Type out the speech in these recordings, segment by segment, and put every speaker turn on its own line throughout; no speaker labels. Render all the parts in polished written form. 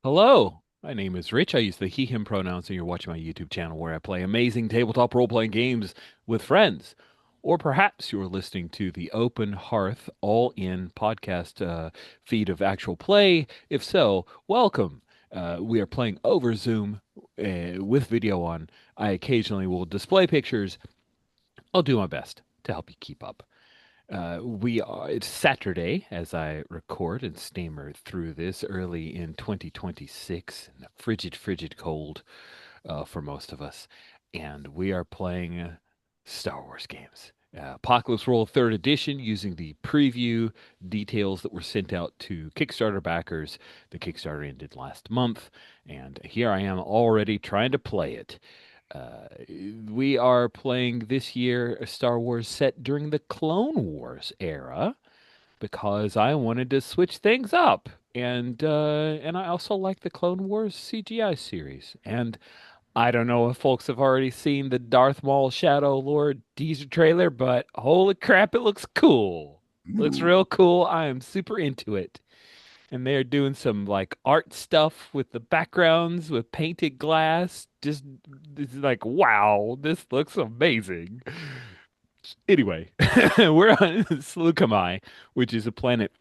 Hello, my name is Rich. I use the he, him pronouns, and you're watching my YouTube channel where I play amazing tabletop role-playing games with friends. Or perhaps you're listening to the Open Hearth All-In podcast feed of actual play. If so, welcome. We are playing over Zoom with video on. I occasionally will display pictures. I'll do my best to help you keep up. It's Saturday as I record and stammer through this early in 2026, and frigid, frigid cold for most of us. And we are playing Star Wars games. Apocalypse World 3rd Edition using the preview details that were sent out to Kickstarter backers. The Kickstarter ended last month, and here I am already trying to play it. Uh, we are playing this year a Star Wars set during the Clone Wars era because I wanted to switch things up. And I also like the Clone Wars CGI series. And I don't know if folks have already seen the Darth Maul Shadow Lord teaser trailer, but holy crap, it looks cool. Looks
Ooh.
real cool. I am super into it. And they're doing some like art stuff with the backgrounds with painted glass. Just it's like, wow, this looks amazing. Anyway, we're on Saleucami, which is a planet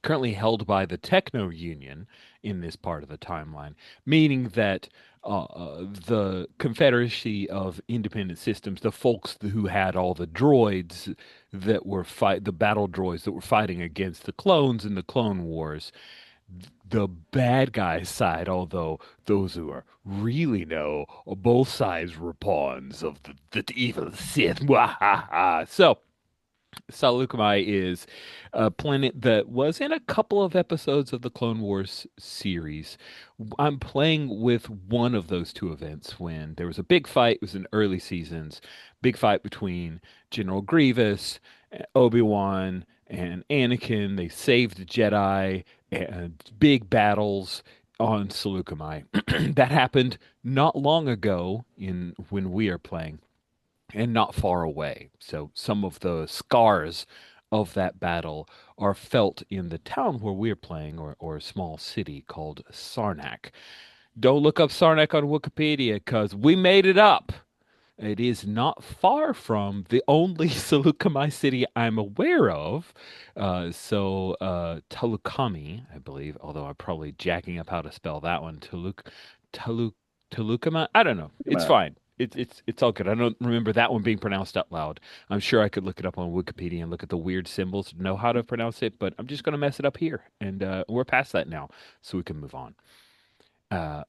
currently held by the Techno Union in this part of the timeline, meaning that the Confederacy of Independent Systems, the folks who had all the droids that were the battle droids that were fighting against the clones in the Clone Wars, the bad guys' side, although those who are really know both sides were pawns of the evil Sith. So Saleucami is a planet that was in a couple of episodes of the Clone Wars series. I'm playing with one of those two events when there was a big fight. It was in early seasons. Big fight between General Grievous, Obi-Wan, and Anakin. They saved the Jedi and big battles on Saleucami. That happened not long ago in when we are playing and not far away. So some of the scars of that battle are felt in the town where we're playing, or a small city called Sarnak. Don't look up Sarnak on Wikipedia because we made it up. It is not far from the only Saleucami city I'm aware of. Saleucami, I believe, although I'm probably jacking up how to spell that one. Taluk, Saleucami? I don't know.
Come
It's
out.
fine. It's all good. I don't remember that one being pronounced out loud. I'm sure I could look it up on Wikipedia and look at the weird symbols to know how to pronounce it, but I'm just going to mess it up here. And we're past that now, so we can move on.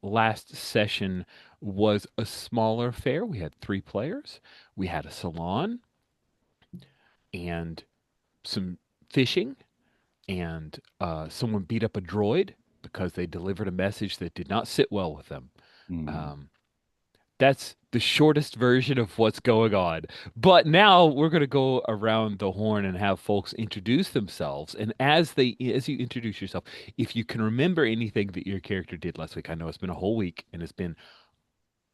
Last session was a smaller affair. We had three players. We had a salon and some fishing, and someone beat up a droid because they delivered a message that did not sit well with them.
Mm.
Um, that's the shortest version of what's going on. But now we're going to go around the horn and have folks introduce themselves. And as you introduce yourself, if you can remember anything that your character did last week, I know it's been a whole week and it's been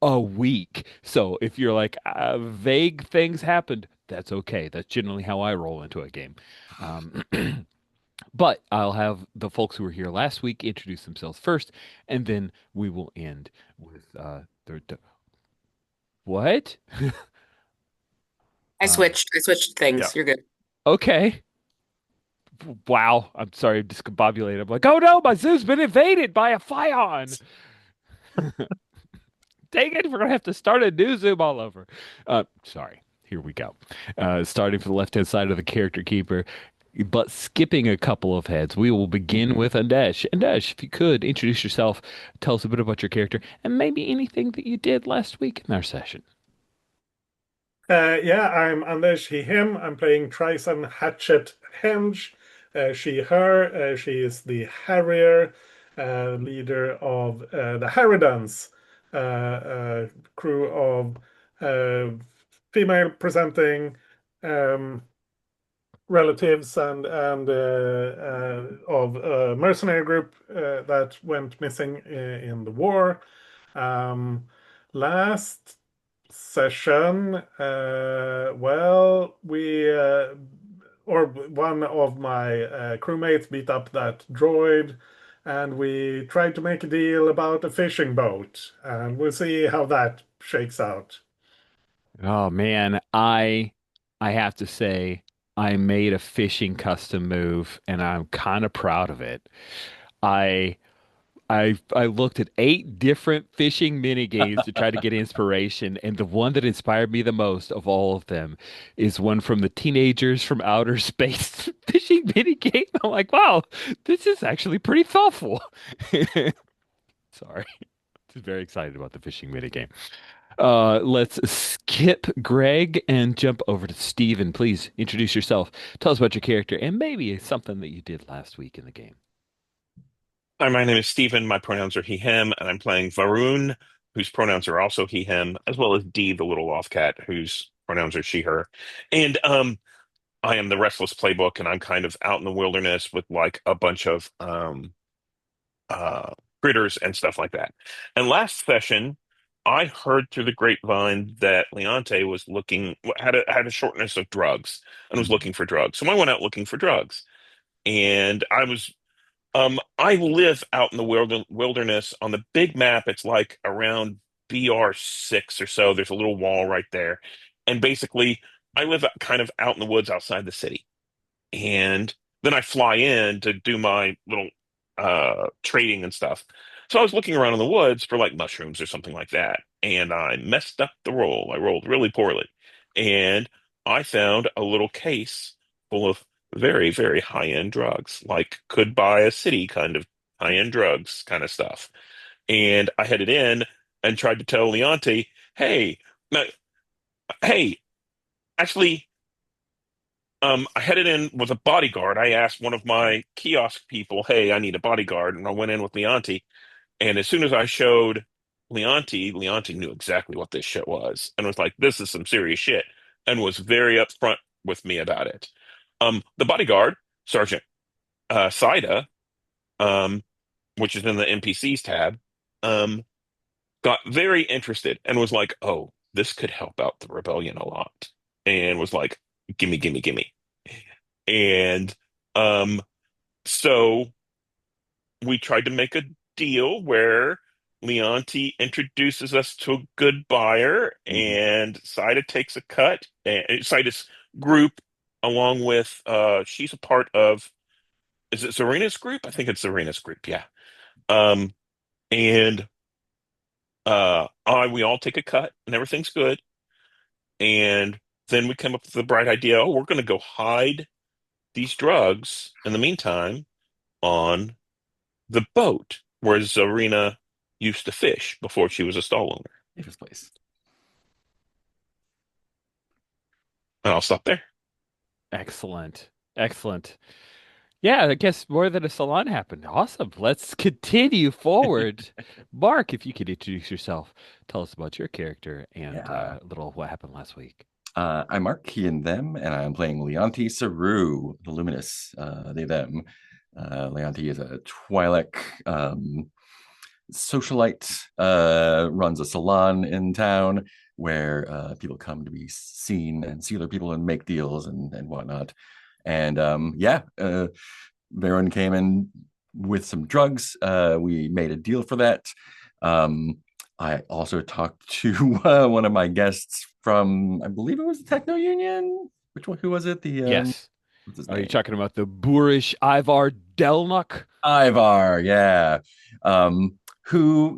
a week. So if you're like vague things happened, that's okay. That's generally how I roll into a game. Um, but I'll have the folks who were here last week introduce themselves first, and then we will end with what?
I
Uh,
switched. I switched
Yeah.
things. You're good.
okay. Wow. I'm sorry, I'm discombobulated. I'm like, oh no, my zoo's been invaded by a Fion. Dang it, we're gonna have to start a new Zoom all over. Sorry. Here we go. Starting from the left-hand side of the character keeper, but skipping a couple of heads. We will begin with Andesh. Andesh, if you could introduce yourself, tell us a bit about your character, and maybe anything that you did last week in our session.
Yeah, I'm Anders, he, him. I'm playing Trison Hatchet Henge. She, her. She is the Harrier, leader of the Harridans, crew of uh, female presenting um, relatives and of a mercenary group that went missing in the war. Um, Last session, well, or one of my crewmates beat up that droid. and we tried to make a deal about a fishing boat, and we'll see how that shakes out.
Oh man, I have to say I made a fishing custom move and I'm kind of proud of it. I I looked at 8 different fishing mini games to try to get inspiration, and the one that inspired me the most of all of them is one from the Teenagers from Outer Space fishing mini game. I'm like, wow, this is actually pretty thoughtful. Sorry. Just very excited about the fishing mini game. Let's skip Greg and jump over to Steven. Please introduce yourself. Tell us about your character and maybe something that you did last week in the game.
Hi, my name is Stephen. My pronouns are he, him, and I'm playing Varun, whose pronouns are also he, him, as well as Dee, the little lost cat, whose pronouns are she, her. And I am the Restless Playbook, and I'm kind of out in the wilderness with like a bunch of uh critters and stuff like that. And last session, I heard through the grapevine that Leonte was looking had a shortness of drugs and was looking for drugs. So I went out looking for drugs, and I live out in the wilderness on the big map. It's like around BR6 or so. There's a little wall right there. And basically, I live kind of out in the woods outside the city. And then I fly in to do my little trading and stuff. So I was looking around in the woods for like mushrooms or something like that. And I messed up the roll. I rolled really poorly. And I found a little case full of very, very high-end drugs, like could buy a city kind of high-end drugs kind of stuff. And I headed in and tried to tell Leonti, hey, no, hey, actually, I headed in with a bodyguard. I asked one of my kiosk people, hey, I need a bodyguard. And I went in with Leonti. And as soon as I showed Leonti knew exactly what this shit was and was like, this is some serious shit, and was very upfront with me about it. The bodyguard, Sergeant Saida, um, which is in the NPCs tab, um, got very interested and was like, oh, this could help out the rebellion a lot. And was like, gimme, gimme, gimme. And um, so we tried to make a deal where Leonti introduces us to a good buyer
Mhm.
and Saida takes a cut. And Saida's group, along with she's a part of, is it Serena's group? I think it's Serena's group, yeah. Um and I we all take a cut and everything's good. And then we come up with the bright idea, oh, we're gonna go hide these drugs in the meantime on the boat where Zarina used to fish before she was a stall owner.
Safest place.
And I'll stop there.
Excellent. Excellent. Yeah, I guess more than a salon happened. Awesome. Let's continue forward. Mark, if you could introduce yourself, tell us about your character and
Yeah.
a little what happened last week.
I'm Mark, he and them, and I'm playing Leonti Saru, the Luminous, they, them. Leonti is a Twi'lek socialite, runs a salon in town where people come to be seen and see other people and make deals and whatnot. And yeah, Varen came in with some drugs. We made a deal for that. Um, I also talked to one of my guests from, I believe it was the Techno Union. Which one? Who was it? The
Yes.
what's his
Are you
name?
talking about the boorish Ivar Delnuk?
Ivar, yeah. Who,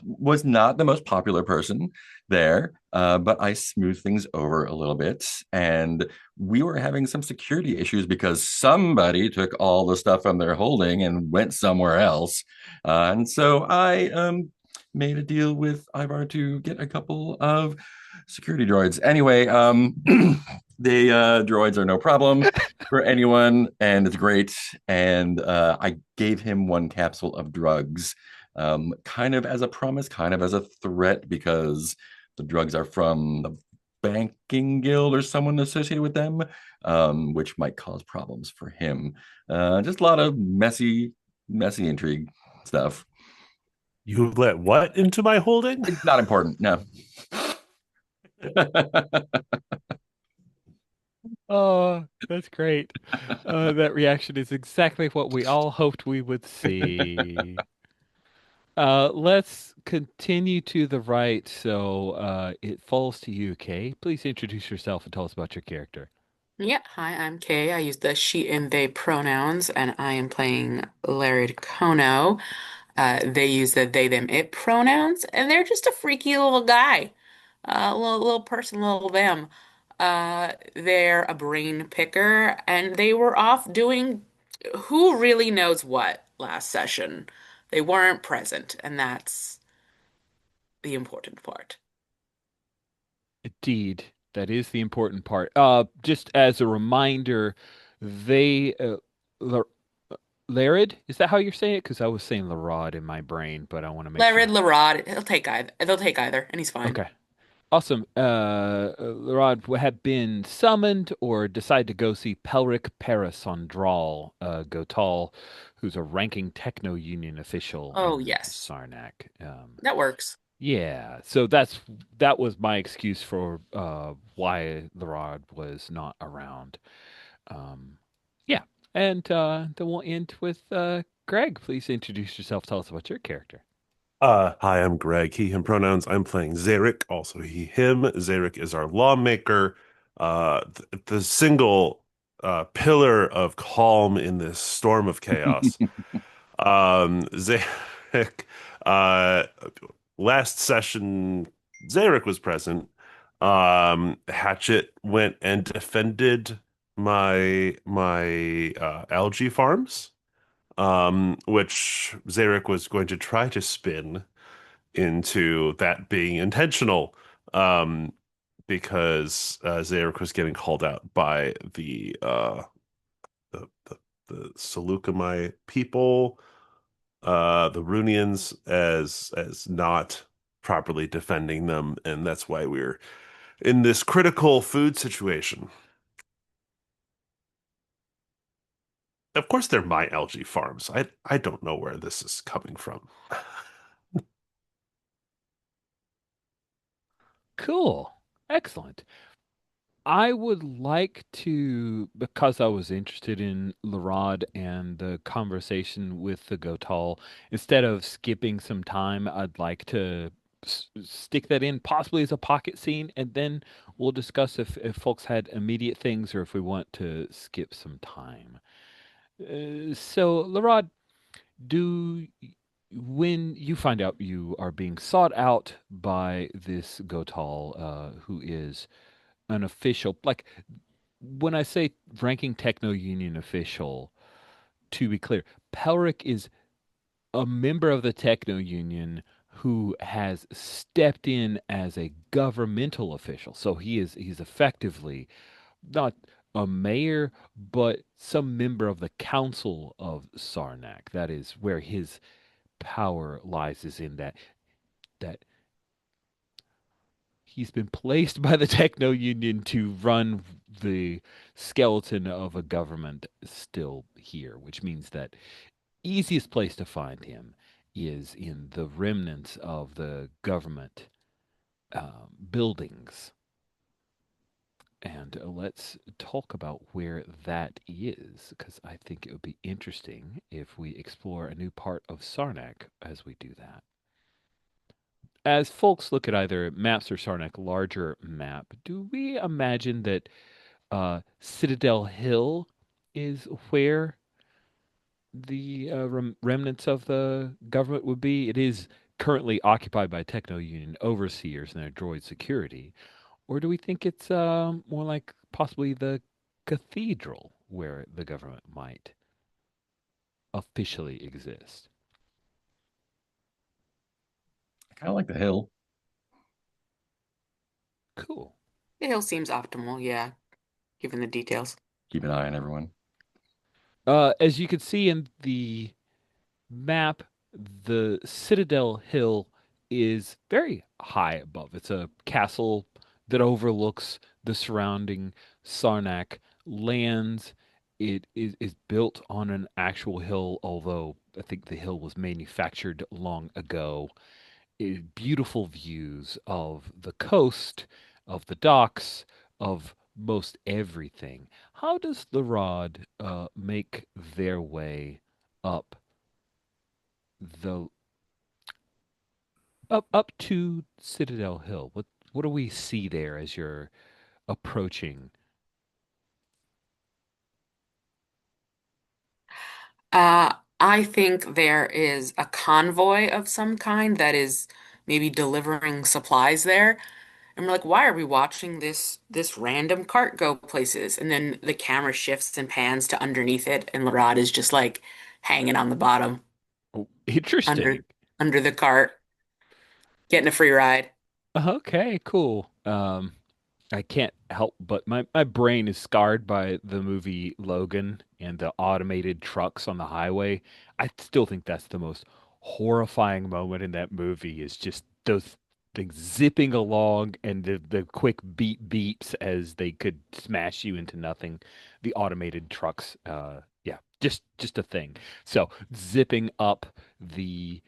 was not the most popular person there, but I smoothed things over a little bit. And we were having some security issues because somebody took all the stuff from their holding and went somewhere else. And so I made a deal with Ivar to get a couple of security droids. Anyway, the droids are no problem for anyone, and it's great. And I gave him one capsule of drugs, kind of as a promise, kind of as a threat, because the drugs are from the banking guild or someone associated with them, which might cause problems for him. Just a lot of messy intrigue stuff.
You let what into my holding?
It's not important, no.
Oh, that's great. That reaction is exactly what we all hoped we would see. Let's continue to the right. So, it falls to you, Kay. Please introduce yourself and tell us about your character.
Yeah, hi, I'm Kay. I use the she and they pronouns, and I am playing Larry Kono. They use the they, them, it pronouns, and they're just a freaky little guy, little person, little them. They're a brain picker, and they were off doing who really knows what last session. They weren't present, and that's the important part.
Indeed, that is the important part. Just as a reminder, they, Lar Larid, is that how you're saying it? Because I was saying Larod in my brain, but I want to make
Larid,
sure.
Larod, he'll take either. They'll take either, and he's fine.
Okay. Awesome. Larod have been summoned or decide to go see Pelric Paris on Drawl, Gotal, who's a ranking techno union official
Oh,
in
yes,
Sarnak.
that works.
Yeah, so that was my excuse for why Larod was not around. Um, yeah, and then we'll end with Greg. Please introduce yourself. Tell us about your character.
Hi, I'm Greg. He, him pronouns. I'm playing Zarek, also he, him. Zarek is our lawmaker, the single pillar of calm in this storm of chaos. Zarek, uh, last session, Zarek was present. Hatchet went and defended my algae farms, which Zarek was going to try to spin into that being intentional, because Zarek was getting called out by the the, the Saleucami people, the Runians, as not properly defending them, and that's why we're in this critical food situation. Of course, they're my algae farms. I don't know where this is coming from.
Cool. Excellent. I would like to, because I was interested in Larod and the conversation with the Gotal, instead of skipping some time, I'd like to stick that in possibly as a pocket scene, and then we'll discuss if folks had immediate things or if we want to skip some time. So, Larod, do when you find out you are being sought out by this Gotal, who is an official, like when I say ranking techno union official, to be clear, Pelric is a member of the techno union who has stepped in as a governmental official. So he's effectively not a mayor, but some member of the council of Sarnak. That is where his power lies, is in that he's been placed by the techno union to run the skeleton of a government still here, which means that easiest place to find him is in the remnants of the government buildings. And let's talk about where that is, because I think it would be interesting if we explore a new part of Sarnak as we do that. As folks look at either maps or Sarnak larger map, do we imagine that Citadel Hill is where the remnants of the government would be? It is currently occupied by Techno Union overseers and their droid security. Or do we think it's more like possibly the cathedral where the government might officially exist?
I kind of like the hill.
Cool.
The hill seems optimal, yeah, given the details.
Keep an eye on everyone.
As you can see in the map, the Citadel Hill is very high above. It's a castle that overlooks the surrounding Sarnak lands. It is built on an actual hill, although I think the hill was manufactured long ago. Beautiful views of the coast, of the docks, of most everything. How does the rod make their way up the up to Citadel Hill? What do we see there as you're approaching?
I think there is a convoy of some kind that is maybe delivering supplies there. And we're like, why are we watching this random cart go places? And then the camera shifts and pans to underneath it, and Larad is just like hanging on the bottom
Oh,
under
interesting.
under the cart, getting a free ride.
Okay, cool. I can't help but my brain is scarred by the movie Logan and the automated trucks on the highway. I still think that's the most horrifying moment in that movie is just those things zipping along and the quick beeps as they could smash you into nothing. The automated trucks, yeah, just a thing. So zipping up the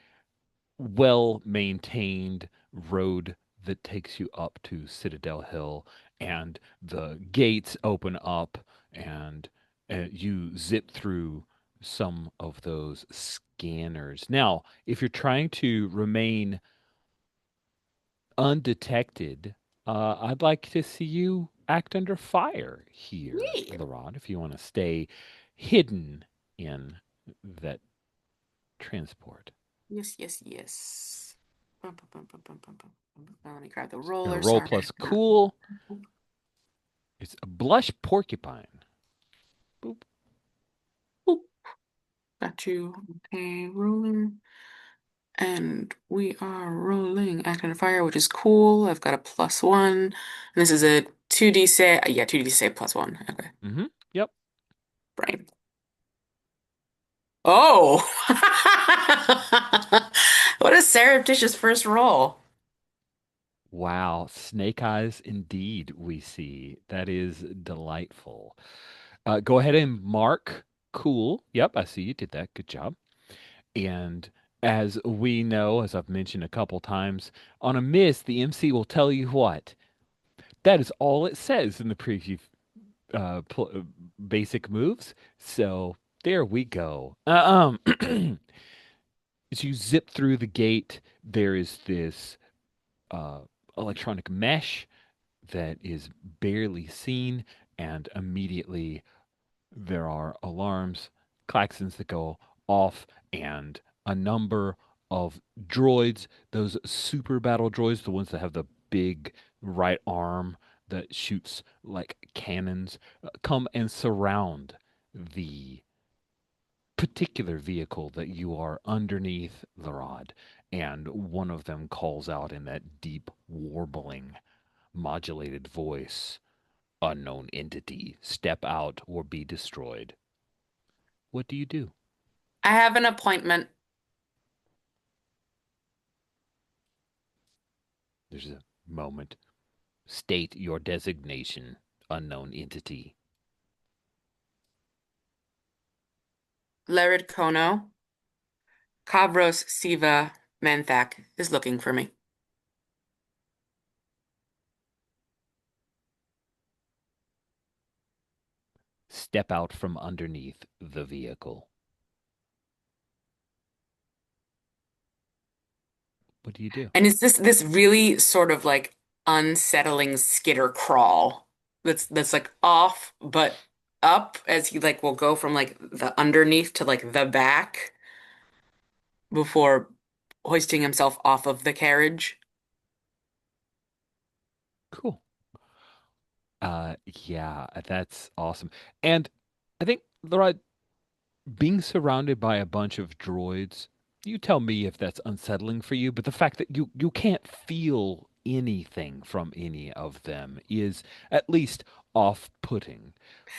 well-maintained road that takes you up to Citadel Hill, and the gates open up, and you zip through some of those scanners. Now, if you're trying to remain undetected, I'd like to see you act under fire here,
Yeah.
Laurent, if you want to stay hidden in that transport.
Yes, yes, yes. Bum, bum, bum, bum, bum, bum, bum. Let me grab the
And a
roller.
roll
Sorry.
plus cool. It's a blush porcupine. Boop.
Boop. Got you. Okay, rolling. And we are rolling act under fire, which is cool. I've got a +1. And this is a 2D say. Yeah, 2D say +1. Okay.
Yep.
Brain. Oh! What a surreptitious first roll.
Wow. Snake eyes indeed, we see. That is delightful. Go ahead and mark. Cool. Yep, I see you did that. Good job. And as we know, as I've mentioned a couple times, on a miss, the MC will tell you what. That is all it says in the preview basic moves. So there we go. As you zip through the gate, there is this uh, electronic mesh that is barely seen, and immediately there are alarms, klaxons that go off, and a number of droids, those super battle droids, the ones that have the big right arm that shoots like cannons, come and surround the particular vehicle that you are underneath the rod. And one of them calls out in that deep, warbling, modulated voice, "Unknown entity, step out or be destroyed." What do you do?
I have an appointment.
There's a moment. State your designation, unknown entity.
Laird Kono. Kavros Siva Manthak is looking for me.
Step out from underneath the vehicle. What do you do?
And it's this really sort of like unsettling skitter crawl that's like off but up as he like will go from like the underneath to like the back before hoisting himself off of the carriage.
Cool. Yeah, that's awesome. And I think, Laura, being surrounded by a bunch of droids, you tell me if that's unsettling for you, but the fact that you can't feel anything from any of them is at least off-putting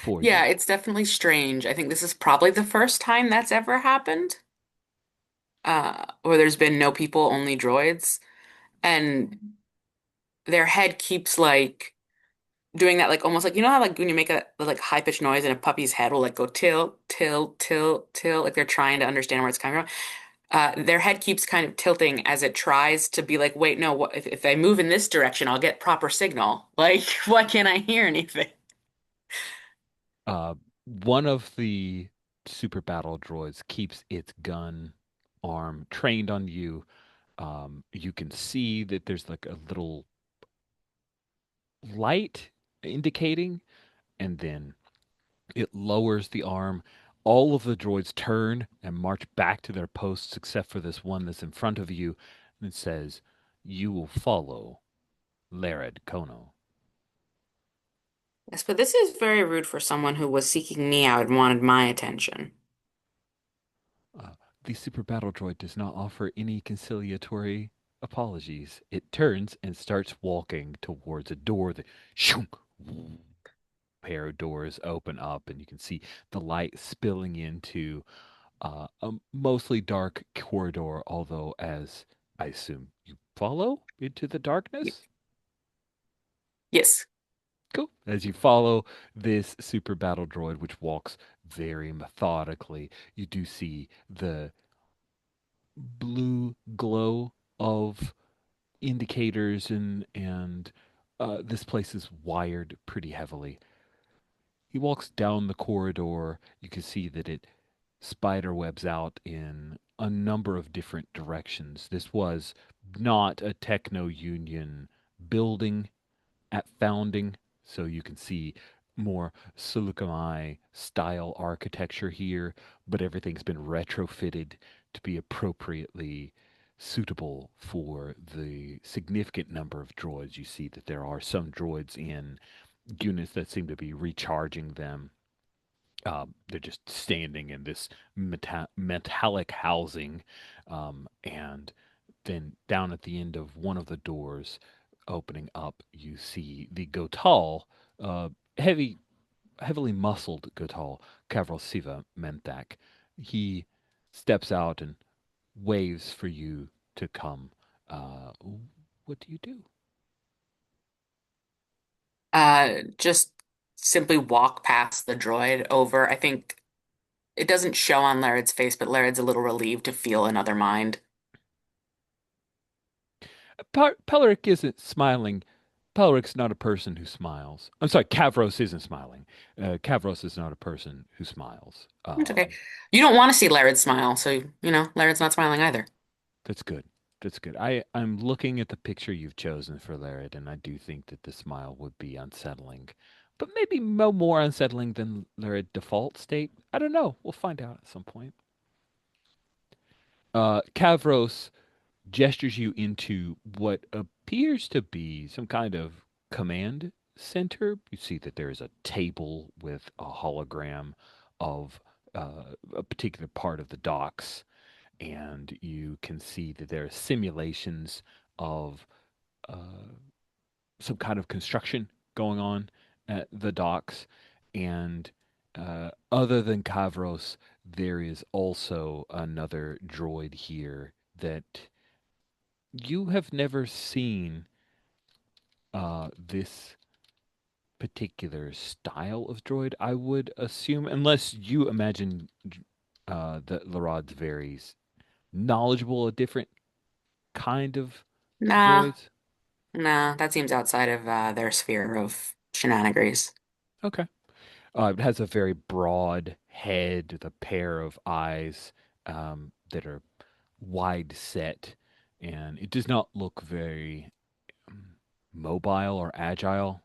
for
Yeah,
you.
it's definitely strange. I think this is probably the first time that's ever happened, where there's been no people, only droids, and their head keeps like doing that, like almost like you know how like when you make a like high pitched noise and a puppy's head will like go tilt, tilt, tilt, tilt, like they're trying to understand where it's coming from. Their head keeps kind of tilting as it tries to be like, wait, no, what, if I move in this direction, I'll get proper signal. Like, why can't I hear anything?
Uh, one of the super battle droids keeps its gun arm trained on you. You can see that there's like a little light indicating, and then it lowers the arm. All of the droids turn and march back to their posts, except for this one that's in front of you, and it says, "You will follow Lared Kono."
Yes, but this is very rude for someone who was seeking me out and wanted my attention.
Uh, the super battle droid does not offer any conciliatory apologies. It turns and starts walking towards a door that shoom, pair of doors open up, and you can see the light spilling into a mostly dark corridor, although, as I assume you follow into the
Y-
darkness.
Yes.
Cool. As you follow this super battle droid, which walks very methodically, you do see the blue glow of indicators, and this place is wired pretty heavily. He walks down the corridor. You can see that it spider webs out in a number of different directions. This was not a techno union building at founding, so you can see more Saleucami style architecture here, but everything's been retrofitted to be appropriately suitable for the significant number of droids. You see that there are some droids in units that seem to be recharging them. They're just standing in this metallic housing, and then down at the end of one of the doors opening up, you see the Gotal, uh, heavy, heavily muscled Gotal, Kavrosiva Menthak. He steps out and waves for you to come. Uh, what do you do?
Just simply walk past the droid over. I think it doesn't show on Lared's face, but Lared's a little relieved to feel another mind.
Pelric isn't smiling. Pelric's not a person who smiles. I'm sorry, Kavros isn't smiling. Kavros is not a person who smiles.
It's okay. You don't want to see Lared smile, so Lared's not smiling either.
That's good. That's good. I'm looking at the picture you've chosen for Lared, and I do think that the smile would be unsettling, but maybe no more unsettling than Lared default state. I don't know. We'll find out at some point. Kavros gestures you into what appears to be some kind of command center. You see that there is a table with a hologram of a particular part of the docks, and you can see that there are simulations of uh, some kind of construction going on at the docks. And other than Kavros, there is also another droid here that you have never seen this particular style of droid, I would assume, unless you imagine that Larod's very knowledgeable, a different kind of
Nah,
droids.
nah, that seems outside of their sphere of shenanigans.
Okay. It has a very broad head with a pair of eyes that are wide set, and it does not look very mobile or agile.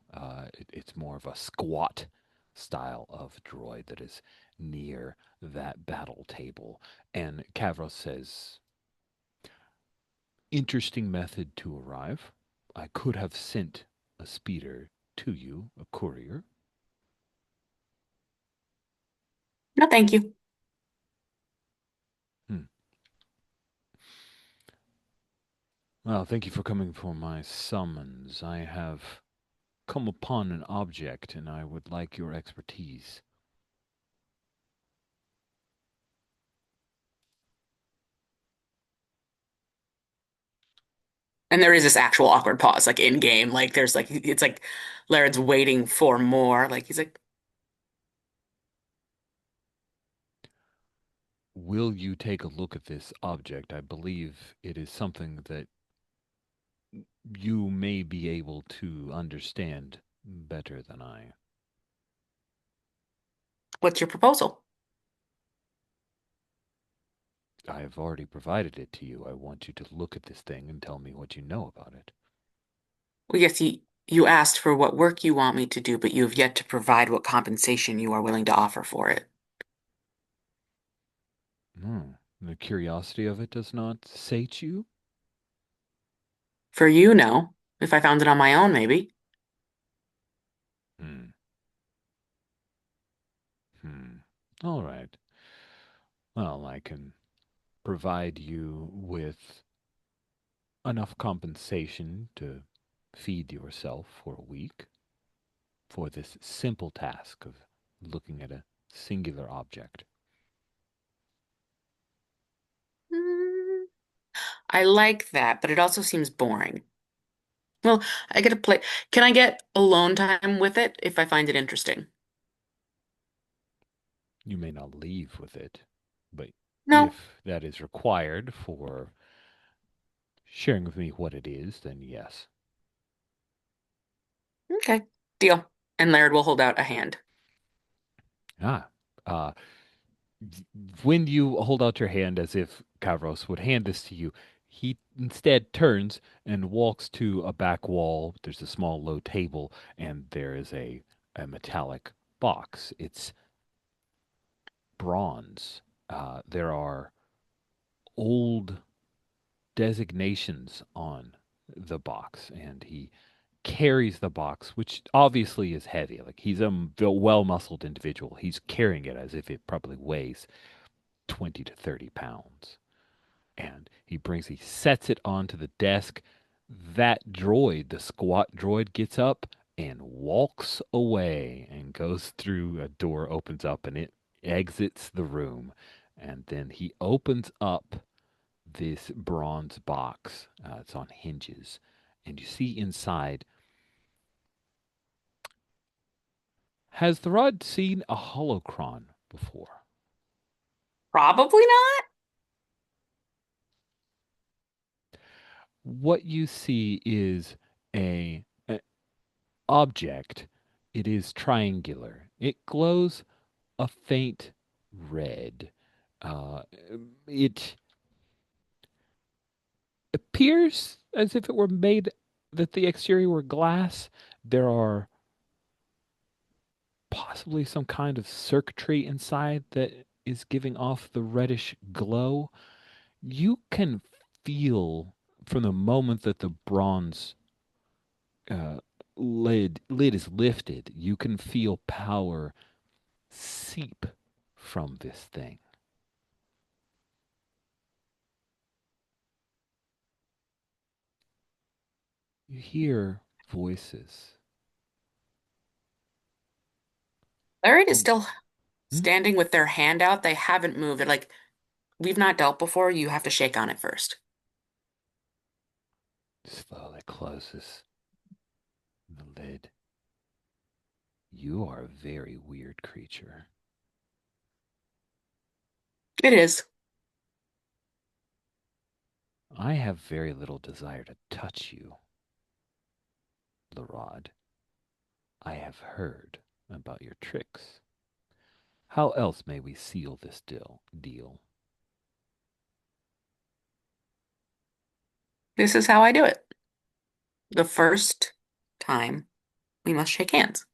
It's more of a squat style of droid that is near that battle table. And Kavros says, "Interesting method to arrive. I could have sent a speeder to you, a courier."
No, thank you.
Hmm. Well, thank you for coming for my summons. I have come upon an object, and I would like your expertise.
And there is this actual awkward pause, like in game. Like there's like it's like Lared's waiting for more. Like he's like,
Will you take a look at this object? I believe it is something that you may be able to understand better than I.
What's your proposal?
I have already provided it to you. I want you to look at this thing and tell me what you know about it.
Well, yes, you asked for what work you want me to do, but you have yet to provide what compensation you are willing to offer for it.
Hmm. The curiosity of it does not sate you?
For you, no. If I found it on my own, maybe.
Hmm. Hmm. All right. Well, I can provide you with enough compensation to feed yourself for a week for this simple task of looking at a singular object.
Hmm, I like that, but it also seems boring. Well, I get to play. Can I get alone time with it if I find it interesting?
You may not leave with it, but
No.
if that is required for sharing with me what it is, then yes.
Okay. Deal. And Laird will hold out a hand.
Ah, uh, when you hold out your hand as if Kavros would hand this to you, he instead turns and walks to a back wall. There's a small low table, and there is a metallic box. It's bronze. There are old designations on the box, and he carries the box, which obviously is heavy. Like he's a well muscled individual. He's carrying it as if it probably weighs 20 to 30 pounds. And he sets it onto the desk. That droid, the squat droid, gets up and walks away and goes through a door, opens up, and it exits the room. And then he opens up this bronze box. It's on hinges. And you see inside. Has the rod seen a holocron before?
Probably not.
What you see is a object. It is triangular. It glows a faint red. Uh, it appears as if it were made that the exterior were glass. There are possibly some kind of circuitry inside that is giving off the reddish glow. You can feel from the moment that the bronze uh, lid is lifted, you can feel power seep from this thing. You hear voices.
Laird is
Oh,
still
hmm?
standing with their hand out. They haven't moved. They're like, we've not dealt before. You have to shake on it first.
Slowly closes the lid. You are a very weird creature.
It is.
I have very little desire to touch you, Larod. I have heard about your tricks. How else may we seal this deal?
This is how I do it. The first time we must shake hands.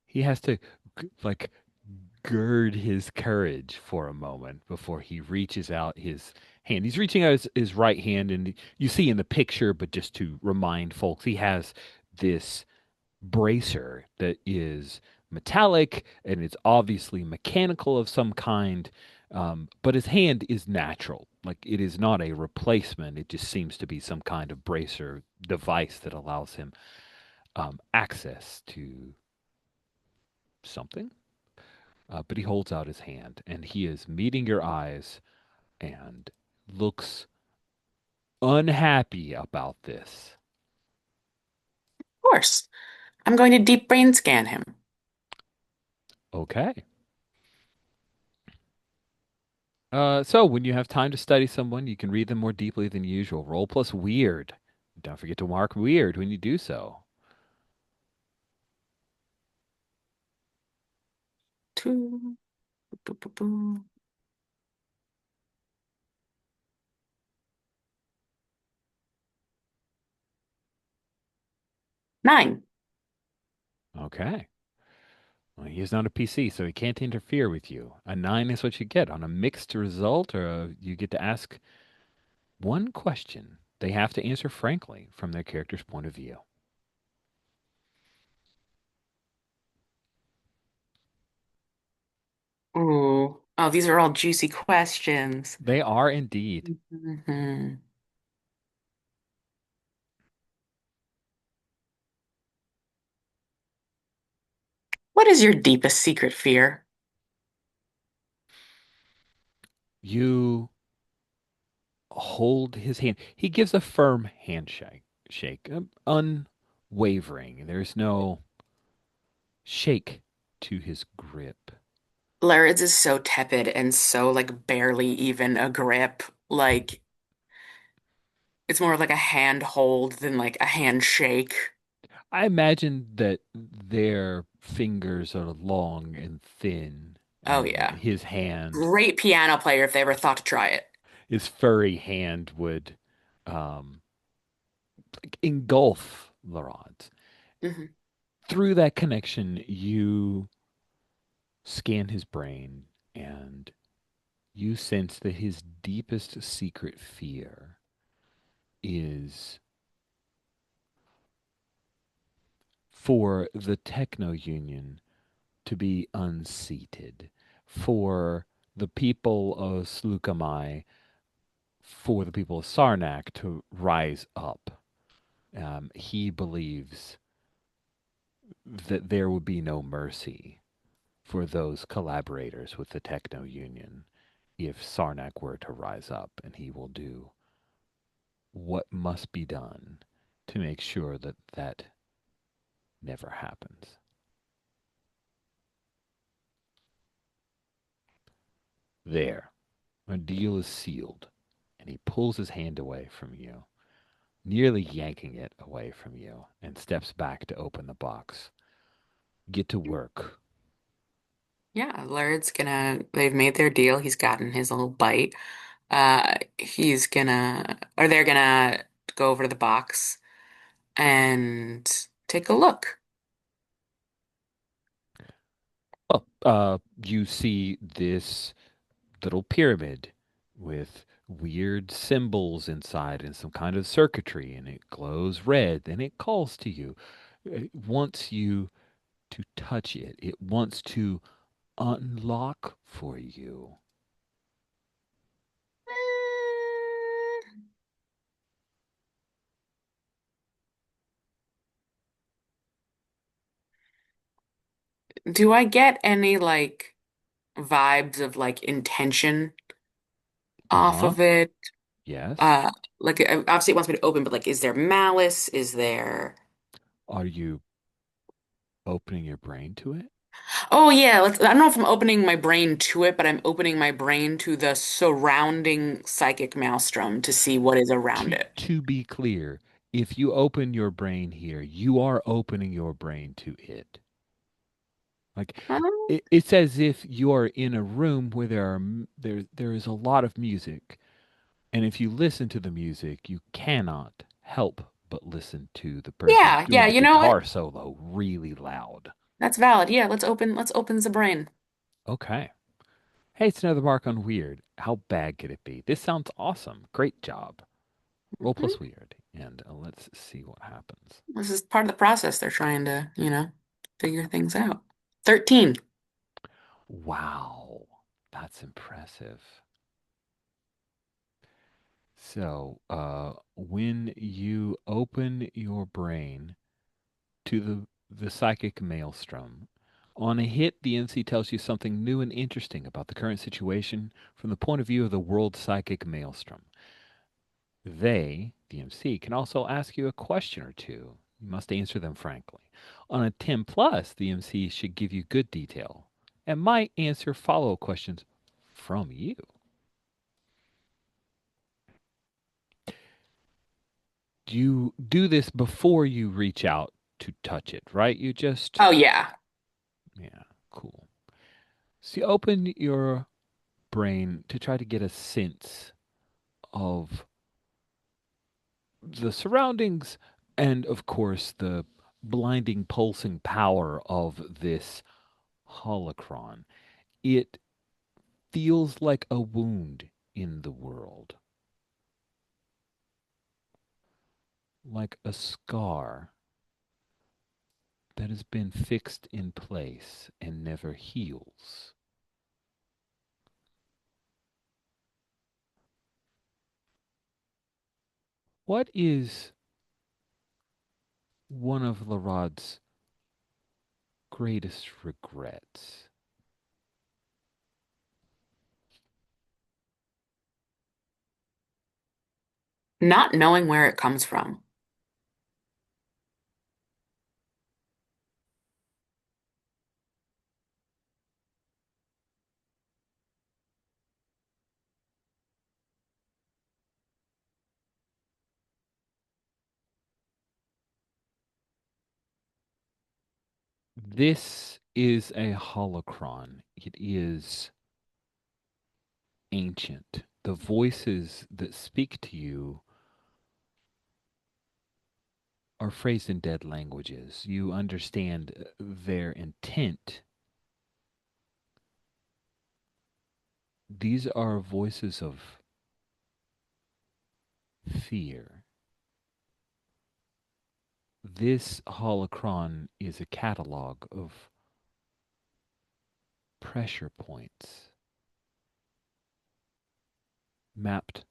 He has to like gird his courage for a moment before he reaches out his hand. He's reaching out his right hand, and you see in the picture, but just to remind folks, he has this bracer that is metallic and it's obviously mechanical of some kind. But his hand is natural. Like it is not a replacement. It just seems to be some kind of bracer device that allows him access to something. But he holds out his hand and he is meeting your eyes and looks unhappy about this.
Of course. I'm going to deep brain scan him.
Okay. So when you have time to study someone, you can read them more deeply than usual. Roll plus weird. Don't forget to mark weird when you do so.
Two. Boop, boop, boop. 9.
Okay. Well, he is not a PC, so he can't interfere with you. A 9 is what you get. On a mixed result, you get to ask one question. They have to answer frankly from their character's point of view.
Ooh. Oh, these are all juicy questions.
They are indeed.
Mhm. What is your deepest secret fear?
You hold his hand. He gives a firm handshake, unwavering. There's no shake to his grip.
Laird's is so tepid and so like barely even a grip. Like it's more of like a hand hold than like a handshake.
I imagine that their fingers are long and thin,
Oh
and
yeah.
his hand,
Great piano player if they ever thought to try it.
his furry hand would um, engulf Laurent.
Hmm.
Through that connection, you scan his brain and you sense that his deepest secret fear is for the Techno Union to be unseated, for the people of Saleucami, for the people of Sarnak to rise up. He believes that there would be no mercy for those collaborators with the Techno Union if Sarnak were to rise up, and he will do what must be done to make sure that that never happens. There, a deal is sealed, and he pulls his hand away from you, nearly yanking it away from you, and steps back to open the box. Get to work.
Yeah, they've made their deal. He's gotten his little bite. Or they're gonna go over to the box and take a look.
Well, you see this little pyramid with weird symbols inside and some kind of circuitry, and it glows red, and it calls to you. It wants you to touch it. It wants to unlock for you.
Do I get any like vibes of like intention off
Uh-huh.
of it?
Yes.
Uh, like obviously it wants me to open, but like, is there malice? Is there?
Are you opening your brain to it?
Oh yeah, I don't know if I'm opening my brain to it, but I'm opening my brain to the surrounding psychic maelstrom to see what is around
To
it.
to be clear, if you open your brain here, you are opening your brain to it. Like
Oh,
it's as if you are in a room where there is a lot of music, and if you listen to the music, you cannot help but listen to the person
yeah,
doing
yeah,
the
you know what?
guitar solo really loud.
That's valid. Yeah, let's open the brain.
Okay. Hey, it's another mark on weird. How bad could it be? This sounds awesome. Great job. Roll
Mhm.
plus weird, and let's see what happens.
This is part of the process. They're trying to, figure things out. 13.
Wow, that's impressive. So, when you open your brain to the psychic maelstrom, on a hit, the MC tells you something new and interesting about the current situation from the point of view of the world psychic maelstrom. They, the MC, can also ask you a question or two. You must answer them frankly. On a 10 plus, the MC should give you good detail and might answer follow questions from you. You do this before you reach out to touch it, right? You just,
Oh, yeah.
yeah, cool. So you open your brain to try to get a sense of the surroundings and, of course, the blinding, pulsing power of this holocron. It feels like a wound in the world, like a scar that has been fixed in place and never heals. What is one of Larod's greatest regrets?
Not knowing where it comes from.
This is a holocron. It is ancient. The voices that speak to you are phrased in dead languages. You understand their intent. These are voices of fear. This holocron is a catalog of pressure points mapped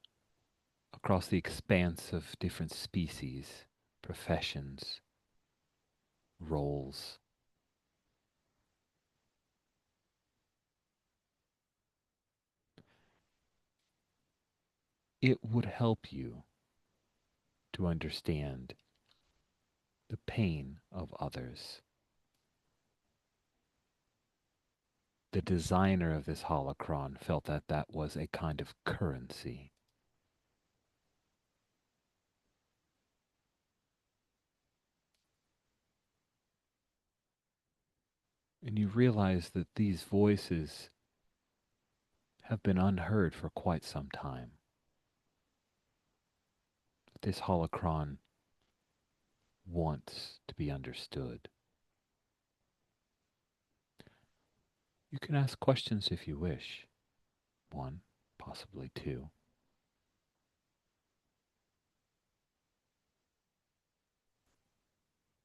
across the expanse of different species, professions, roles. It would help you to understand the pain of others. The designer of this holocron felt that that was a kind of currency. And you realize that these voices have been unheard for quite some time. This holocron wants to be understood. You can ask questions if you wish. One, possibly two.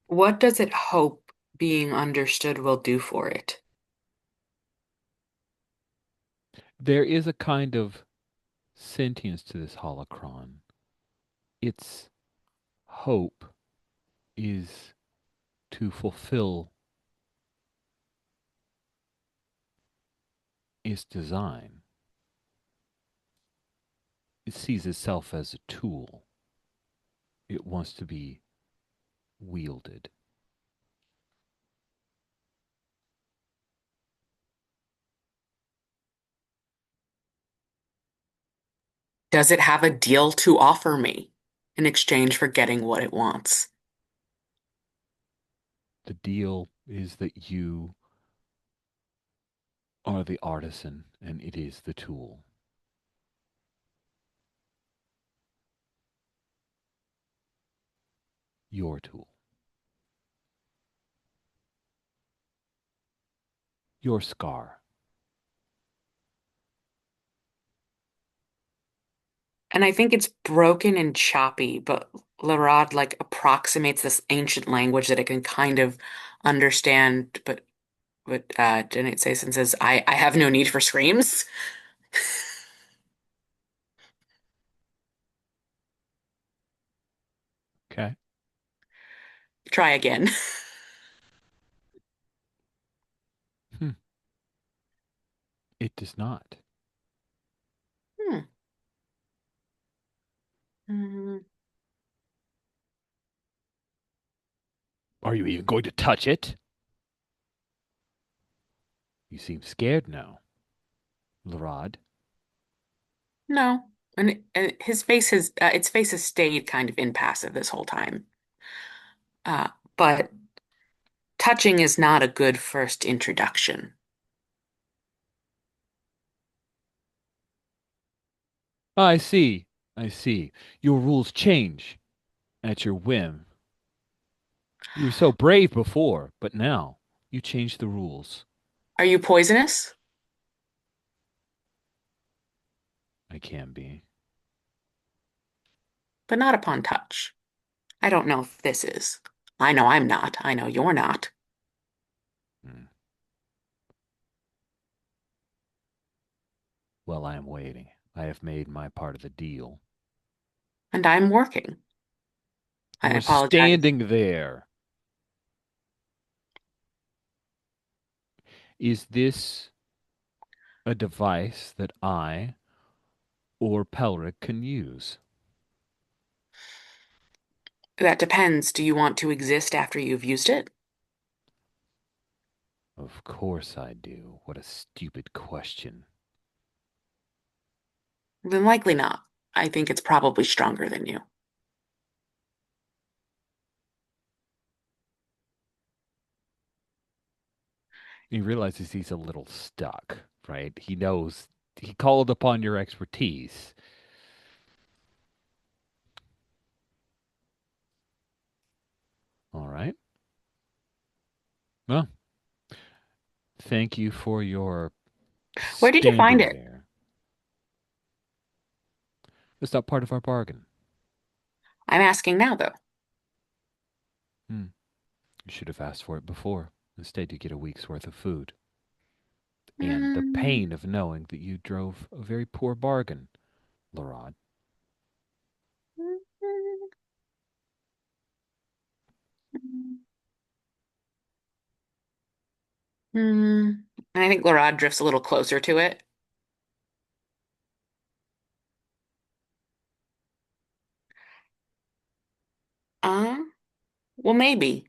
What does it hope being understood will do for it?
There is a kind of sentience to this holocron. Its hope is to fulfill its design. It sees itself as a tool. It wants to be wielded.
Does it have a deal to offer me in exchange for getting what it wants?
The deal is that you are the artisan and it is the tool. Your tool. Your scar.
And I think it's broken and choppy, but Larod like approximates this ancient language that it can kind of understand, but Janet Sason says, I have no need for screams.
Okay.
Try again.
Hmm. It does not.
Hmm. Mm,
Are you even going to touch it? You seem scared now, Larod.
no. And his face has its face has stayed kind of impassive this whole time. Uh, but touching is not a good first introduction.
I see. I see. Your rules change at your whim. You were so brave before, but now you change the rules.
Are you poisonous?
I can be.
But not upon touch. I don't know if this is. I know I'm not. I know you're not.
Hmm. Well, I am waiting. I have made my part of the deal.
And I'm working. I
You're
apologize.
standing there. Is this a device that I or Pelric can use?
That depends. Do you want to exist after you've used it?
Of course I do. What a stupid question.
Then likely not. I think it's probably stronger than you.
He realizes he's a little stuck, right? He knows he called upon your expertise. All right. Well, thank you for your
Where did you find
standing
it?
there. That's not part of our bargain.
I'm asking now, though.
Hmm. You should have asked for it before. Instead, you get a week's worth of food. And the
Mm,
pain of knowing that you drove a very poor bargain, Larod.
mm. And I think Larad drifts a little closer to it. Uh, well, maybe.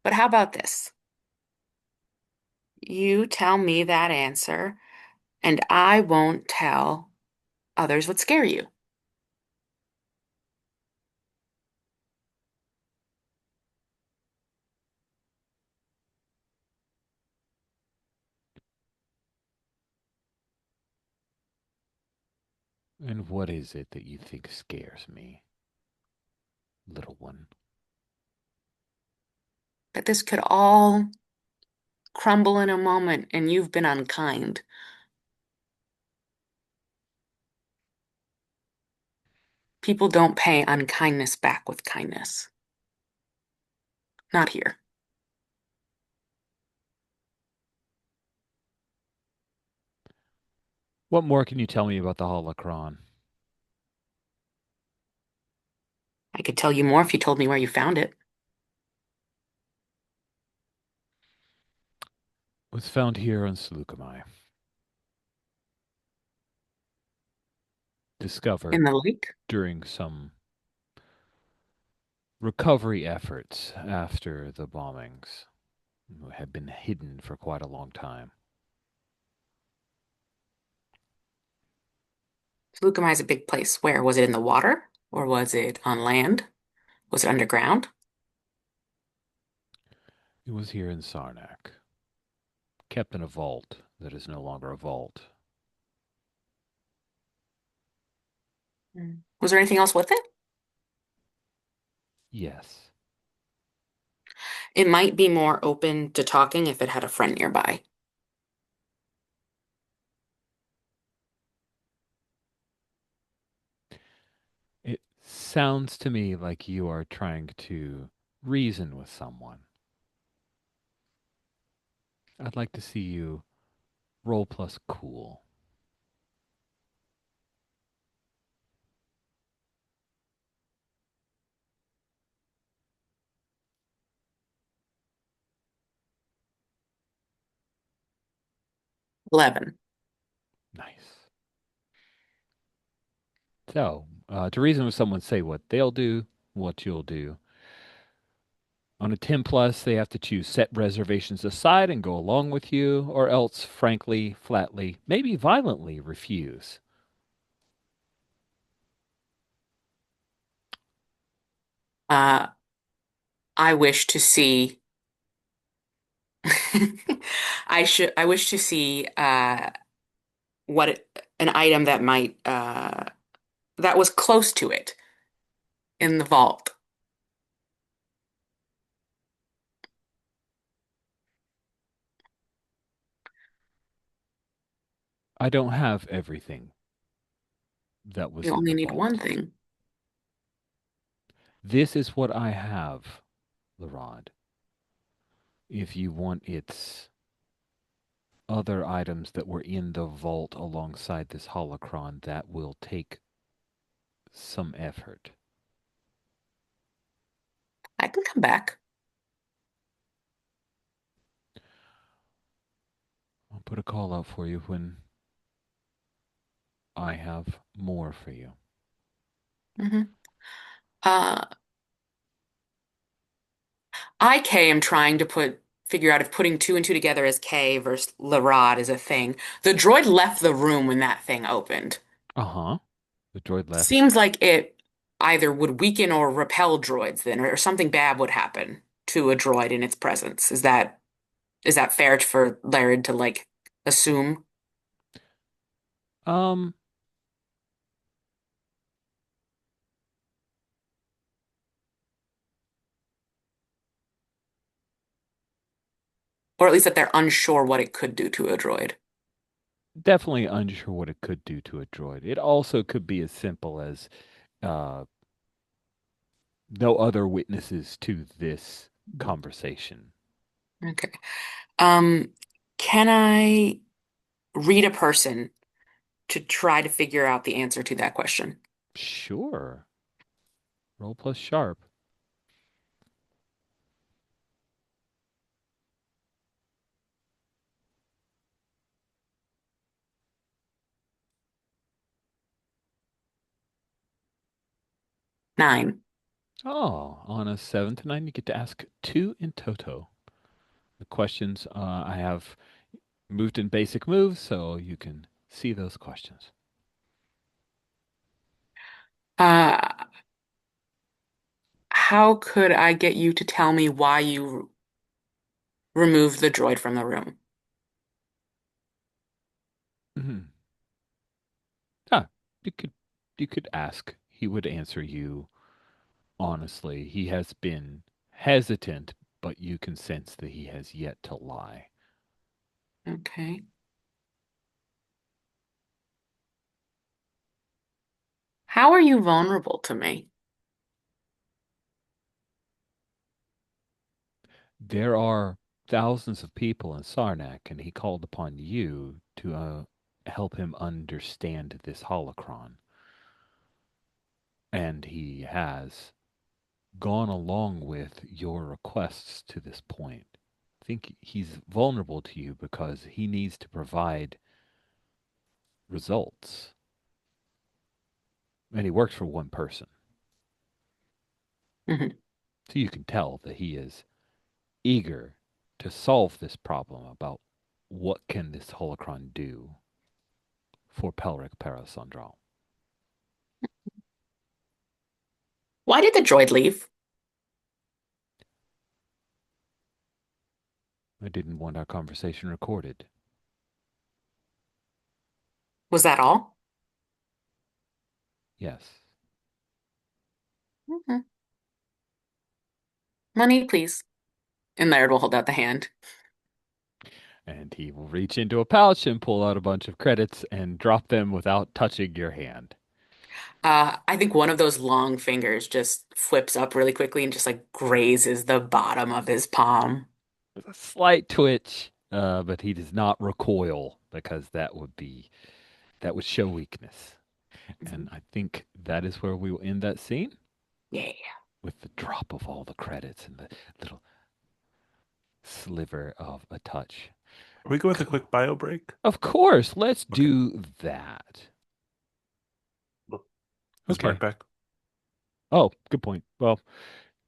But how about this? You tell me that answer, and I won't tell others what scare you.
And what is it that you think scares me, little one?
That this could all crumble in a moment, and you've been unkind. People don't pay unkindness back with kindness. Not here.
What more can you tell me about the holocron?
I could tell you more if you told me where you found it.
It was found here on Saleucami.
In
Discovered
the lake?
during some recovery efforts after the bombings. Had been hidden for quite a long time.
Saleucami is a big place. Where? Was it in the water? Or was it on land? Was it underground?
It was here in Sarnak, kept in a vault that is no longer a vault.
Was there anything else with it?
Yes,
It might be more open to talking if it had a friend nearby.
it sounds to me like you are trying to reason with someone. I'd like to see you roll plus cool.
11.
Nice. So, to reason with someone, say what they'll do, what you'll do. On a 10 plus, they have to choose set reservations aside and go along with you, or else, frankly, flatly, maybe violently refuse.
Uh, I wish to see. I wish to see an item that might that was close to it in the vault.
I don't have everything that was
You
in
only
the
need one
vault.
thing.
This is what I have, Larod. If you want its other items that were in the vault alongside this holocron, that will take some effort.
I can come back.
I'll put a call out for you when I have more for you.
Hmm. Uh, K am trying to figure out if putting two and two together as K versus Larod is a thing. The droid left the room when that thing opened.
Uh-huh. The droid left.
Seems like it either would weaken or repel droids then, or something bad would happen to a droid in its presence. Is that fair for Laird to like assume?
Um,
Or at least that they're unsure what it could do to a droid.
Definitely unsure what it could do to a droid. It also could be as simple as uh, no other witnesses to this conversation.
Okay. Um, can I read a person to try to figure out the answer to that question?
Sure. Roll plus sharp.
Nine.
Oh, on a 7 to 9, you get to ask two in toto. The questions I have moved in basic moves, so you can see those questions.
Uh, how could I get you to tell me why you removed the droid from the room?
Hmm. Ah, you could you could ask. He would answer you honestly. He has been hesitant, but you can sense that he has yet to lie.
Okay. How are you vulnerable to me?
There are thousands of people in Sarnak, and he called upon you to help him understand this holocron. And he has gone along with your requests to this point. I think he's vulnerable to you because he needs to provide results. And he works for one person.
Mhm.
So you can tell that he is eager to solve this problem about what can this holocron do for Pelric Parasandral.
Why did the droid leave?
I didn't want our conversation recorded.
Was that all?
Yes.
Mhm. Money, please. And Laird will hold out the hand.
And he will reach into a pouch and pull out a bunch of credits and drop them without touching your hand.
I think one of those long fingers just flips up really quickly and just like grazes the bottom of his palm.
With a slight twitch, but he does not recoil because that would show weakness. And
Mhm.
I think that is where we will end that scene
Yeah.
with the drop of all the credits and the little sliver of a touch.
Are we going with a quick bio break?
Of course, let's
Okay.
do that.
Is Mark
Okay.
back?
Oh, good point. Well,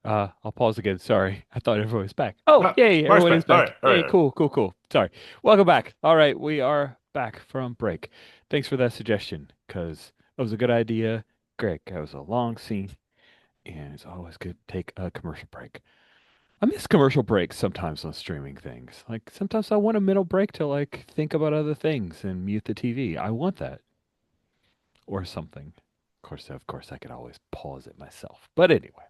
I'll pause again. Sorry. I thought everyone was back. Oh,
Ah,
yay,
Mark's
everyone is
back. All
back.
right. All
Yay,
right.
cool, cool, cool. Sorry. Welcome back. All right, we are back from break. Thanks for that suggestion, because that was a good idea. Greg, that was a long scene, And it's always good to take a commercial break. I miss commercial breaks sometimes on streaming things. Like sometimes I want a middle break to like think about other things and mute the TV. I want that or something. Of course, I could always pause it myself. But anyway,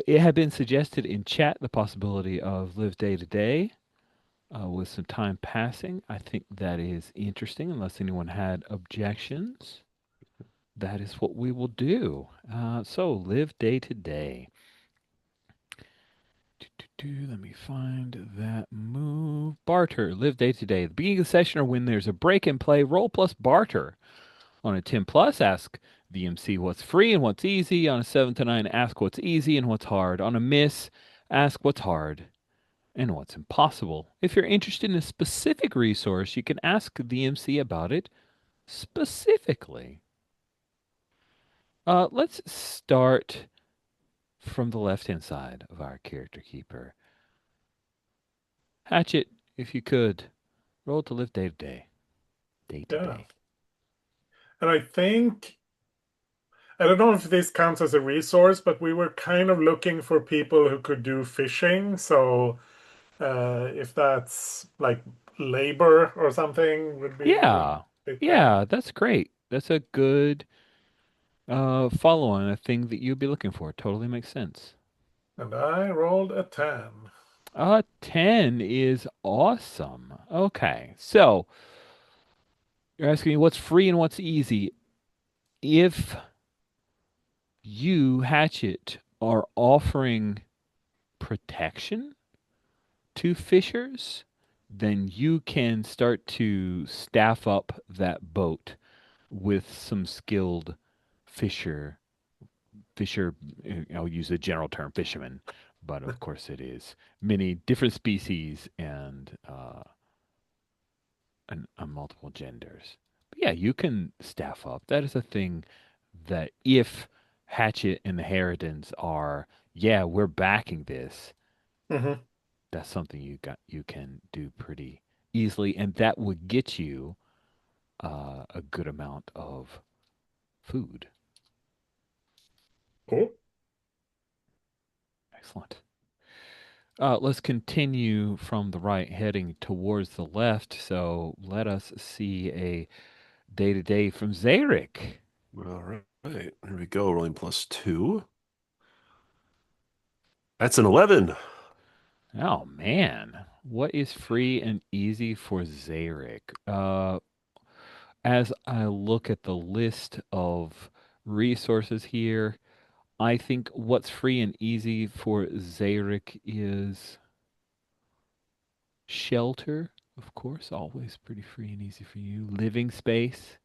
it had been suggested in chat the possibility of live day to day with some time passing. I think that is interesting, unless anyone had objections. That is what we will do. So live day to day. Let me find that move. Barter. Live day to day. At the beginning of the session or when there's a break in play, roll plus barter. On a 10 plus, ask the MC what's free and what's easy. On a 7 to 9, ask what's easy and what's hard. On a miss, ask what's hard and what's impossible. If you're interested in a specific resource, you can ask the MC about it specifically. Let's start from the left-hand side of our character keeper. Hatchet, if you could, roll to live day to day. Day to
Yeah.
day.
And I don't know if this counts as a resource, but we were kind of looking for people who could do fishing. So if that's like labor or something would
Yeah.
fit that.
Yeah, that's great. That's a good follow on a thing that you'd be looking for. Totally makes sense.
And I rolled a 10.
10 is awesome. Okay. So you're asking me what's free and what's easy. If you, Hatchet, are offering protection to fishers, then you can start to staff up that boat with some skilled fisher fisher, I'll use the general term fishermen, but of course it is many different species and multiple genders. But yeah, you can staff up. That is a thing that if Hatchet and the Harridans are, yeah, we're backing this,
Hmm.
that's something you can do pretty easily, and that would get you a good amount of food.
Cool.
Excellent. Let's continue from the right, heading towards the left. So let us see a day to day from Zarek.
All right. Here we go. Rolling +2. That's an 11.
Oh man, what is free and easy for Zarek? As I look at the list of resources here, I think what's free and easy for Zarek is shelter, of course, always pretty free and easy for you. Living space,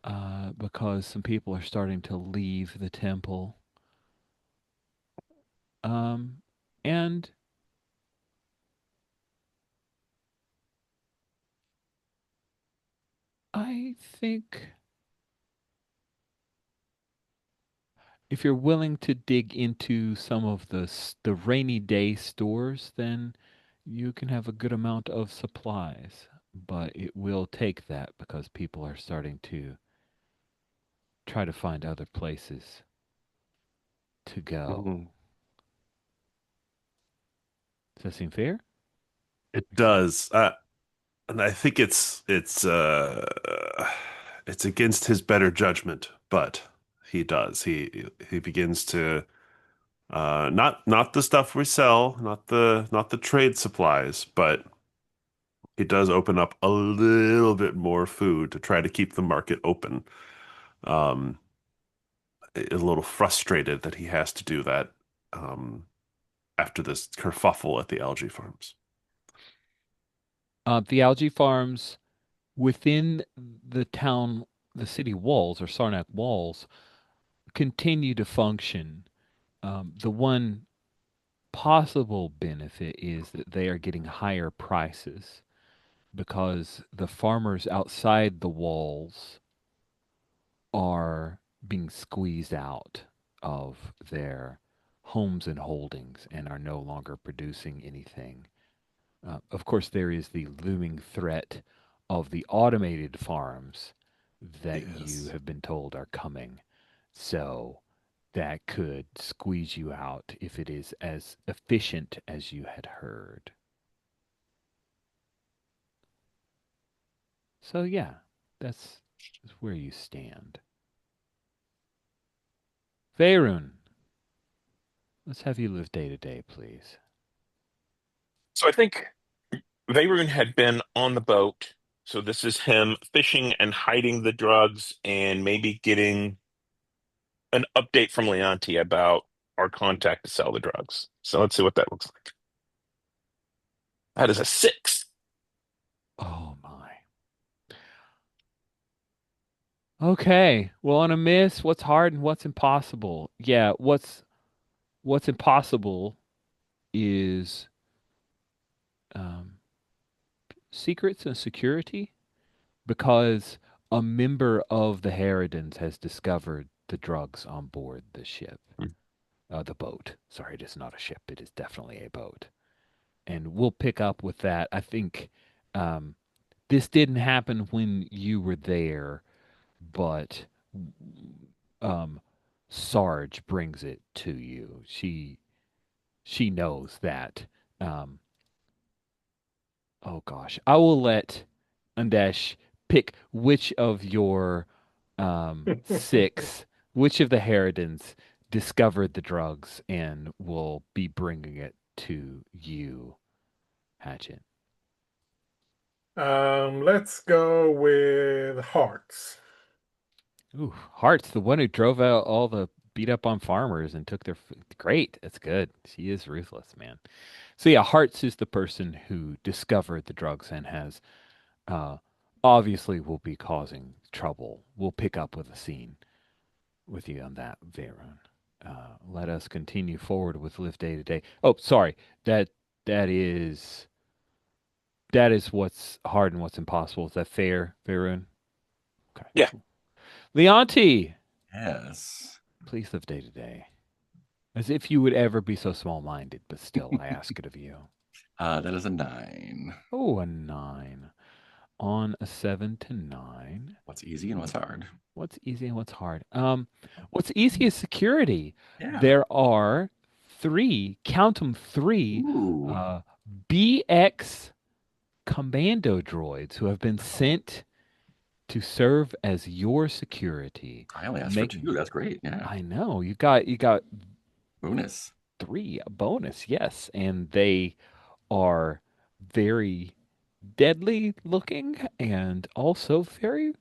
because some people are starting to leave the temple. And I think if you're willing to dig into some of the rainy day stores, then you can have a good amount of supplies. But it will take that because people are starting to try to find other places to go.
Mhm.
Does that seem fair?
It does. And I think it's against his better judgment, but he does. He begins to not the stuff we sell, not the trade supplies, but he does open up a little bit more food to try to keep the market open. Um, a little frustrated that he has to do that after this kerfuffle at the algae farms.
The algae farms within the town, the city walls or Sarnak walls continue to function. The one possible benefit is that they are getting higher prices because the farmers outside the walls are being squeezed out of their homes and holdings and are no longer producing anything. Of course, there is the looming threat of the automated farms that you
Yes.
have been told are coming. So that could squeeze you out if it is as efficient as you had heard. So yeah, that's where you stand. Faerun, let's have you live day to day, please.
So I think Veyron had been on the boat. So this is him fishing and hiding the drugs and maybe getting an update from Leonti about our contact to sell the drugs. So let's see what that looks like. That is a 6.
Oh my. Okay. Well, on a miss, what's hard and what's impossible? Yeah, what's impossible is um, secrets and security because a member of the Harridans has discovered the drugs on board the ship, the boat. Sorry, it is not a ship. It is definitely a boat, and we'll pick up with that. I think um, this didn't happen when you were there, but um, Sarge brings it to you. She knows that. Um, oh gosh, I will let Undesh pick which of your six, which of the Harridans discovered the drugs and will be bringing it to you, Hatchet.
Let's go with hearts.
Ooh, Hart's the one who drove out all the beat up on farmers and took their food. Great, that's good. She is ruthless, man. So yeah, Hart's is the person who discovered the drugs and has uh obviously will be causing trouble. We'll pick up with a scene with you on that, Veyron. Let us continue forward with Live Day to Day. Oh, sorry. That is that is what's hard and what's impossible. Is that fair, Veyron? Okay,
Yeah.
cool. Leonti,
Yes.
please live day to day. As if you would ever be so small minded, but still I ask it of you.
That is a 9.
Oh, a 9. On a 7 to 9.
What's easy and what's hard?
What's easy and what's hard? What's easy is security.
Yeah.
There are three, count them three,
Ooh.
uh, BX commando droids who have been sent to serve as your security.
I only asked for
Make
2. That's great. Yeah.
I know you got
Bonus.
3 bonus, yes, and they are very deadly looking and also very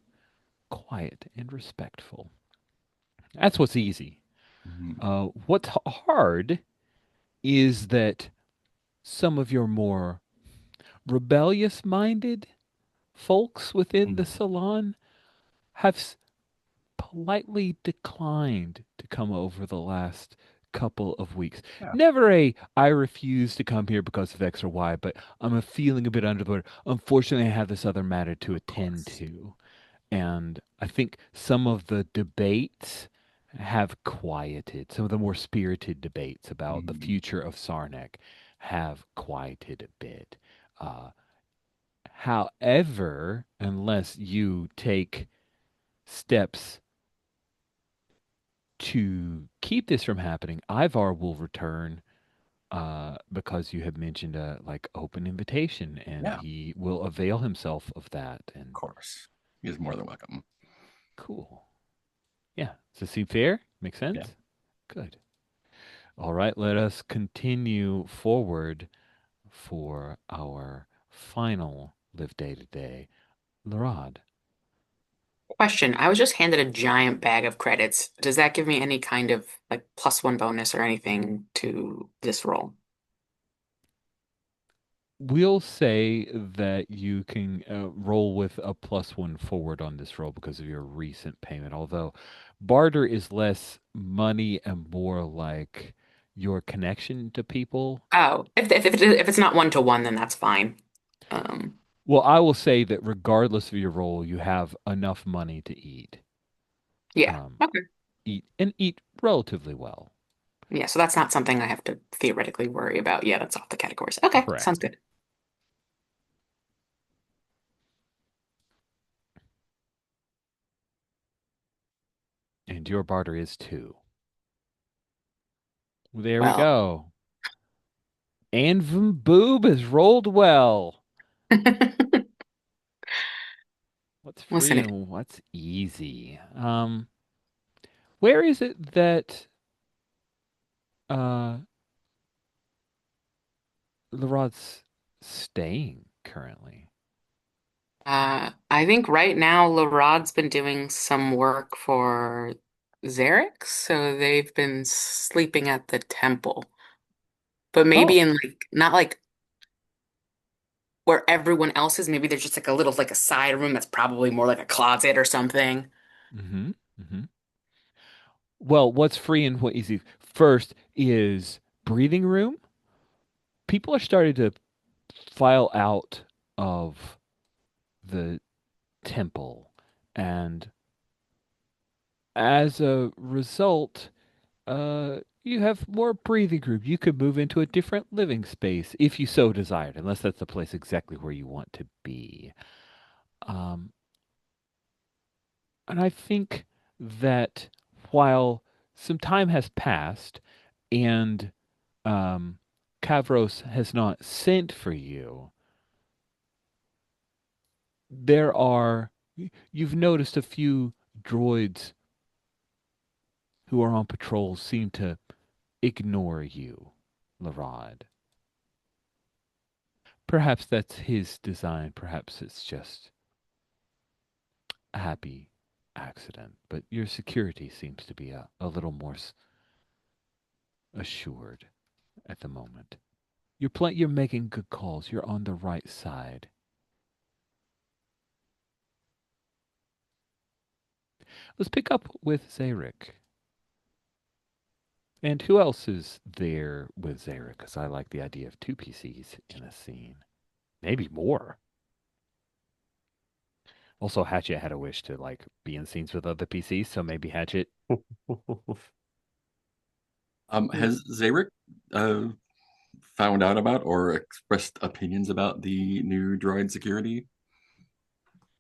quiet and respectful. That's what's easy.
Mhm.
What's hard is that some of your more rebellious minded folks within the
Mhm.
salon have politely declined to come over the last couple of weeks.
Yeah.
Never a I refuse to come here because of X or Y, but I'm a feeling a bit under the weather. Unfortunately, I have this other matter to
Of
attend
course.
to. And I think some of the debates have quieted. Some of the more spirited debates about the
Mhm.
future of Sarnek have quieted a bit. Uh, However, unless you take steps to keep this from happening, Ivar will return because you have mentioned a like open invitation, and
Yeah. Of
he will avail himself of that. And
course. He is more than welcome.
cool. Yeah. Does this seem fair? Make
Yeah.
sense? Good. All right, let us continue forward for our final live day to day. Larad,
Question. I was just handed a giant bag of credits. Does that give me any kind of like +1 bonus or anything to this roll?
we'll say that you can roll with a +1 forward on this roll because of your recent payment. Although barter is less money and more like your connection to people.
Oh, if it's not 1-to-1, then that's fine. Um,
Well, I will say that regardless of your role, you have enough money to eat.
yeah.
Um,
Okay.
eat relatively well.
Yeah, so that's not something I have to theoretically worry about. Yeah, that's off the categories. Okay, sounds
Correct.
good.
And And your barter is 2. There we
Well,
go. And Boob has rolled well. What's free
listen,
and what's easy? Where is it that uh Larod's staying currently?
I think right now LaRod's been doing some work for Zarek, so they've been sleeping at the temple. But maybe
Oh.
in like not like where everyone else is, maybe there's just like a little like a side room that's probably more like a closet or something.
Mm-hmm. Mm-hmm. Well, what's free and what easy? First is breathing room. People are starting to file out of the temple, and as a result, you have more breathing room. You could move into a different living space if you so desired, unless that's the place exactly where you want to be. Um, and I think that while some time has passed and um, Kavros has not sent for you, there are, you've noticed a few droids who are on patrol seem to ignore you, Larod. Perhaps that's his design. Perhaps it's just a happy accident. But your security seems to be a little more assured at the moment. You're making good calls. You're on the right side. Let's pick up with Zarek. And who else is there with Zarek? Because I like the idea of 2 PCs in a scene. Maybe more. Also, Hatchet had a wish to like be in scenes with other PCs, so maybe Hatchet.
Has Zarek uh, found out about or expressed opinions about the new droid security?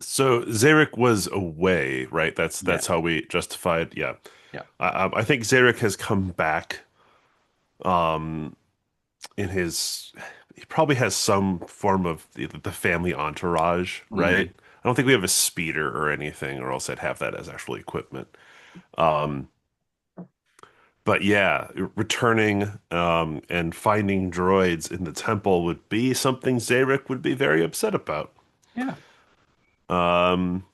So Zarek was away, right?
Yeah,
That's how we justified. Yeah,
yeah.
I think Zarek has come back. Um, in his, he probably has some form of the family entourage, right?
Mm.
I don't think we have a speeder or anything, or else I'd have that as actual equipment. Um, but yeah, returning and finding droids in the temple would be something Zarek would be very upset about.
Yeah.
Um,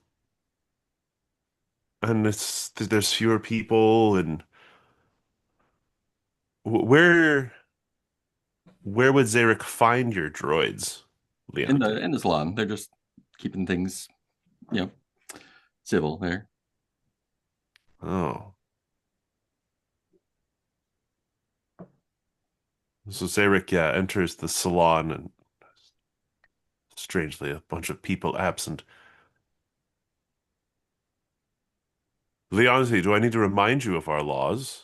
and there's fewer people, and where would Zarek find your droids, Leonte?
In the salon, they're just keeping things, you know, civil there.
Oh, so Zarek, yeah, enters the salon, and strangely, a bunch of people absent. Leonte, do I need to remind you of our laws?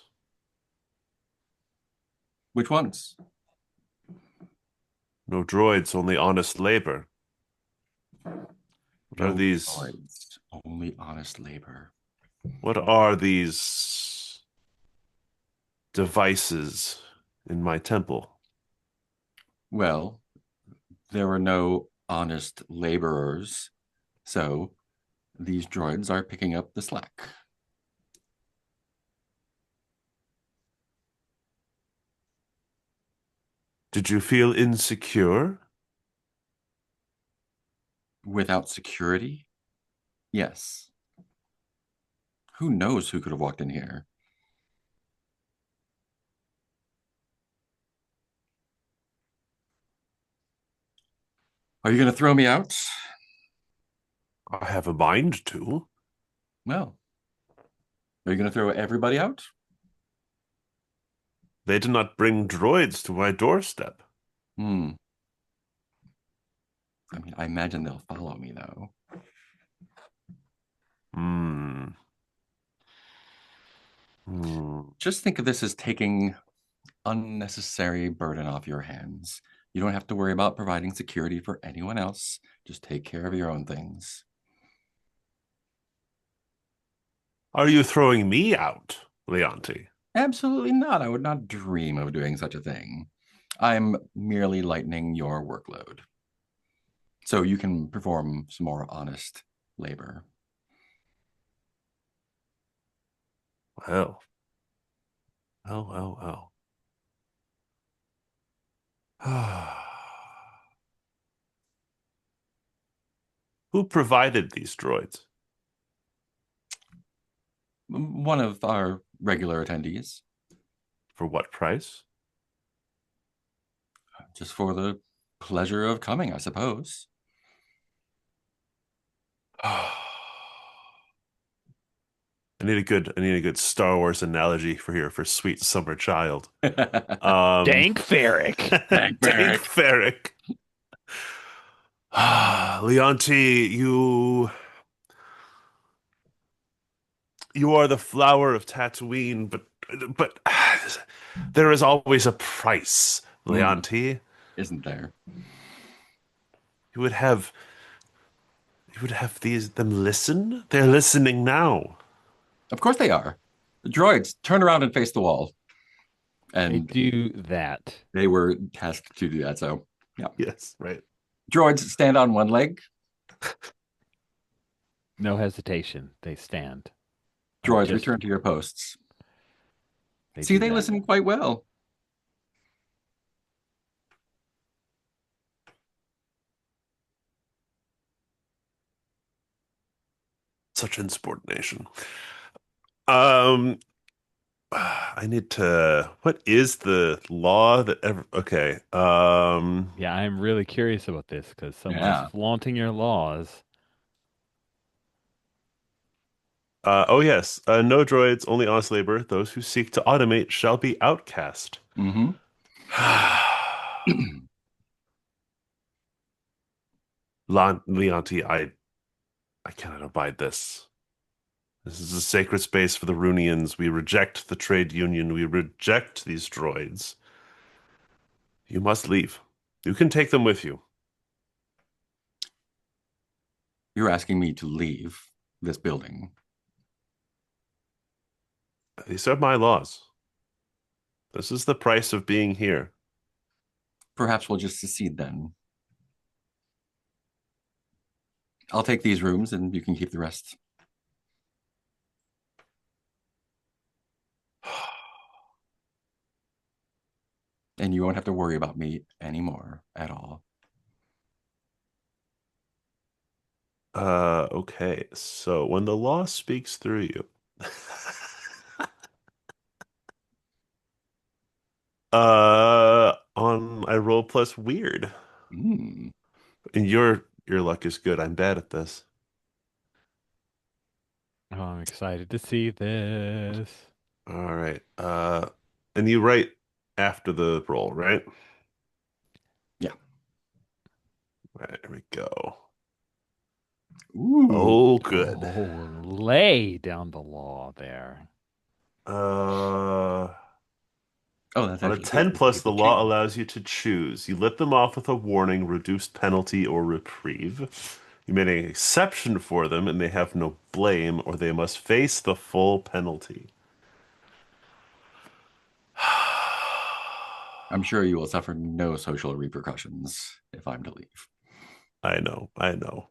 Which ones?
No droids, only honest labor. What are
No
these?
droids, only honest labor.
What are these devices in my temple?
Well, there were no honest laborers, so these droids are picking up the slack.
Did you feel insecure?
Without security? Yes. Who knows who could have walked in here? Are you going to throw me out?
I have a mind to.
Well, are you going to throw everybody out?
They did not bring droids to my doorstep.
Hmm. I mean, I imagine they'll follow me, though.
Hmm. Hmm.
Just think of this as taking unnecessary burden off your hands. You don't have to worry about providing security for anyone else. Just take care of your own things.
Are you throwing me out, Leonti?
Absolutely not. I would not dream of doing such a thing. I'm merely lightening your workload so you can perform some more honest labor.
Well, well. Who provided these droids?
One of our regular attendees,
For what price?
just for the pleasure of coming, I suppose.
I need a good Star Wars analogy for here for sweet summer child.
Dank Ferric.
Thank
Dank
Barrick.
Ferric. Leonti, you are the flower of Tatooine, but there is always a price, Leonti.
Isn't there?
You would have them listen? They're listening now.
Of course they are. The droids, turn around and face the wall.
They
And
do that.
they were tasked to do that. So, yeah.
Yes, right.
Droids, stand on one leg.
No hesitation. They stand.
Droids,
Just
return to your posts.
they
See,
do
they
that.
listen quite well.
Such insubordination. Um, I need to. What is the law that ever? Okay.
Yeah, I'm really curious about this because someone's
Yeah.
flaunting your laws.
Oh yes. No droids, only honest labor. Those who seek to automate shall be outcast.
Mm-hmm.
Leonti, I cannot abide this. This is a sacred space for the Runians. We reject the trade union. We reject these droids. You must leave. You can take them with you.
You're asking me to leave this building.
These are my laws. This is the price of being here.
Perhaps we'll just secede then. I'll take these rooms and you can keep the rest. And you won't have to worry about me anymore at all.
Okay. So when the law speaks through you, on I roll plus weird,
Mm.
and your luck is good. I'm bad at this.
Oh, I'm excited to see this.
All right. And you write after the roll, right?
Yeah.
Right, here we go.
Ooh.
Oh, good.
Oh, lay down the law there.
Uh,
Oh, that's
on a
actually good.
10
We can
plus,
get
the
the
law
change.
allows you to choose. You let them off with a warning, reduced penalty, or reprieve. You made an exception for them, and they have no blame, or they must face the full penalty.
I'm sure you will suffer no social repercussions if I'm to leave.
I know, I know.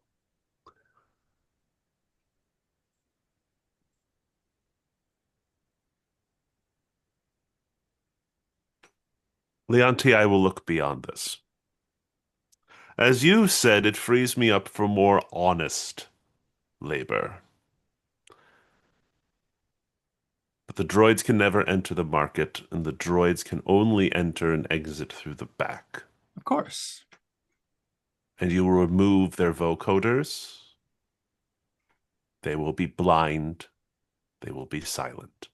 Leonti, I will look beyond this. As you said, it frees me up for more honest labor. But the droids can never enter the market, and the droids can only enter and exit through the back.
Of course.
And you will remove their vocoders. They will be blind. They will be silent.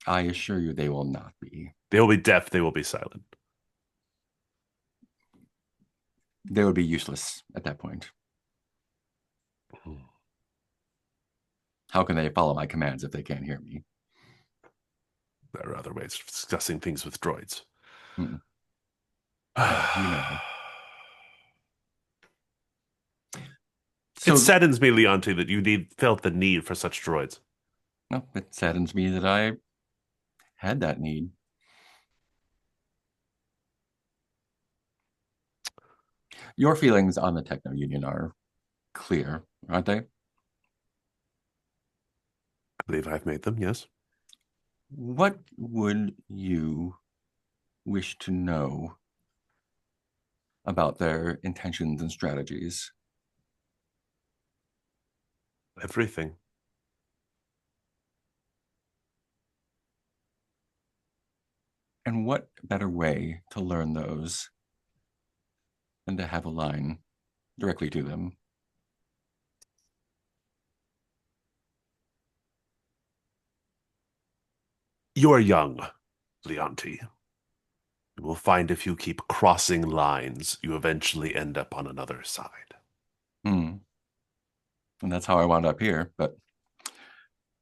I assure you they will not be.
They will be deaf. They will be silent.
They would be useless at that point. How can they follow my commands if they can't hear me?
There are other ways of discussing things with droids.
Mm. You know. So
It saddens me, Leonti, that you felt the need for such droids.
Well, it saddens me that I had that need. Your feelings on the techno union are clear, aren't they?
I believe I've made them, yes.
What would you wish to know about their intentions and strategies?
Everything.
And what better way to learn those than to have a line directly to them?
You are young, Leonti. You will find if you keep crossing lines, you eventually end up on another side.
Hmm. And that's how I wound up here. But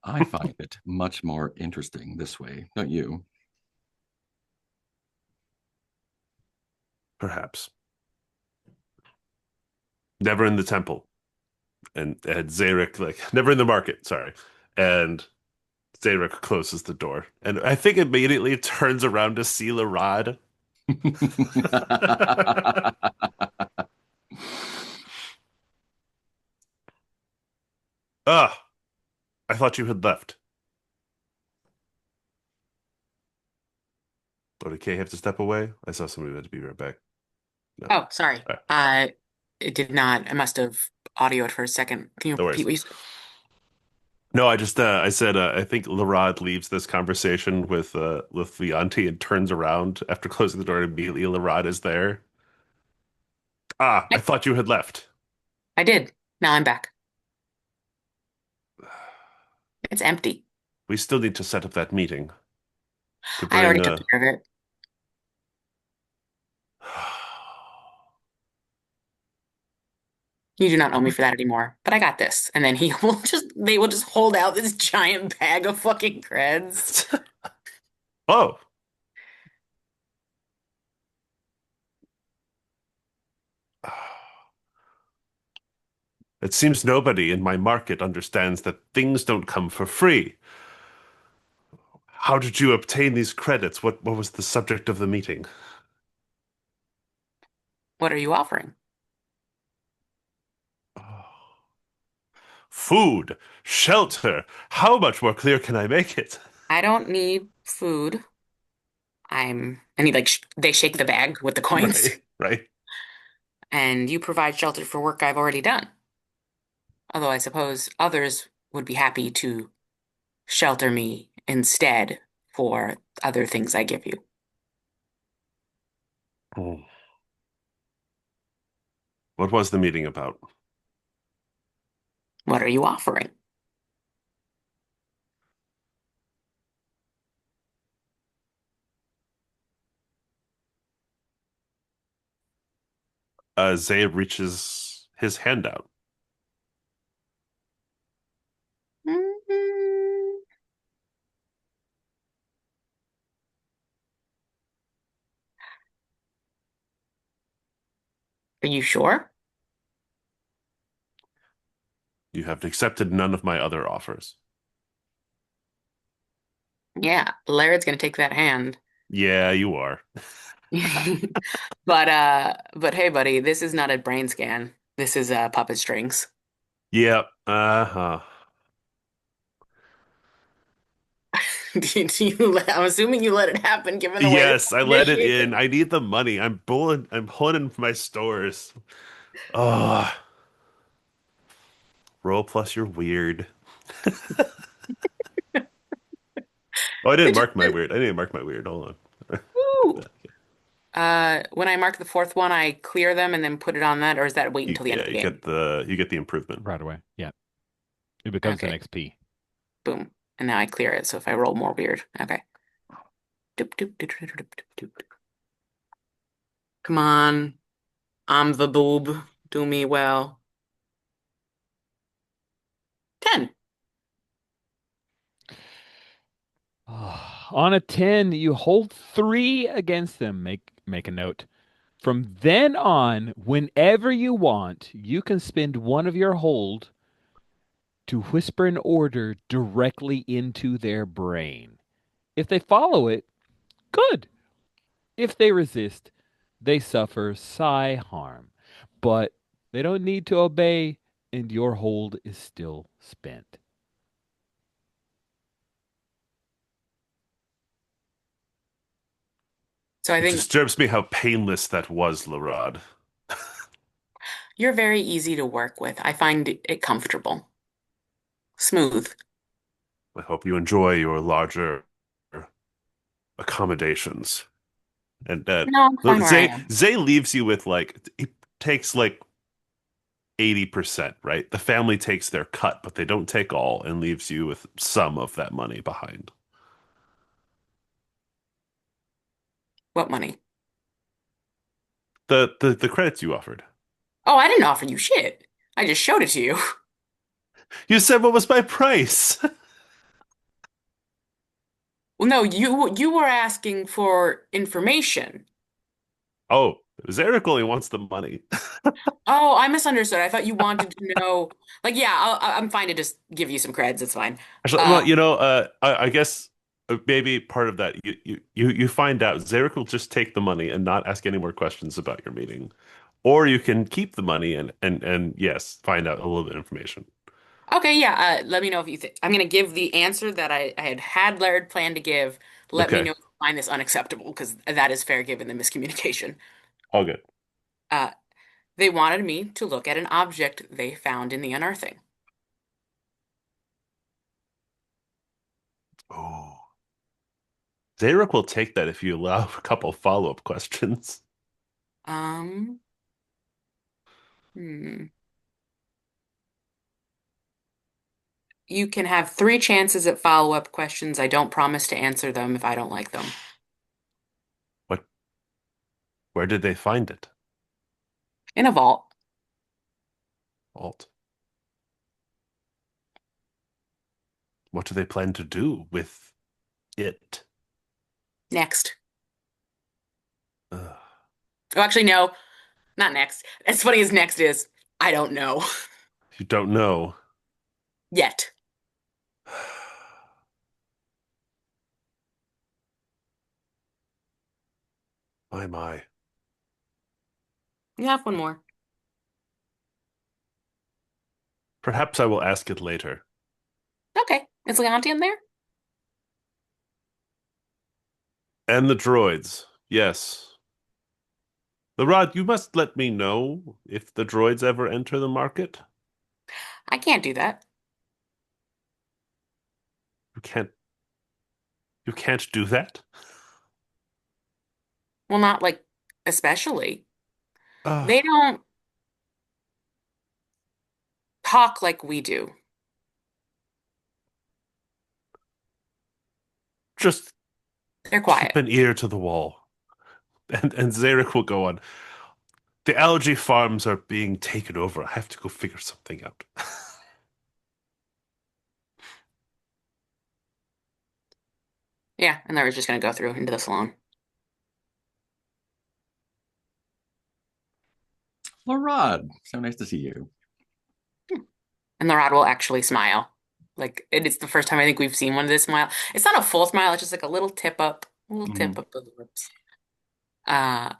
I find it much more interesting this way, don't you?
Perhaps. Never in the temple. And Zarek, like, never in the market, sorry. And Zarek closes the door. And I think immediately it turns around to see Larad. Ah, I thought you had left. Oh, did Kay have to step away? I saw somebody had to be right back. No.
Oh, sorry.
All right.
It did not. I must have audioed for a second. Can you
No
repeat
worries.
what you said?
No, I said I think Larad leaves this conversation with Vianti and turns around after closing the door and immediately Larad is there. Ah, I
I,
thought you had left.
I did. Now I'm back. It's empty.
We still need to set up that meeting to
I
bring
already took
a
care of it. You do not owe me for that anymore, but I got this. And then he will they will just hold out this giant bag of fucking creds.
Oh, it seems nobody in my market understands that things don't come for free. How did you obtain these credits? What was the subject of the meeting?
What are you offering?
Food, shelter. How much more clear can I make it?
I don't need food. And he like sh they shake the bag with the coins,
Right, right.
and you provide shelter for work I've already done. Although I suppose others would be happy to shelter me instead for other things I give you.
Hmm. What was the meeting about?
What are you offering?
Zay reaches his hand out.
Mm, are you sure?
You have accepted none of my other offers.
Yeah, Laird's gonna take that hand.
Yeah, you are.
But hey, buddy, this is not a brain scan. This is puppet strings.
Yep. Uh-huh.
I'm assuming you let it happen given the way this
Yes, I let it in.
initiated.
I need the money. I'm pulling in my stores. Oh, roll plus you're weird. Oh, I didn't
Which
mark my weird. I didn't mark my weird. Hold on.
Woo! When I mark the fourth one, I clear them and then put it on that, or is that wait until the end of
Yeah,
the game?
you get the improvement.
Right away. Yeah. It becomes an
Okay,
XP.
boom. And now I clear it, so if I roll more weird. Okay. Doop, doop, doop, doop, doop, doop, doop. Come on. I'm the boob. Do me well. 10.
On a 10, you hold 3 against them. Make a note. From then on, whenever you want, you can spend one of your hold to whisper an order directly into their brain. If they follow it, good. If they resist, they suffer psi harm. But they don't need to obey, and your hold is still spent.
So I
It
think
disturbs me how painless that was, Larod.
you're very easy to work with. I find it comfortable, smooth.
I hope you enjoy your larger accommodations. And
No, I'm fine where I am.
Zay leaves you with like he takes like 80%, right? The family takes their cut, but they don't take all and leaves you with some of that money behind.
What money?
The credits you offered.
Oh, I didn't offer you shit. I just showed it to you.
You said what was my price?
Well, no, you were asking for information.
Oh, Zarek only wants the money.
Oh, I misunderstood. I thought you wanted to know. Like, yeah, I'm fine to just give you some creds. It's fine.
Actually,
Uh,
well, I guess maybe part of that you find out Zarek will just take the money and not ask any more questions about your meeting, or you can keep the money and yes, find out a little bit of information.
okay, yeah. Let me know if you think I'm gonna give the answer that I had Laird planned to give. Let me
Okay,
know if you find this unacceptable because that is fair given the miscommunication.
all good.
Uh, they wanted me to look at an object they found in the unearthing.
Oh, Zarek will take that if you allow a couple follow-up questions.
Um, hmm. You can have three chances at follow-up questions. I don't promise to answer them if I don't like them.
What? Where did they find it?
In a vault.
Alt. What do they plan to do with it?
Next.
Ugh.
Oh, actually, no, not next. As funny as next is, I don't know
You don't know.
yet.
My.
You have one more.
Perhaps I will ask it later.
Okay. Is Leonti in there?
And the droids. Yes. The Rod, you must let me know if the droids ever enter the market.
I can't do that.
You can't do that?
Well, not like especially. They
Oh,
don't talk like we do.
just
They're
keep
quiet.
an ear to the wall. And Zarek will go on. The algae farms are being taken over. I have to go figure something out.
Yeah, and they're just gonna go through into the salon.
Larod, so nice to see you.
And the rod will actually smile. Like it's the first time I think we've seen one of this smile. It's not a full smile, it's just like a little tip
Mhm.
up of the lips. Uh,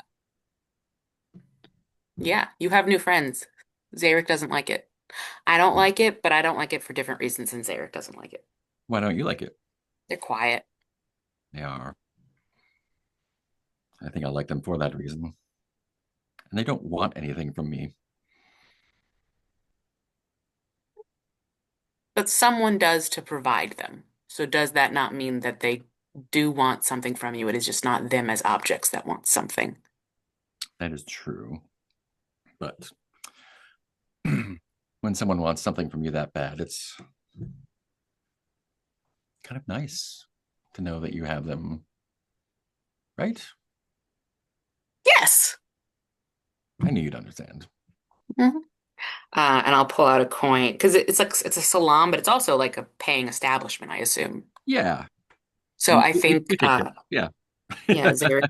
yeah, you have new friends. Zarek doesn't like it. I don't like it, but I don't like it for different reasons than Zarek doesn't like it.
Why don't you like it?
They're quiet.
They are. I think I like them for that reason. And they don't want anything from me.
But someone does to provide them. So does that not mean that they do want something from you? It is just not them as objects that want something.
That is true. But when someone wants something from you that bad, it's kind of nice to know that you have them, right?
Yes.
I knew you'd understand.
Mhm. And I'll pull out a coin because it's like it's a salon, but it's also like a paying establishment, I assume.
Yeah,
So I
we
think,
take care. Yeah.
yeah, Zarek,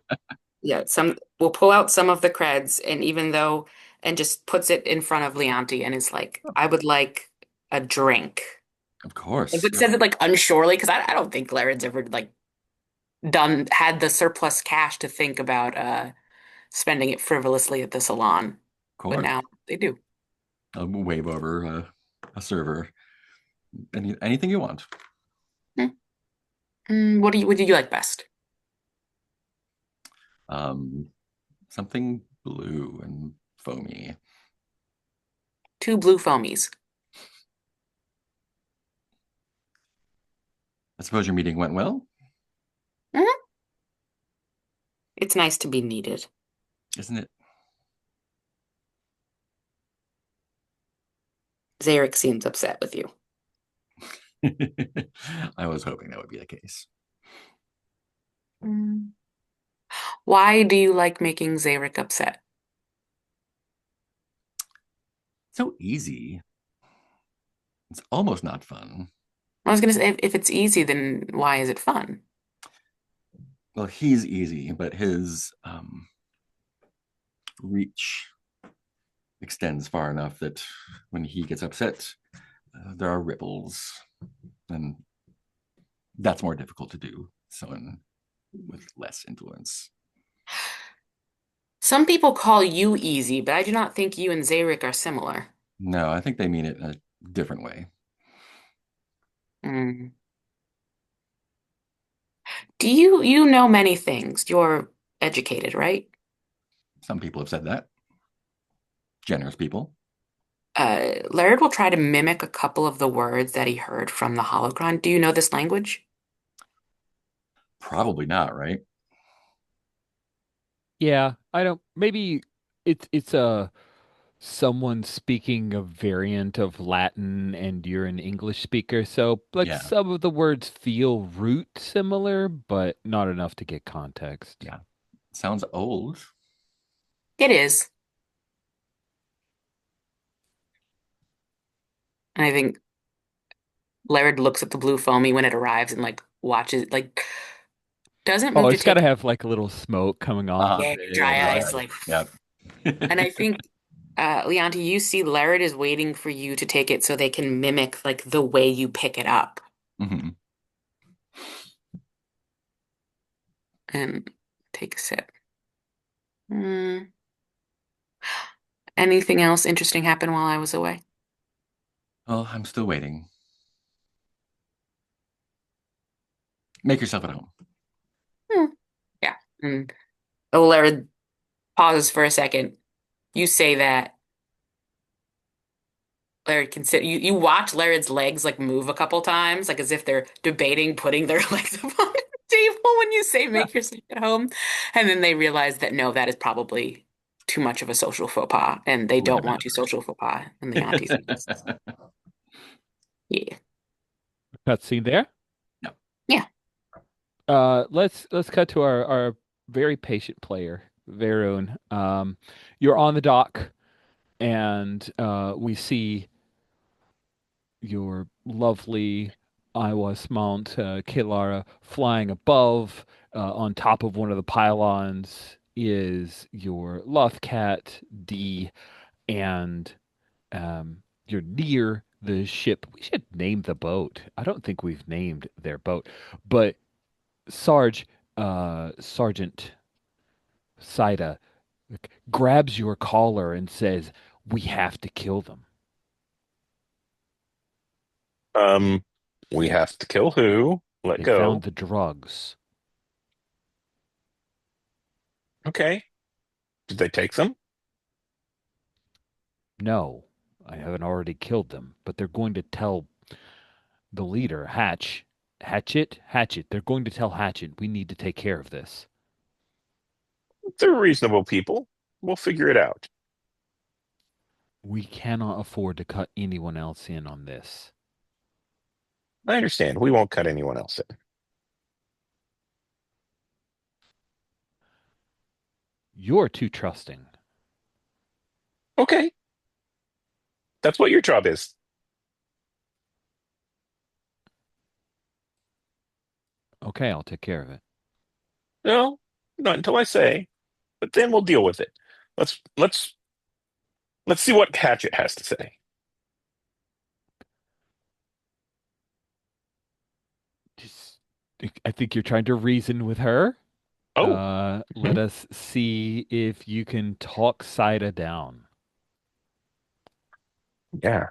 yeah, some we'll pull out some of the creds, and even though, and just puts it in front of Leonti and is like, I would like a drink.
Of
If
course.
it says it like unsurely, because I don't think Laird's ever like had the surplus cash to think about spending it frivolously at the salon.
Of
But
course.
now they do.
I'll wave over a server. Anything you want.
Hmm. What do you like best?
Um, Something blue and foamy.
Two blue foamies.
I suppose your meeting went well,
Mhm. It's nice to be needed.
isn't it?
Zarek seems upset with you.
I was hoping that would be the case.
Mm. Why do you like making Zarek upset?
So easy. It's almost not fun.
I was gonna say, if it's easy, then why is it fun?
Well, he's easy, but his reach extends far enough that when he gets upset, there are ripples, and that's more difficult to do. Someone with less influence.
Some people call you easy, but I do not think you and Zarek are similar.
No, I think they mean it in a different way.
Mm. Do you know many things? You're educated, right?
Some people have said that. Generous people.
Laird will try to mimic a couple of the words that he heard from the holocron. Do you know this language?
Probably not, right?
Yeah, I don't. Maybe it's someone speaking a variant of Latin and you're an English speaker. So like
Yeah,
some of the words feel root similar, but not enough to get context.
yeah. Sounds old.
It is. And I think Laird looks at the blue foamy when it arrives and like watches, like doesn't
Oh,
move to
it's got to
take,
have like a little smoke coming off of
yeah,
it.
dry
Yeah.
eyes, like,
Yeah.
and I think, Leonti, you see Laird is waiting for you to take it so they can mimic like the way you pick it up
Mhm.
and take a sip. Mm. Anything else interesting happen while I was away?
Well, I'm still waiting. Make yourself at home.
Hmm. Yeah. And Laird pauses for a second. You say that. Laird can sit. You watch Laird's legs like move a couple times, like as if they're debating putting their legs up on the table when you say make yourself at home. And then they realize that no, that is probably too much of a social faux pas, and they
Would have
don't
been
want
the
to social faux pas in the auntie's face.
first.
Yeah.
Cutscene there.
No.
Yeah.
Let's cut to our very patient player, Varun. You're on the dock, and we see your lovely Iwas Mount Kilara flying above. On top of one of the pylons is your Lothcat D, and you're near the ship. We should name the boat. I don't think we've named their boat, but Sergeant Saida grabs your collar and says, "We have to kill them.
Um, we have to kill who? Let
They found
go.
the drugs."
Okay. Did they take them?
No, I haven't already killed them, but they're going to tell the leader, Hatchet. They're going to tell Hatchet, we need to take care of this.
They're reasonable people. We'll figure it out.
We cannot afford to cut anyone else in on this.
I understand. We won't cut anyone else in.
You're too trusting.
Okay. That's what your job is.
Okay, I'll take care of it.
No, not until I say, but then we'll deal with it. Let's see what Hatchet has to say.
I think you're trying to reason with her.
Oh,
Let
mhm.
us see if you can talk Saida down.
Yeah,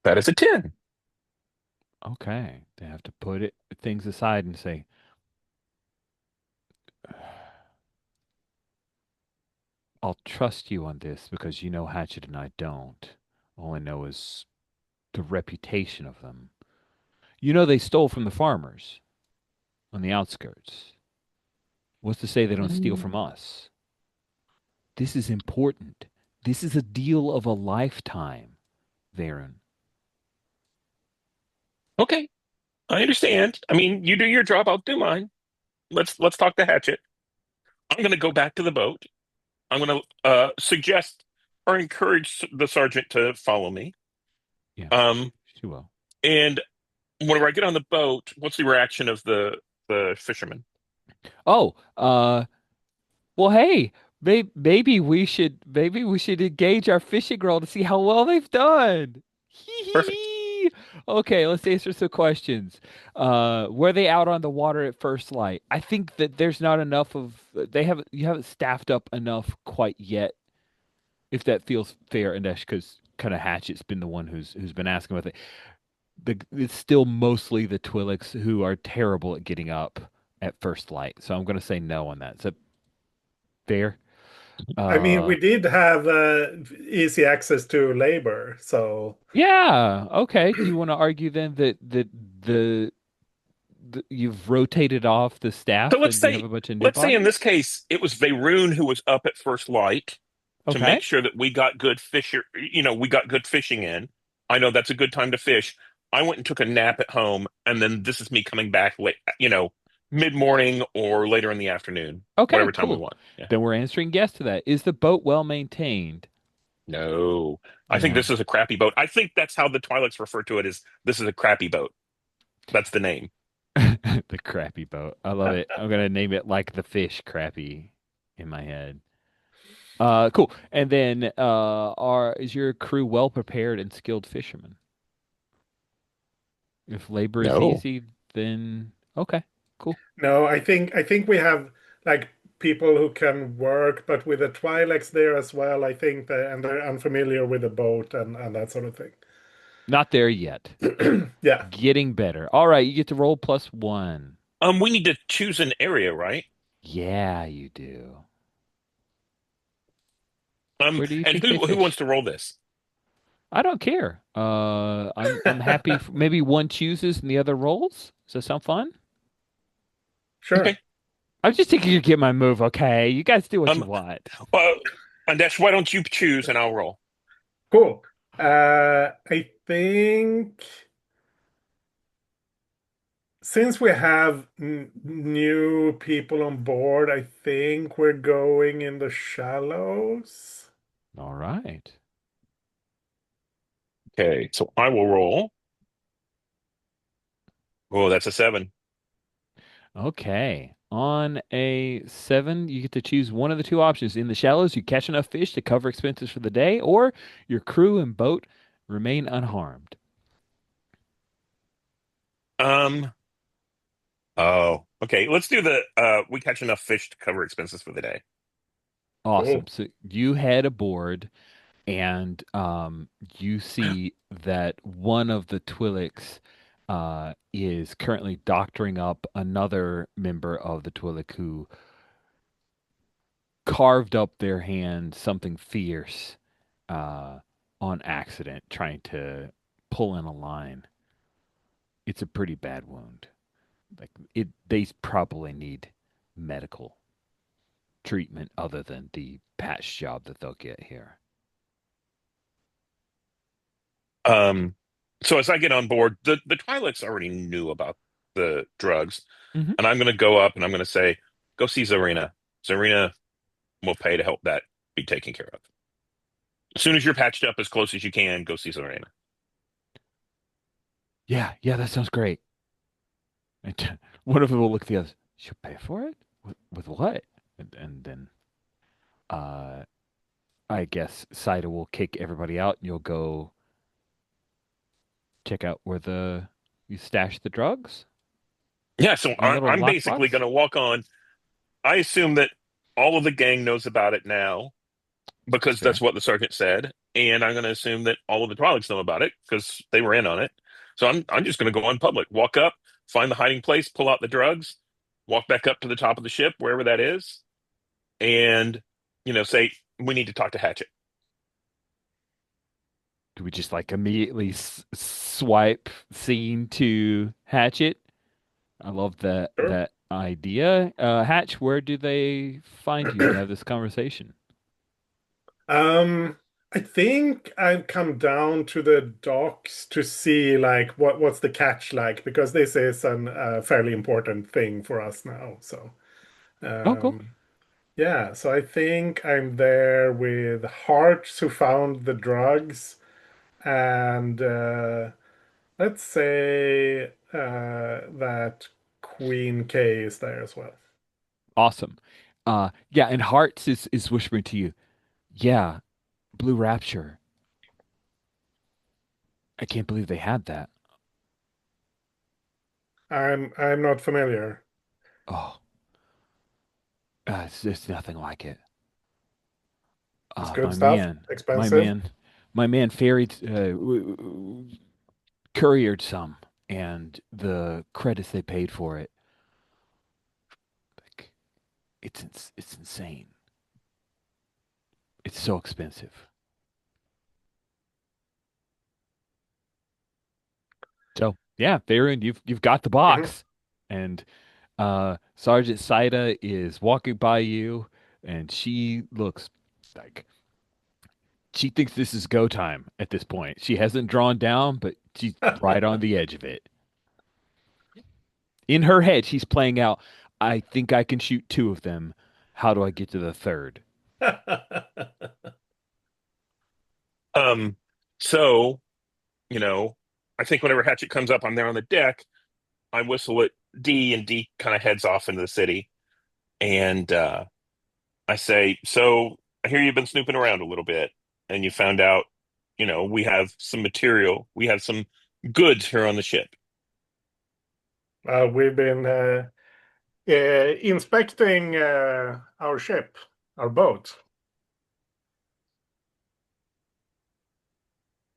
that is a 10.
Okay, they have to put it things aside and say, "I'll trust you on this because you know Hatchet and I don't. All I know is the reputation of them. You know they stole from the farmers on the outskirts. What's to say they don't steal
Mm.
from us? This is important. This is a deal of a lifetime, Varen."
Okay, I understand. I mean, you do your job, I'll do mine. Let's talk to Hatchet. I'm going to go back to the boat. I'm going to suggest or encourage the sergeant to follow me.
Yeah,
Um,
she will.
and whenever I get on the boat, what's the reaction of the fisherman?
Oh, well, hey, maybe we should engage our fishing girl to see how well they've done. Hee hee
Perfect.
hee. Okay, let's answer some questions. Were they out on the water at first light? I think that there's not enough of you haven't staffed up enough quite yet. If that feels fair, Anesh, because kind of Hatchet's been the one who's been asking about it. It's still mostly the Twi'leks who are terrible at getting up at first light. So I'm going to say no on that. Is that fair?
I mean,
Uh,
we did have easy access to labor, so
yeah. Okay. Do you want to argue then the, you've rotated off the
So
staff
let's
and you have
say
a bunch of new
let's say in
bodies?
this case it was Veyroon who was up at first light to make
Okay.
sure that we got good fisher, we got good fishing in. I know that's a good time to fish. I went and took a nap at home, and then this is me coming back late, mid-morning or later in the afternoon,
Okay.
whatever time we
Cool.
want. Yeah.
Then we're answering yes to that. Is the boat well maintained?
No, I think
No.
this is a crappy boat. I think that's how the Twi'leks refer to it. Is this is a crappy boat? That's the name.
The crappy boat. I love it. I'm gonna name it like the fish crappy in my head. Cool. And then are is your crew well prepared and skilled fishermen? If labor is
No.
easy, then okay. Cool.
no, I think we have like people who can work, but with the Twi'leks there as well, I think and they're unfamiliar with the boat and that sort of thing.
Not there yet.
Yeah,
Getting better. All right, you get to roll +1.
We need to choose an area, right?
Yeah, you do.
Um,
Where do you
and
think they
who wants
fish?
to roll this?
I don't care. I'm happy. Maybe one chooses and the other rolls. Does that sound fun?
Okay.
sure.
I'm just thinking you get my move. Okay, you guys do what you
Um,
want.
well, Andesh, why don't you choose and I'll roll?
Cool. I think since we have new people on board, I think we're going in the shallows.
All right.
Okay, so I will roll. Oh, that's a 7.
Okay. On a 7, you get to choose one of the two options. In the shallows, you catch enough fish to cover expenses for the day, or your crew and boat remain unharmed.
Um, oh, okay. Let's do the we catch enough fish to cover expenses for the day.
Awesome.
Cool.
So you head aboard and you see that one of the Twi'leks is currently doctoring up another member of the Twi'lek who carved up their hand something fierce uh, on accident, trying to pull in a line. It's a pretty bad wound. Like they probably need medical treatment other than the patch job that they'll get here.
Um, so as I get on board, the Twi'leks already knew about the drugs,
Hmm.
and I'm going to go up and I'm going to say, "Go see Zarina. Zarina will pay to help that be taken care of. As soon as you're patched up as close as you can, go see Zarina."
Yeah, yeah, that sounds great. And one of them will look at the others. She'll pay for it? With what? And then uh I guess Saida will kick everybody out and you'll go check out where the you stash the drugs
Yeah, so
in a little
I'm basically going
lockbox.
to walk on. I assume that all of the gang knows about it now
That's
because that's
fair.
what the sergeant said, and I'm going to assume that all of the Twi'leks know about it because they were in on it. So I'm just going to go on public, walk up, find the hiding place, pull out the drugs, walk back up to the top of the ship, wherever that is, and say we need to talk to Hatchet.
Do we just like immediately swipe scene to Hatchet? I love
Sure.
that idea. Hatch, where do they find you to have this conversation?
Um, I think I've come down to the docks to see like what's the catch like because this is an fairly important thing for us now. So
Oh, cool.
um, yeah, so I think I'm there with Hearts who found the drugs, and let's say that Queen K is there as well.
Awesome. Yeah, and Hearts is whispering to you. Yeah, Blue Rapture. I can't believe they had that.
I'm not familiar.
Oh, it's nothing like it.
It's
Uh,
good
my
stuff,
man, my
expensive.
man, my man ferried, couriered some, and the credits they paid for it, like, it's insane. It's so expensive. So yeah, Farron, you've got the
Mhm.
box, and Sergeant Saida is walking by you, and she looks like she thinks this is go time at this point. She hasn't drawn down, but she's right on the edge of it. In her head, she's playing out, I think I can shoot two of them. How do I get to the third?
Um, so you know, I think whenever Hatchet comes up, I'm there on the deck. I whistle at D, and D kind of heads off into the city, and I say, "So I hear you've been snooping around a little bit, and you found out, we have some material, we have some goods here on the ship."
We've been inspecting our ship, our boat.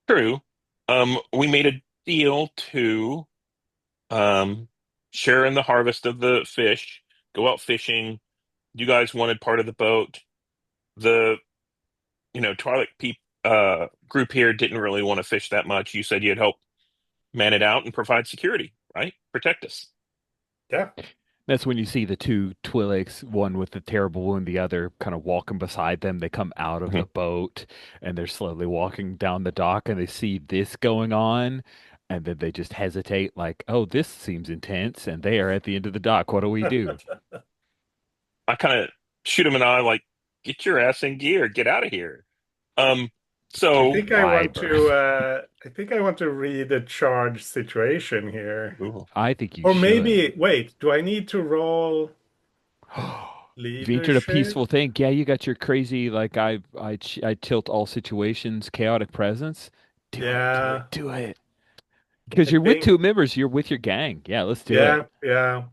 True. We made a deal to um share in the harvest of the fish, go out fishing. You guys wanted part of the boat. The Twilight group here didn't really want to fish that much. You said you'd help man it out and provide security, right? Protect us.
Yeah.
That's when you see the two Twi'leks, one with the terrible wound, the other kind of walking beside them. They come out of the
Mhm.
boat and they're slowly walking down the dock and they see this going on. And then they just hesitate, like, oh, this seems intense. And they are at the end of the dock. What do we do?
I kind of shoot him an eye like, get your ass in gear, get out of here. Um,
I
so
think I want
Clyburn.
to read the charge situation here.
ooh,
I think you
Or
should.
maybe wait, do I need to roll
You've entered a
leadership?
peaceful thing. Yeah, you got your crazy, like, I tilt all situations, chaotic presence. Do it, do it,
Yeah,
do it. Because
I
you're with
think
two members, you're with your gang. Yeah, let's do it.
yeah.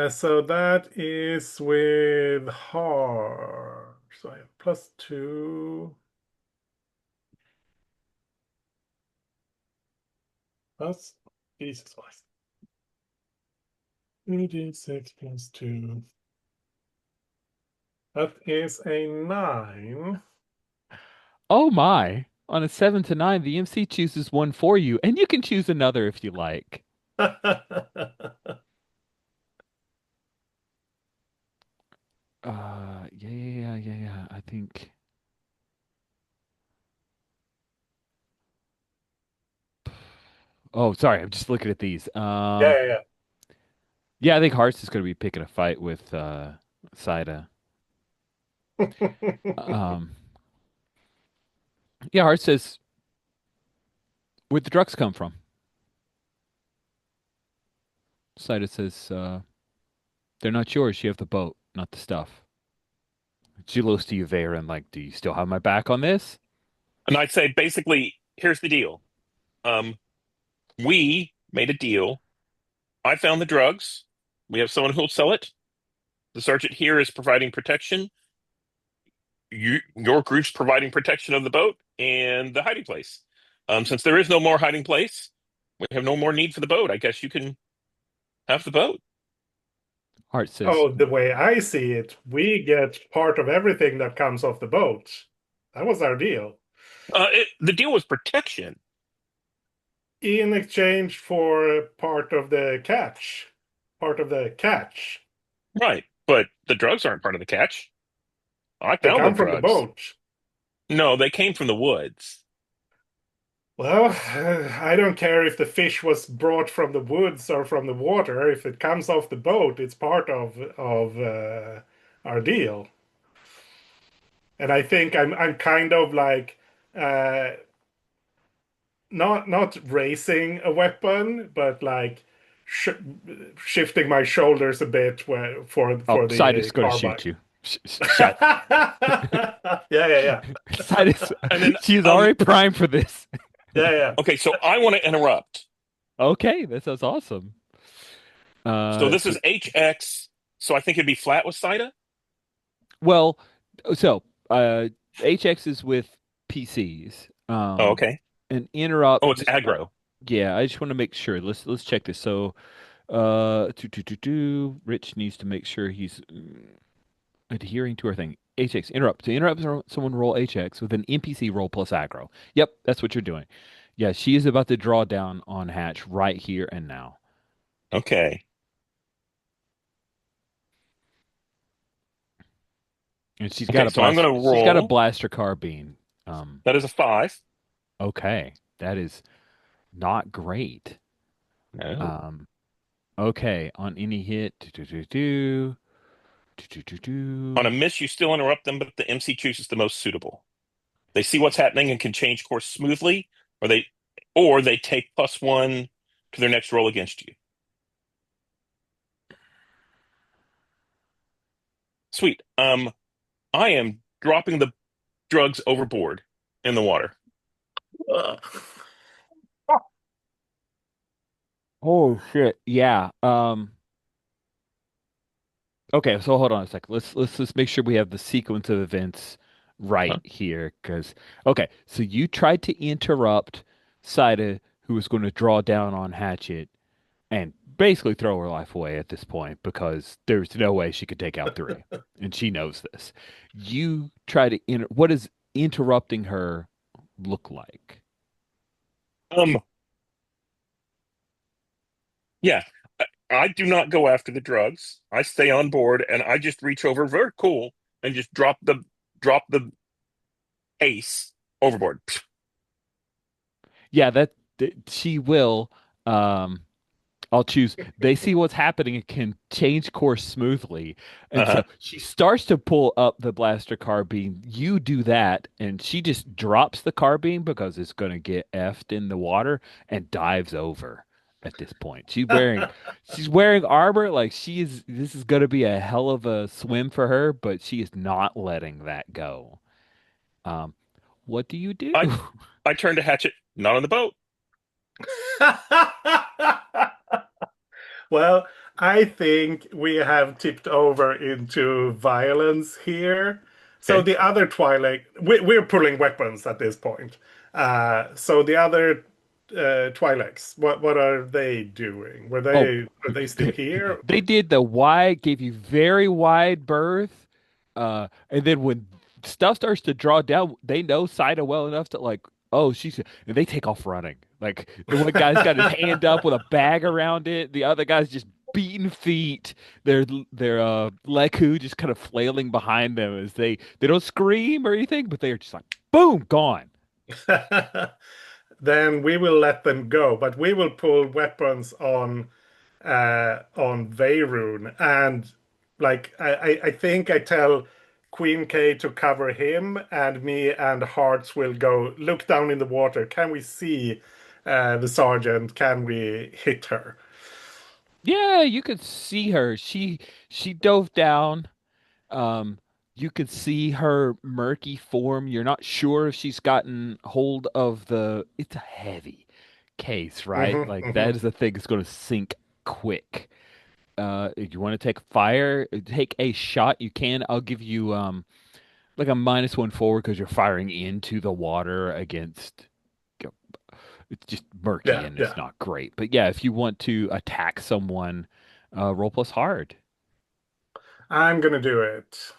So that is with hard. So I have +2 plus Jesus Christ. 2d6 +2. That is a 9.
Oh my. On a 7 to 9, the MC chooses one for you, and you can choose another if you like. Yeah. I think. Oh, sorry, I'm just looking at these.
Yeah.
Yeah, I think Hearts is going to be picking a fight with Saida. Um, yeah, Hearts says, "Where'd the drugs come from?" Saida says, they're not yours. You have the boat, not the stuff. She looks to you, Veyron, like, do you still have my back on this?
And I'd say basically, here's the deal. Um, we made a deal. I found the drugs. We have someone who'll sell it. The sergeant here is providing protection. Your group's providing protection of the boat and the hiding place. Since there is no more hiding place, we have no more need for the boat. I guess you can have the boat.
Hart says,
Oh, the way I see it, we get part of everything that comes off the boat. That was our deal.
The deal was protection,
In exchange for part of the catch. Part of the catch.
right? But the drugs aren't part of the catch. I
They
found the
come from the
drugs.
boat.
No, they came from the woods.
Well, I don't care if the fish was brought from the woods or from the water. If it comes off the boat, it's part of our deal. And I think I'm kind of like uh, not raising a weapon, but like sh shifting my shoulders a bit where
oh,
for the
Saida's going to
carbine.
shoot you. Shut.
Yeah, yeah, yeah,
Saida's,
And then,
she's already primed for this.
yeah, yeah.
okay, so I want to interrupt.
Okay, that sounds awesome.
So this
So,
is HX. So I think it'd be flat with Sida.
well, so HX is with PCs.
Oh, okay.
An
Oh,
interrupt.
it's
Just
aggro.
yeah, I just want to make sure. Let's check this. So, Rich needs to make sure he's adhering to our thing. HX interrupt. To interrupt someone, roll HX with an NPC roll plus aggro. Yep, that's what you're doing. Yeah, she is about to draw down on Hatch right here and now,
Okay.
and
Okay, so I'm going to
she's got a
roll.
blaster carbine. Um,
That is a 5.
okay, that is not great.
No.
Um, okay, on any hit,
On a miss, you still interrupt them, but the MC chooses the most suitable. They see what's happening and can change course smoothly, or they take +1 to their next roll against you. Sweet. I am dropping the drugs overboard in the water.
Ugh.
Oh shit. Yeah. Okay, so hold on a sec. Let's just make sure we have the sequence of events right
Huh?
here, because okay, so you tried to interrupt Saida, who was going to draw down on Hatchet and basically throw her life away at this point because there's no way she could take out three, and she knows this. You try to what does interrupting her look like?
Um, yeah. I do not go after the drugs. I stay on board and I just reach over, very cool, and just drop the ace overboard.
Yeah, that she will. Um, I'll choose. They see what's happening and can change course smoothly. And
Uh-huh.
so she starts to pull up the blaster carbine. You do that, and she just drops the carbine because it's going to get effed in the water and dives over at this point. She's wearing armor. Like this is going to be a hell of a swim for her, but she is not letting that go. Um, what do you do?
I I turn to Hatchet, not on the boat.
Well, I think we have tipped over into violence here. So
Okay.
the other Twilight, we're pulling weapons at this point. So the other Twi'leks, what are they doing?
Oh,
Are they still here?
they did the wide, gave you very wide berth. And then when stuff starts to draw down, they know Saida well enough to like, oh, and they take off running. Like the one guy's got his hand up with a bag around it. The other guy's just beating feet. Their Leku just kind of flailing behind them as they don't scream or anything, but they are just like, boom, gone.
Then we will let them go, but we will pull weapons on Veyron, and like I think I tell Queen K to cover him, and me and Hearts will go look down in the water. Can we see the sergeant? Can we hit her?
Yeah, you could see her. She dove down. Um, you could see her murky form. You're not sure if she's gotten hold of the. It's a heavy case, right?
Hmm,
Like
hmm.
that is the thing that's going to sink quick. If you want to take fire, take a shot. You can. I'll give you like a -1 forward because you're firing into the water against. It's just murky
Yeah,
and it's
yeah.
not great. But yeah, if you want to attack someone, roll plus hard.
I'm gonna do it.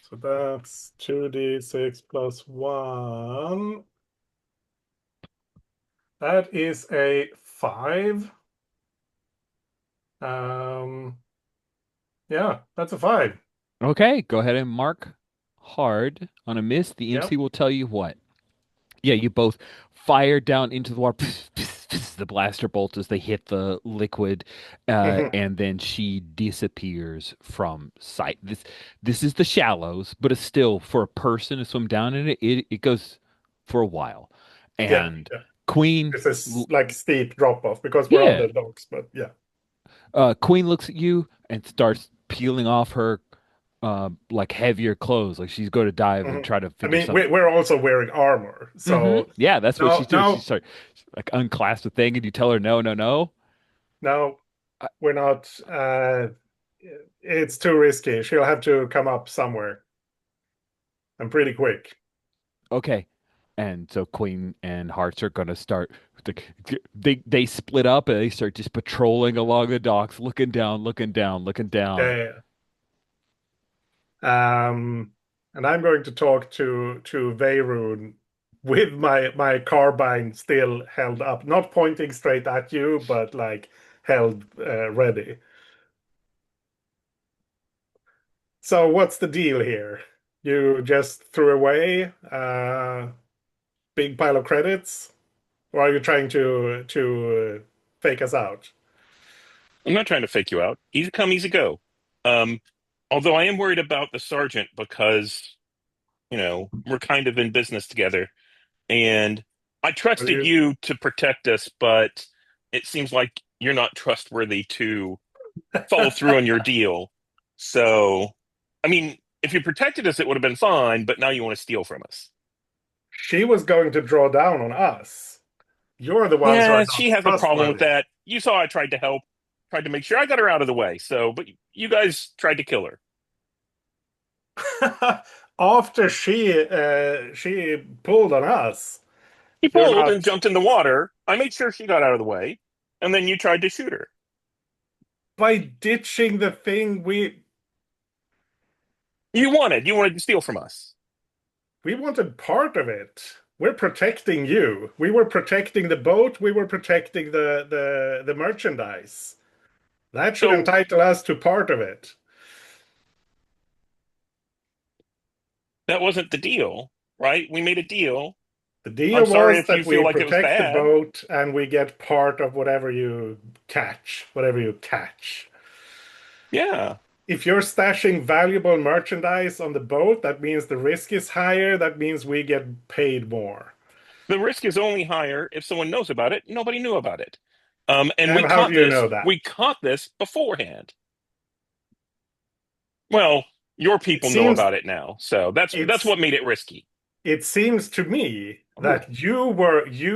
So that's 2d6 plus 1. That is a 5. Um, yeah, that's a 5.
Okay, go ahead and mark hard on a miss. The
Yep.
MC will tell you what. Yeah, you both fire down into the water. The blaster bolts as they hit the liquid,
Hmm.
and then she disappears from sight. This is the shallows, but it's still for a person to swim down in it. It goes for a while,
Yeah,
and
yeah.
Queen,
It's a like steep drop off because we're
yeah,
underdogs, but yeah.
Queen looks at you and starts peeling off her like heavier clothes, like she's going to dive and
Mhm.
try to
I
figure
mean,
some.
we're also wearing armor, so
Yeah, that's what she's
now,
doing. She
now,
starts like unclasp the thing, and you tell her no, no, no.
now
Uh,
we're not. It's too risky. She'll have to come up somewhere, and pretty quick.
okay, and so Queen and Hearts are gonna start. They split up and they start just patrolling along the docks, looking down, looking down, looking
Yeah,
down.
yeah, yeah. And I'm going to talk to Veyrun with my carbine still held up, not pointing straight at you, but like held ready. So what's the deal here? You just threw away a big pile of credits, or are you trying to fake us out?
I'm not trying to fake you out. Easy come, easy go. Um, although I am worried about the sergeant because, we're kind of in business together. And I
Are
trusted
you
you to protect us, but it seems like you're not trustworthy to follow through on your deal. So, I mean, if you protected us, it would have been fine, but now you want to steal from us.
She was going to draw down on us. You're the ones who are
Yeah,
not
she has a problem with
trustworthy.
that. You saw I tried to help, tried to make sure I got her out of the way. So, but you guys tried to kill her.
After she pulled on us,
He
you're
pulled and
not
jumped in the water. I made sure she got out of the way, and then you tried to shoot her.
by ditching the thing
You wanted to steal from us.
we wanted part of it. We're protecting you. We were protecting the boat. We were protecting the merchandise. That should
So
entitle us to part of it.
that wasn't the deal, right? We made a deal.
The
I'm
deal
sorry
was
if you
that
feel
we
like it was
protect the
bad.
boat and we get part of whatever you catch, whatever you catch.
Yeah.
If you're stashing valuable merchandise on the boat, that means the risk is higher. That means we get paid more.
The risk is only higher if someone knows about it. Nobody knew about it. And we
And how do
caught
you
this.
know that?
We caught this beforehand. Well, your
It
people know
seems
about it now, so that's
it's
what made it risky.
it seems to me
Oh,
that you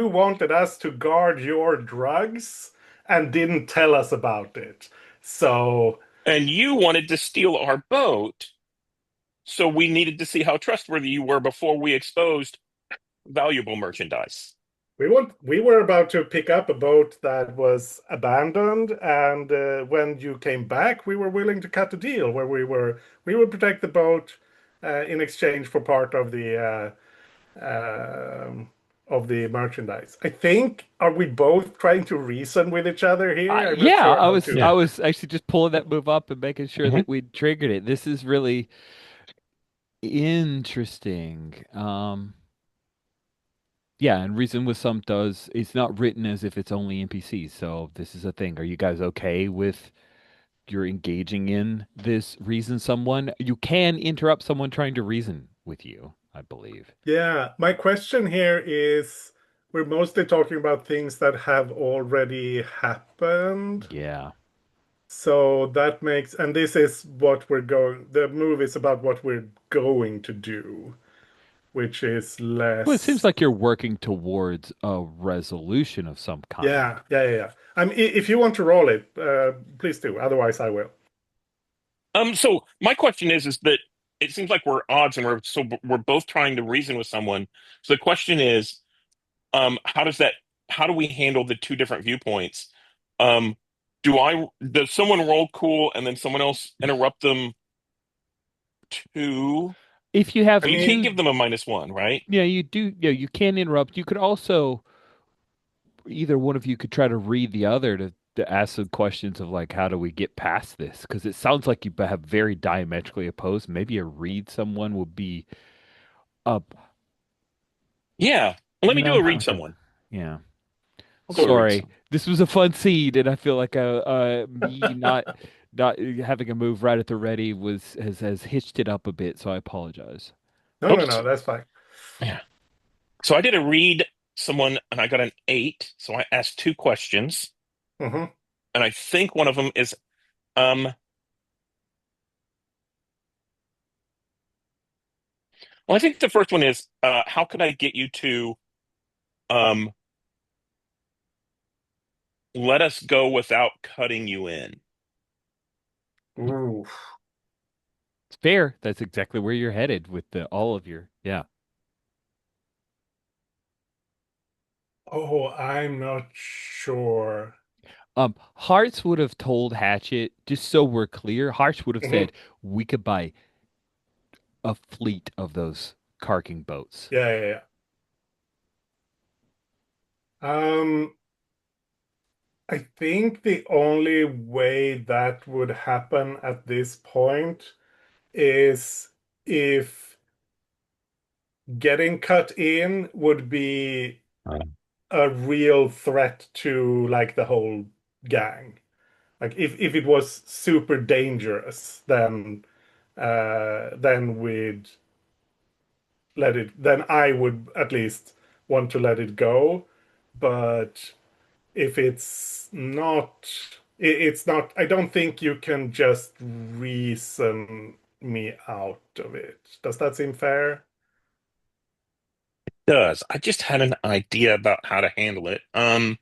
wanted us to guard your drugs and didn't tell us about it. So
And you wanted to steal our boat, so we needed to see how trustworthy you were before we exposed valuable merchandise.
we were about to pick up a boat that was abandoned, and when you came back, we were willing to cut a deal where we would protect the boat in exchange for part of the merchandise. I think are we both trying to reason with each other here? I'm not
yeah,
sure
I
how
was
to.
I
Yeah.
was actually just pulling that move up and making sure
Mhm.
that we'd triggered it. This is really interesting. Yeah, and Reason with some does it's not written as if it's only NPCs, so this is a thing. Are you guys okay with you're engaging in this reason someone? You can interrupt someone trying to reason with you, I believe.
Yeah, my question here is we're mostly talking about things that have already happened.
Yeah.
So that makes, and this is what we're going, the move is about what we're going to do, which is
Well, it seems
less.
like you're working towards a resolution of some kind.
Yeah. If you want to roll it, please do. Otherwise, I will.
So my question is that it seems like we're at odds, and we're both trying to reason with someone. So the question is, how does that? How do we handle the two different viewpoints? Um, does someone roll cool and then someone else interrupt them too?
If you have
I
You can't
mean,
give them a -1, right?
Yeah, you do. Yeah, you can interrupt. You could also, either one of you could try to read the other to ask some questions of like, how do we get past this? Because it sounds like you have very diametrically opposed. Maybe a read someone would be up.
Yeah. Let me do
No,
a read
okay.
someone.
Yeah.
I'll go to read
Sorry,
someone.
this was a fun seed, and I feel like me not having a move right at the ready has hitched it up a bit. So I apologize.
no,
Oops.
that's fine.
Yeah. So I did a read someone and I got an 8. So I asked two questions,
Hmm.
and I think one of them is um. Well, I think the first one is how could I get you to um let us go without cutting you in?
Ooh.
It's fair. That's exactly where you're headed with all of your yeah.
Oh, I'm not sure.
Hearts would have told Hatchet, just so we're clear, Hearts would have
Hmm.
said we could buy a fleet of those carking boats.
Yeah. Um, I think the only way that would happen at this point is if getting cut in would be a real threat to like the whole gang. Like if it was super dangerous, then we'd let it. Then I would at least want to let it go. But if it's not. I don't think you can just reason me out of it. Does that seem fair?
Does I just had an idea about how to handle it?
I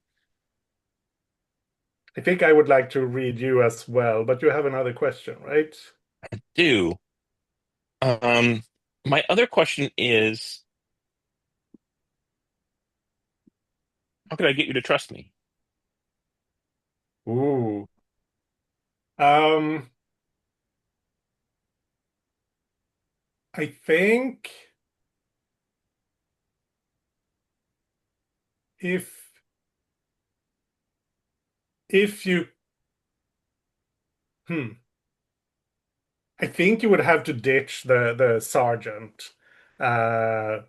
think I would like to read you as well, but you have another question, right?
Do my other question is how could I get you to trust me?
Ooh. Um, I think if you hmm, I think you would have to ditch the sergeant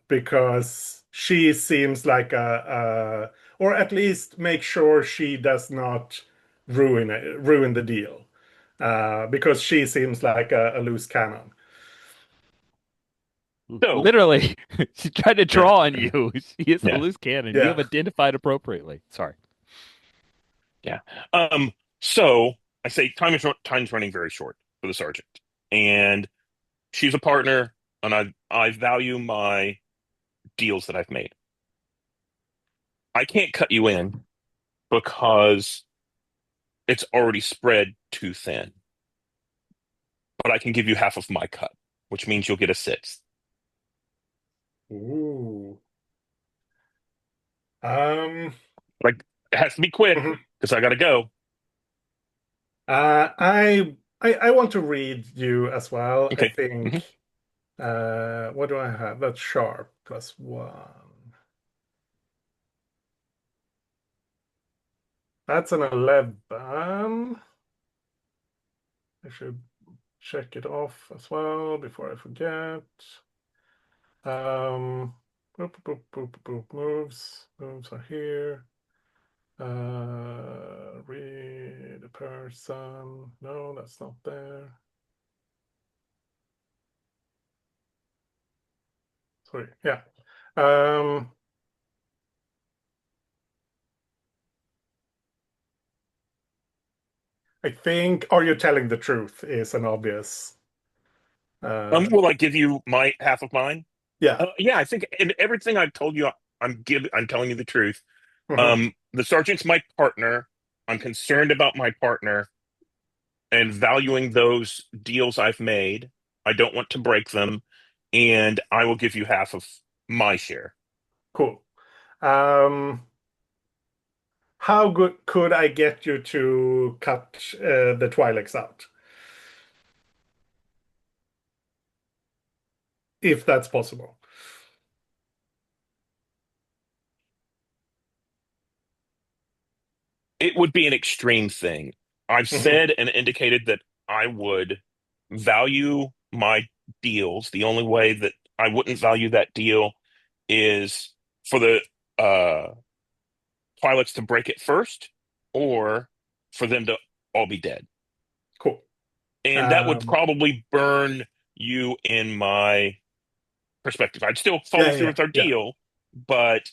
because she seems like or at least make sure she does not ruin the deal because she seems like a loose cannon.
So
Literally, she tried to
yeah,
draw on you. She is a
yeah,
loose cannon. You have
Yeah.
identified appropriately. Sorry.
yeah. So I say time's running very short for the sergeant, and she's a partner, and I value my deals that I've made. I can't cut you in because it's already spread too thin, but I can give you half of my cut, which means you'll get a sixth.
Ooh. Um.
Like it has to be quick
Mhm.
because I gotta go.
I want to read you as well. I
Okay.
think.
Hmm.
What do I have? That's sharp +1. That's an 11. I should check it off as well before I forget. Moves. Moves are here. Read a person. No, that's not there. Sorry. Yeah. Um, think "Are you telling the truth" is an obvious.
Will I give you my half of mine?
Yeah.
Yeah, I think in everything I've told you, I'm telling you the truth.
Mhm.
The sergeant's my partner. I'm concerned about my partner and valuing those deals I've made. I don't want to break them, and I will give you half of my share.
Cool. Um, how good could I get you to cut the Twi'leks out, if that's possible?
It would be an extreme thing. I've
Mhm.
said and indicated that I would value my deals. The only way that I wouldn't value that deal is for the pilots to break it first or for them to all be dead.
Cool.
And that would
Um,
probably burn you in my perspective. I'd still follow
yeah,
through
yeah,
with our
yeah,
deal, but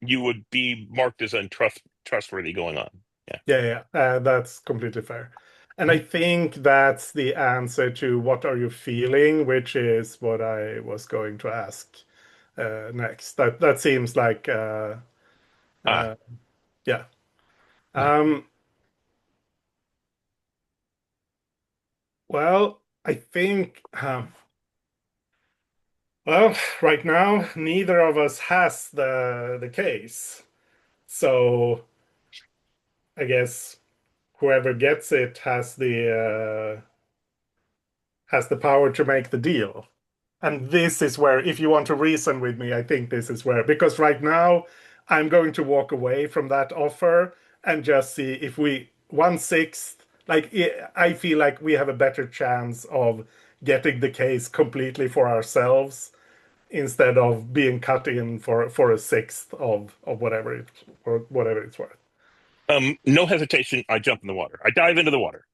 you would be marked as untrustworthy going on. Yeah.
yeah, yeah. That's completely fair. And I think that's the answer to "What are you feeling?" which is what I was going to ask next. That seems like
Ah,
uh, yeah. Um, well, I think well, right now neither of us has the case. So I guess whoever gets it has the power to make the deal. And this is where, if you want to reason with me, I think this is where, because right now I'm going to walk away from that offer and just see if we 1/6, like I feel like we have a better chance of getting the case completely for ourselves instead of being cut in for a sixth of whatever it or whatever it's worth.
no hesitation. I jump in the water. I dive into the water.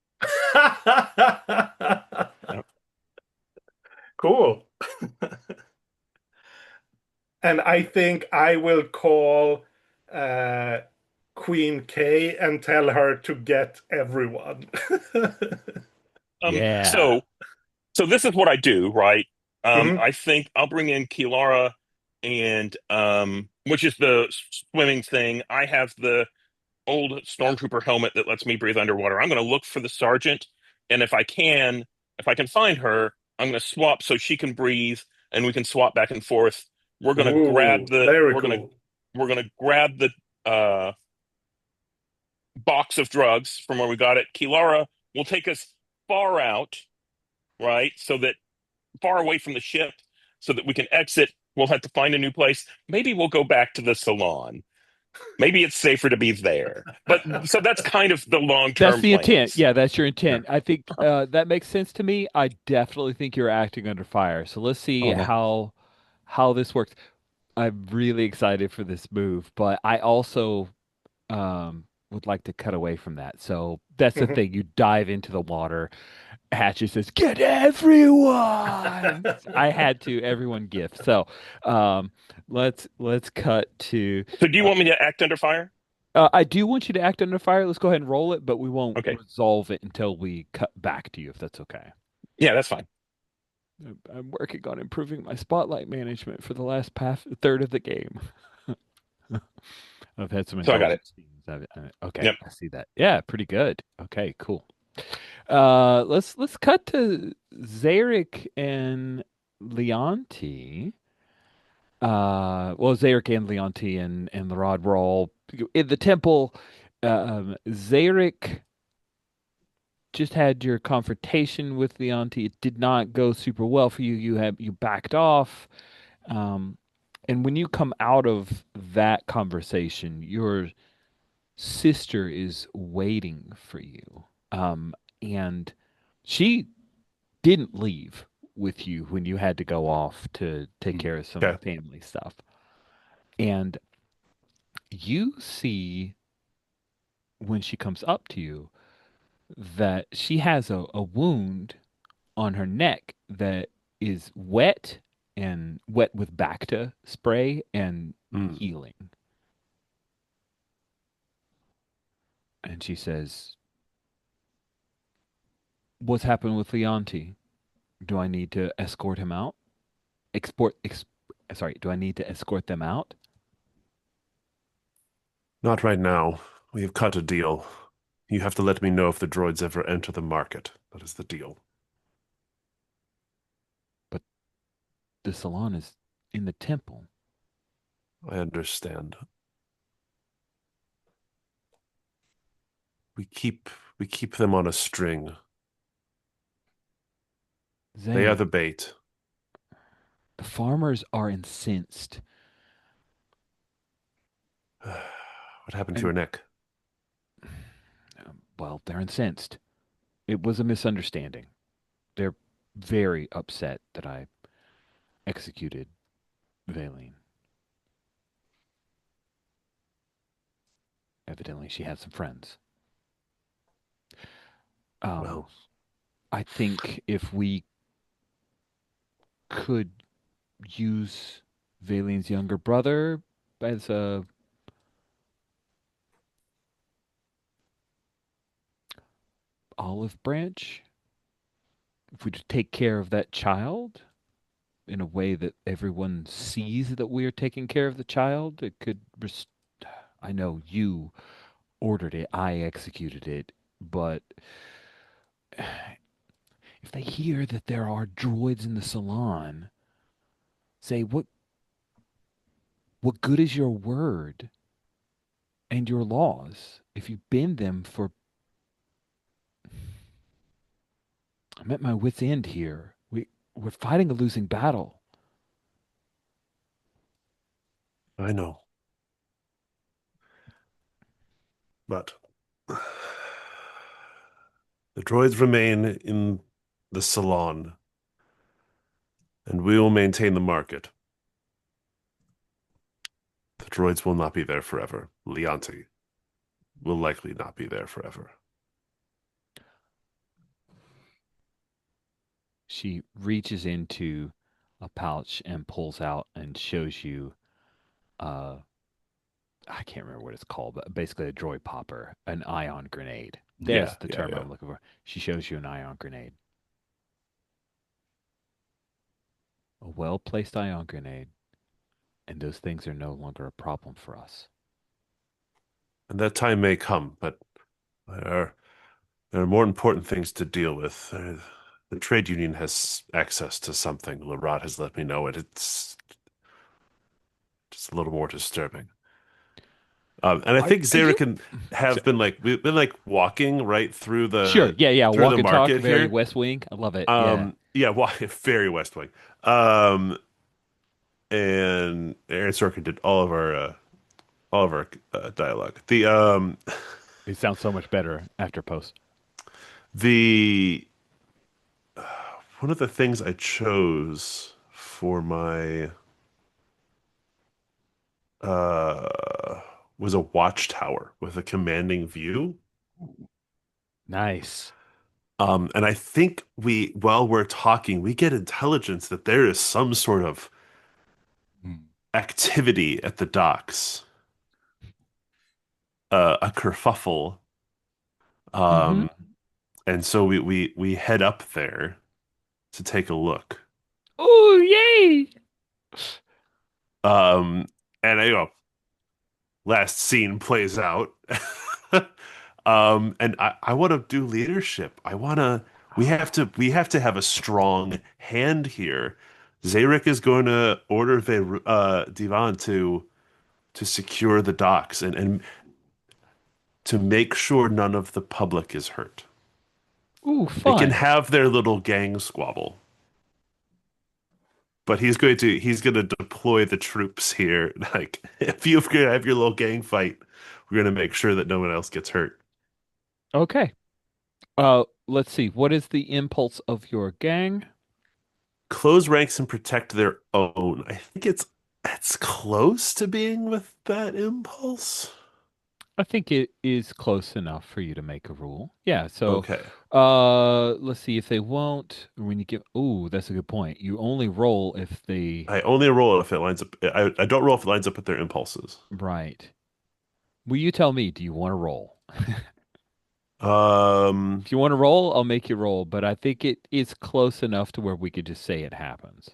Yeah.
Cool. And I think I will call uh, Queen K and tell her to get everyone.
Um,
Yeah.
so so this is what I do, right?
Mhm.
I think I'll bring in Kilara and which is the swimming thing. I have the old stormtrooper helmet that lets me breathe underwater. I'm going to look for the sergeant, and if I can find her, I'm going to swap so she can breathe, and we can swap back and forth. We're going to grab
Ooh,
the
very cool.
we're going to grab the box of drugs from where we got it. Kilara will take us far out, right, so that far away from the ship, so that we can exit. We'll have to find a new place. Maybe we'll go back to the salon. Maybe it's safer to be there. But so that's kind of the
That's
long-term
the intent.
plans.
Yeah, that's your
Yeah.
intent. I think that makes sense to me. I definitely think you're acting under fire. So let's see
Uh-huh.
how this works. I'm really excited for this move, but I also would like to cut away from that. So that's the
Mhm.
thing. You dive into the water. Hatchet says, "Get everyone." I had to everyone gift. So um, let's cut to.
So do you
Uh,
want me to act under fire?
I do want you to act under fire. Let's go ahead and roll it, but we won't
Okay.
resolve it until we cut back to you, if that's okay.
Yeah, that's fine.
I'm working on improving my spotlight management for the last third of the game. I've had some
So I got it.
intelligence teams. Okay,
Yep.
I see that. Yeah, pretty good. Okay, cool. Let's cut to Zarek and Leonti. Well, Zarek and Leonti and the Rod were all in the temple. Zarek just had your confrontation with Leonti. It did not go super well for you. You backed off. Um, and when you come out of that conversation, your sister is waiting for you. And she didn't leave with you when you had to go off to take care of some
Okay.
family stuff. And you see when she comes up to you that she has a wound on her neck that is wet with Bacta spray and
Mm.
healing. And she says, what's happened with Leonti? Do I need to escort him out? Export, ex Sorry, do I need to escort them out?
Not right now. We have cut a deal. You have to let me know if the droids ever enter the market. That is the deal.
But the salon is in the temple.
I understand. We keep we keep them on a string. They are
Zane,
the bait.
the farmers are incensed.
What happened to
And,
your neck?
well, they're incensed. It was a misunderstanding. They're very upset that I executed Valine. Evidently, she had some friends. Um,
Well,
I think if we could use Valine's younger brother as a olive branch, if we just take care of that child in a way that everyone sees that we are taking care of the child, it could. I know you ordered it, I executed it, but if they hear that there are droids in the salon, say what good is your word and your laws if you bend them for. I'm at my wit's end here. We're fighting a losing battle.
I know. But the droids remain in the salon, and we will maintain the market. The droids will not be there forever. Leonti will likely not be there forever.
She reaches into a pouch and pulls out and shows you uh I can't remember what it's called, but basically a droid popper, an ion grenade. There's
Yeah,
the
yeah,
term
yeah.
I'm looking for. She shows you an ion grenade. A well-placed ion grenade, and those things are no longer a problem for us.
And that time may come, but there are, there are more important things to deal with. The trade union has access to something. Larat has let me know it. It's just a little more disturbing. And I think
Are you
Zarek and have been like we've been like walking right
Sure, yeah, yeah.
through the
Walk and talk,
market
very
here.
West Wing. I love it. Yeah.
Yeah, very West Wing. Um, and Aaron Sorkin did all of our dialogue.
It sounds so much better after post.
The one of the things I chose for my was a watchtower with a commanding view.
Nice.
And I think while we're talking, we get intelligence that there is some sort of
Hmm.
activity at the docks, a kerfuffle.
Mm-hmm.
Um, and so we head up there to take a look.
Oh, yay!
Um, and I go, last scene plays out. And I want to do leadership. We have to have a strong hand here. Zarek is going to order the Divan to secure the docks and to make sure none of the public is hurt.
Ooh,
They can
fun.
have their little gang squabble, but he's going to deploy the troops here. Like if you're going to have your little gang fight, we're going to make sure that no one else gets hurt.
Okay. Let's see. What is the impulse of your gang?
Close ranks and protect their own. I think it's close to being with that impulse.
I think it is close enough for you to make a rule. Yeah, so
Okay.
let's see if they won't when you give oh, that's a good point. You only roll if they
I only roll if it lines up. I don't roll if it lines up with their impulses.
right. Will you tell me, do you want to roll?
Um,
If you want to roll, I'll make you roll, but I think it is close enough to where we could just say it happens.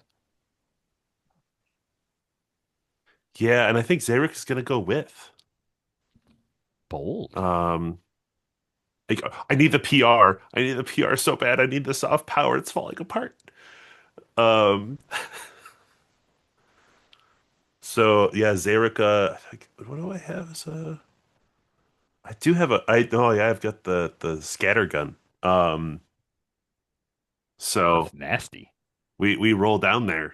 yeah, and I think Zarek is gonna go with.
Bold.
Um, I need the PR. I need the PR so bad. I need the soft power. It's falling apart. Um, so yeah, Zarek, what do I have as a I do have a I oh yeah, I've got the scatter gun. Um,
That's
so
nasty.
we roll down there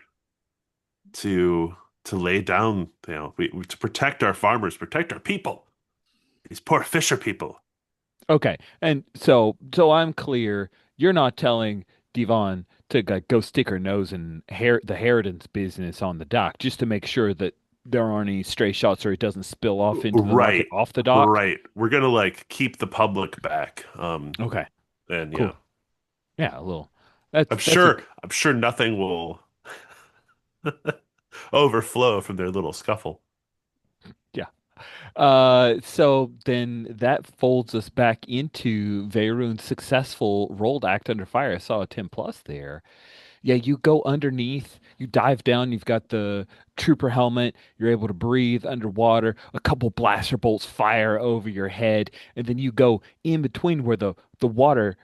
to lay down, to protect our farmers, protect our people. These poor fisher people.
Okay. And so I'm clear. You're not telling Devon to go stick her nose in the Harridan's business on the dock just to make sure that there aren't any stray shots or it doesn't spill off into the market
Right.
off the dock.
Right. We're gonna like keep the public back.
Okay.
And yeah.
Cool. Yeah, a little. That's a
I'm sure nothing will overflow from their little scuffle.
yeah. So then that folds us back into Veyron's successful rolled act under fire. I saw a 10 plus there. Yeah, you go underneath, you dive down, you've got the trooper helmet, you're able to breathe underwater, a couple blaster bolts fire over your head, and then you go in between where the water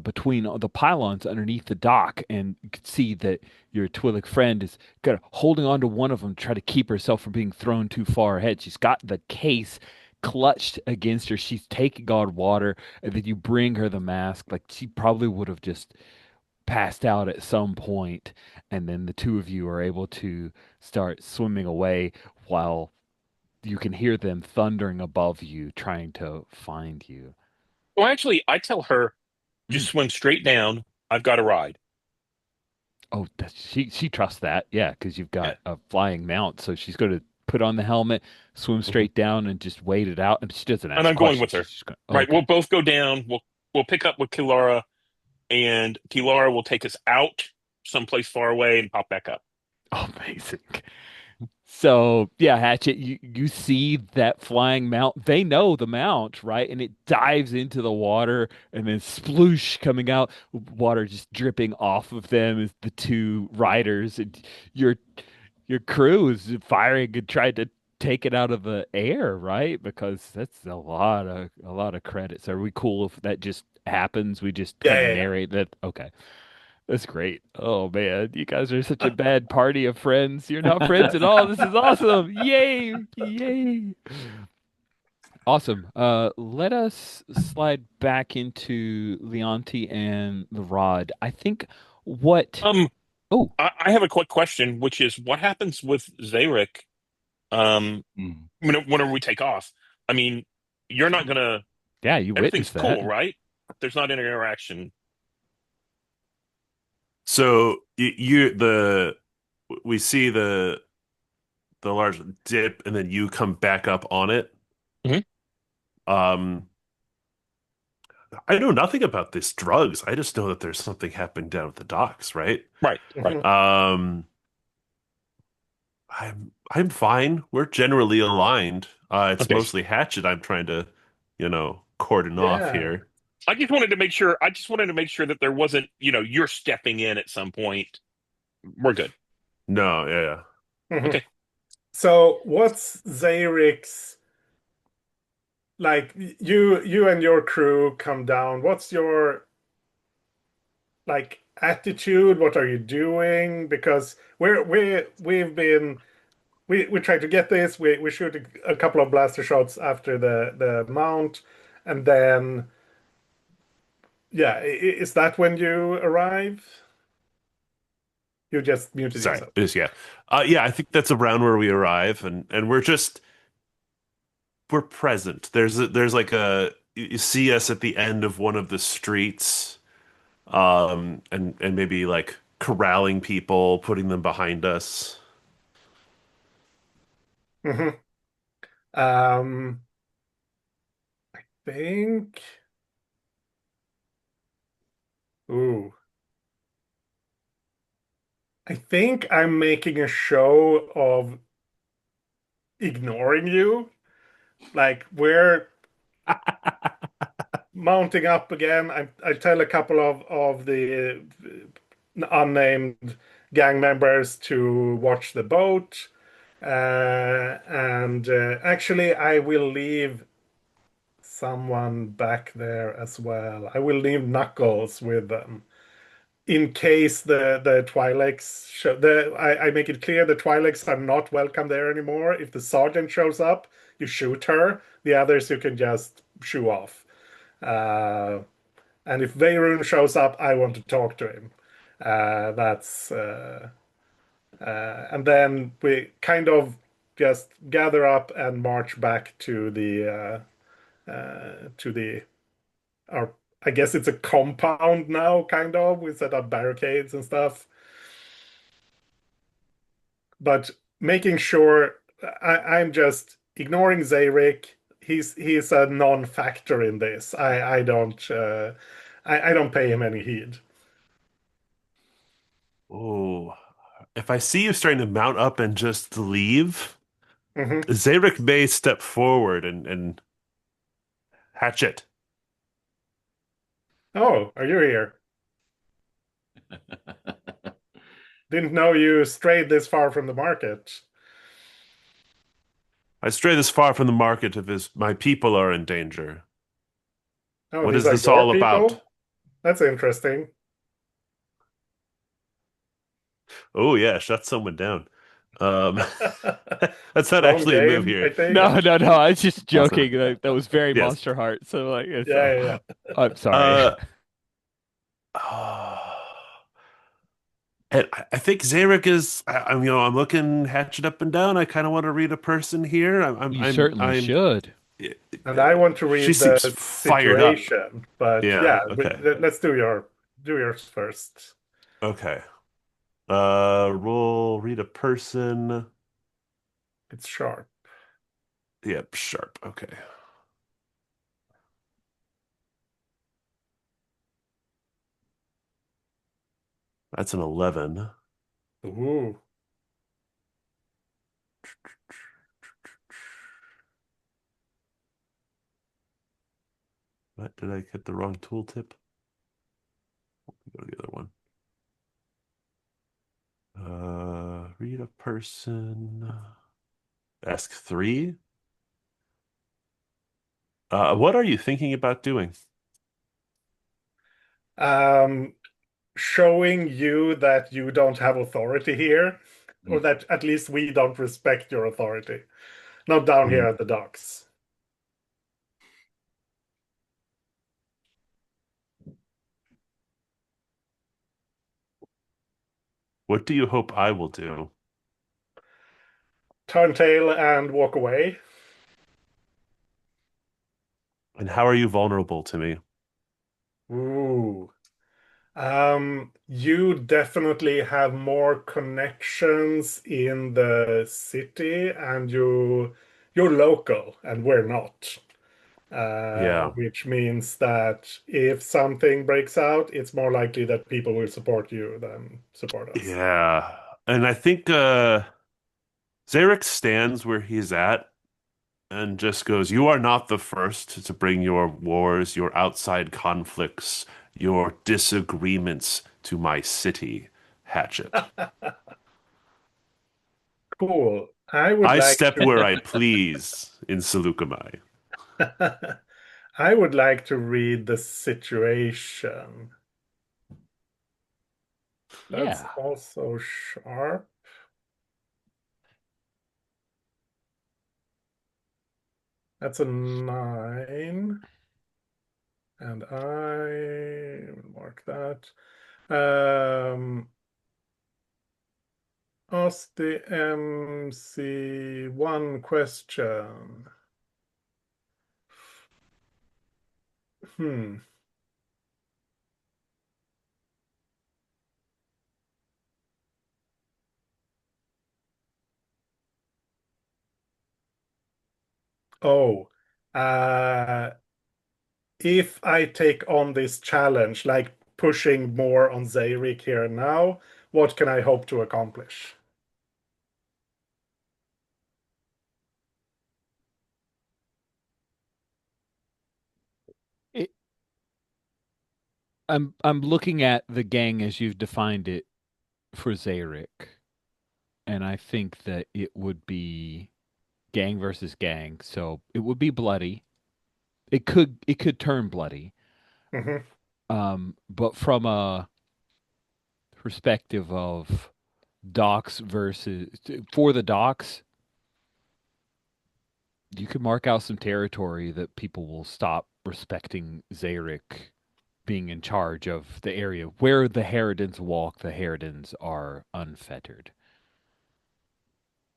between the pylons underneath the dock, and you can see that your Twi'lek friend is kind of holding on to one of them to try to keep herself from being thrown too far ahead. She's got the case clutched against her. She's taking on water, and then you bring her the mask. Like she probably would have just passed out at some point, and then the two of you are able to start swimming away while you can hear them thundering above you, trying to find you.
Well, actually, I tell her just
Mm.
swim straight down. I've got a ride.
Oh, she trusts that, yeah, because you've
Yeah.
got a flying mount, so she's going to put on the helmet, swim
Mhm.
straight down, and just wait it out. And she doesn't
And
ask
I'm going
questions.
with
She's
her.
just going,
Right. We'll
okay.
both go down. We'll pick up with Kilara, and Kilara will take us out someplace far away and pop back up.
Amazing. So yeah, Hatchet, you see that flying mount. They know the mount, right? And it dives into the water and then sploosh coming out, water just dripping off of them as the two riders and your your crew is firing and trying to take it out of the air, right? Because that's a lot of credits. Are we cool if that just happens? We just
Yeah,
kind of
yeah, yeah.
narrate that. Okay. That's great. Oh man, you guys are such a bad party of friends. You're not friends at all. This is awesome. Yay! Yay! Awesome. Let us slide back into Leonti and the rod. I think what
Um,
oh,
I have a quick question, which is what happens with Zarek, um,
Mm.
whenever we take off? I mean, you're not gonna,
yeah, you
everything's
witnessed that.
cool, right? There's not any interaction.
So we see the large dip and then you come back up on it.
Mhm.
Um, I know nothing about this drugs. I just know that there's something happening down at the docks, right?
Right, right.
Mhm.
Um, I'm fine. We're generally aligned. It's
Okay.
mostly Hatchet I'm trying to, cordon off
Yeah.
here.
I just wanted to make sure. I just wanted to make sure that there wasn't, you're stepping in at some point. We're good.
No, yeah,
Mhm.
Okay.
So what's Zayric's like you and your crew come down. What's your like attitude? What are you doing? Because we've been we tried to get this. We shoot a couple of blaster shots after the mount, and then yeah, is that when you arrive? You just muted
Sorry.
yourself.
Yeah. Yeah, I think that's around where we arrive and we're present. There's like you see us at the end of one of the streets, and maybe like corralling people, putting them behind us.
Hmm. Um, think. Ooh, I think I'm making a show of ignoring you. Like we're mounting up again, I tell a couple of the unnamed gang members to watch the boat. And actually, I will leave someone back there as well. I will leave Knuckles with them in case the Twi'leks show. I make it clear the Twi'leks are not welcome there anymore. If the sergeant shows up, you shoot her. The others you can just shoo off. Uh, and if Veyron shows up, I want to talk to him. That's and then we kind of just gather up and march back to the our. I guess it's a compound now, kind of. We set up barricades and stuff, but making sure I'm just ignoring Zayrik. He's a non-factor in this. I don't pay him any heed.
Oh, if I see you starting to mount up and just leave,
Hmm.
Zarek may step forward and hatch it.
Oh, are you here? Didn't know you strayed this far from the market.
I stray this far from the market if my people are in danger.
Oh,
What
these
is
are
this
your
all about?
people? That's interesting.
Oh yeah, shut someone down. Um, that's not
Wrong
actually a move
game, I
here.
think.
No, no, no. I was just
Also,
joking. That was very
yes.
Monster Heart. So like, it's
Yeah, yeah,
I'm sorry.
Uh, and I think Zarek is. I'm looking hatchet up and down. I kind of want to read a person here.
You certainly
I'm.
should.
and I want to
She
read
seems
the
fired up.
situation, but
Yeah.
yeah,
Okay.
let's do yours first.
Okay. Roll read a person.
It's sharp.
Yep, sharp. Okay. That's an 11.
Ooh.
What did I get the wrong tooltip? Go to the other one. Read a person. Ask 3. What are you thinking about doing?
Um, Showing you that you don't have authority here, or that at least we don't respect your authority. Not down here
Hmm.
at the docks.
What do you hope I will do?
Turn tail and walk away.
And how are you vulnerable to me?
Ooh. You definitely have more connections in the city, and you're local, and we're not.
Yeah.
Which means that if something breaks out, it's more likely that people will support you than support us.
Yeah. And I think Zarek stands where he's at and just goes, "You are not the first to bring your wars, your outside conflicts, your disagreements to my city, Hatchet.
Cool. I would
I
like
step where I please in Saleucami."
to I would like to read the situation. That's
Yeah.
also sharp. That's a 9. And I will mark that. Ask the MC one question. Hmm. Oh, uh, if I take on this challenge, like pushing more on Zayrik here and now, what can I hope to accomplish?
I'm looking at the gang as you've defined it for Zarek, and I think that it would be gang versus gang, so it would be bloody. It could turn bloody.
Hmm.
But from a perspective of docks versus for the docks, you could mark out some territory that people will stop respecting Zarek being in charge of the area where the Harridans walk. The Harridans are unfettered.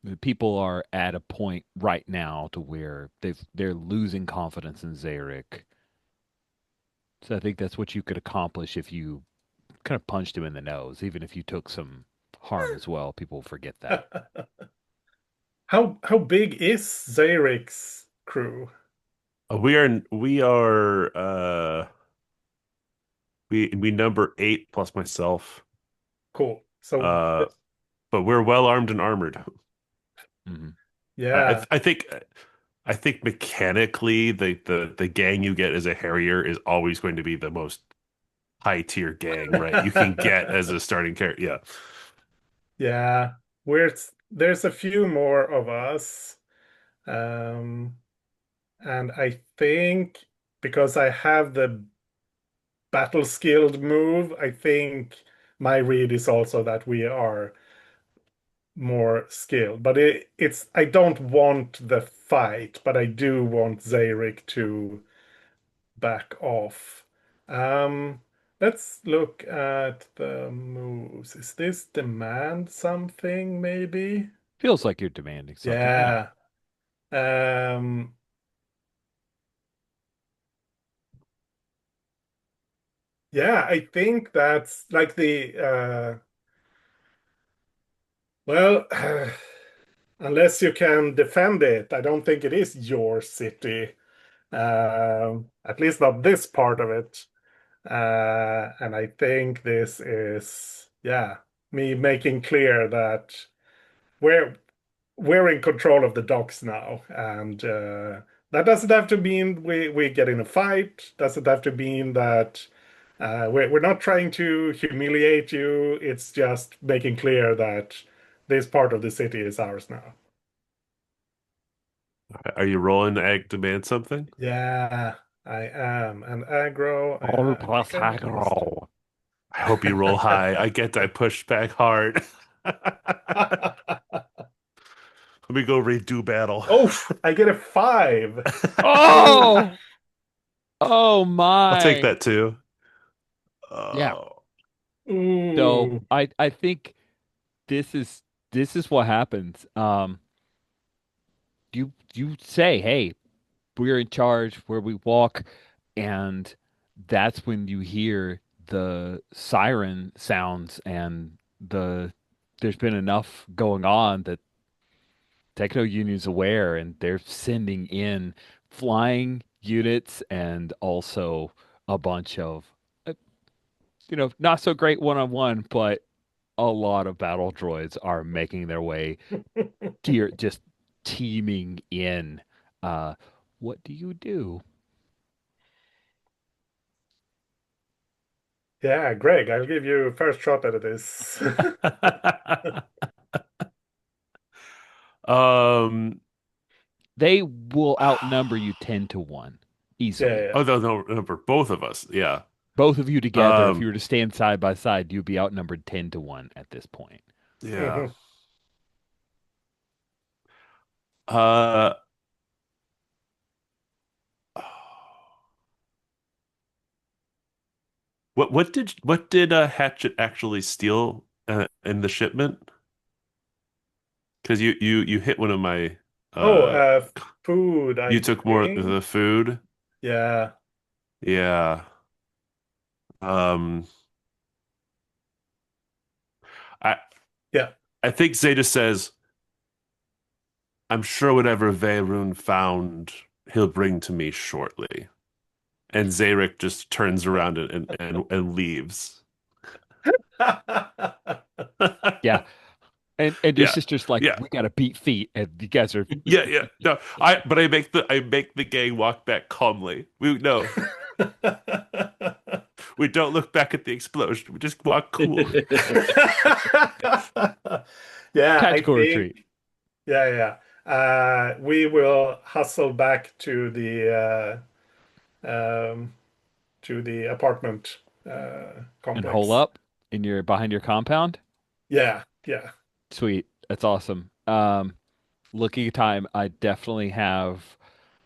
The people are at a point right now to where they're losing confidence in Zarek. So I think that's what you could accomplish if you kind of punched him in the nose, even if you took some harm as well. People forget that.
How big is Zarek's crew?
We number 8 plus myself.
Cool. So
Uh, but we're well armed and armored.
Hmm.
yeah.
I think mechanically the gang you get as a Harrier is always going to be the most high tier gang, right? You can get as a starting character. Yeah.
Yeah. There's a few more of us. Um, and I think because I have the battle skilled move, I think my read is also that we are more skilled. But it's I don't want the fight, but I do want Zarek to back off. Um, let's look at the moves. Is this demand something, maybe?
Feels like you're demanding something. Yeah.
Yeah. Um, yeah, I think that's like well, unless you can defend it, I don't think it is your city. At least not this part of it. And I think this is, yeah, me making clear that we're we're in control of the docks now, and that doesn't have to mean we get in a fight. Doesn't have to mean that we're not trying to humiliate you. It's just making clear that this part of the city is ours now.
Are you rolling to demand something?
Yeah, I am. And aggro,
All
I think
plus
I missed.
aggro.
I hope you roll high. I get I pushed back hard. Let me go redo battle.
Oh, I get a 5. Ooh.
Oh, oh
I'll take
my.
that too.
Yeah.
Oh,
So
Ooh.
I think this is this is what happens. You say, hey, we're in charge where we walk, and that's when you hear the siren sounds and there's been enough going on that Techno Union's aware and they're sending in flying units and also a bunch of uh, not so great one-on-one, but a lot of battle droids are making their way dear just teaming in. Uh, what do you do?
Yeah, Greg, I'll give you first shot at this.
um,
They will outnumber you 10 to 1
Yeah,
easily.
yeah.
oh no, for both of us, yeah.
Both of you together, if you
Um,
were to stand side by side, you'd be outnumbered 10 to 1 at this point.
yeah.
Mhm.
Uh, what did Hatchet actually steal in the shipment? Because you hit one of my
Oh,
uh
food,
you
I
took more of
think.
the food.
Yeah,
Yeah. Um, I
yeah.
I think Zeta says, I'm sure whatever Veyron found, he'll bring to me shortly. And Zarek just turns around and leaves.
Yeah. And your
Yeah.
sister's like,
Yeah.
we got to beat feet. And you guys are,
Yeah, yeah. No, but I make the gang walk back calmly. We no. We don't look back at the explosion. We just walk cool.
Yeah, I
Tactical
think.
retreat.
Yeah, yeah. We will hustle back to the apartment
And hole
complex.
up in your behind your compound.
Yeah, yeah,
Sweet. That's awesome. Looking at time, I definitely have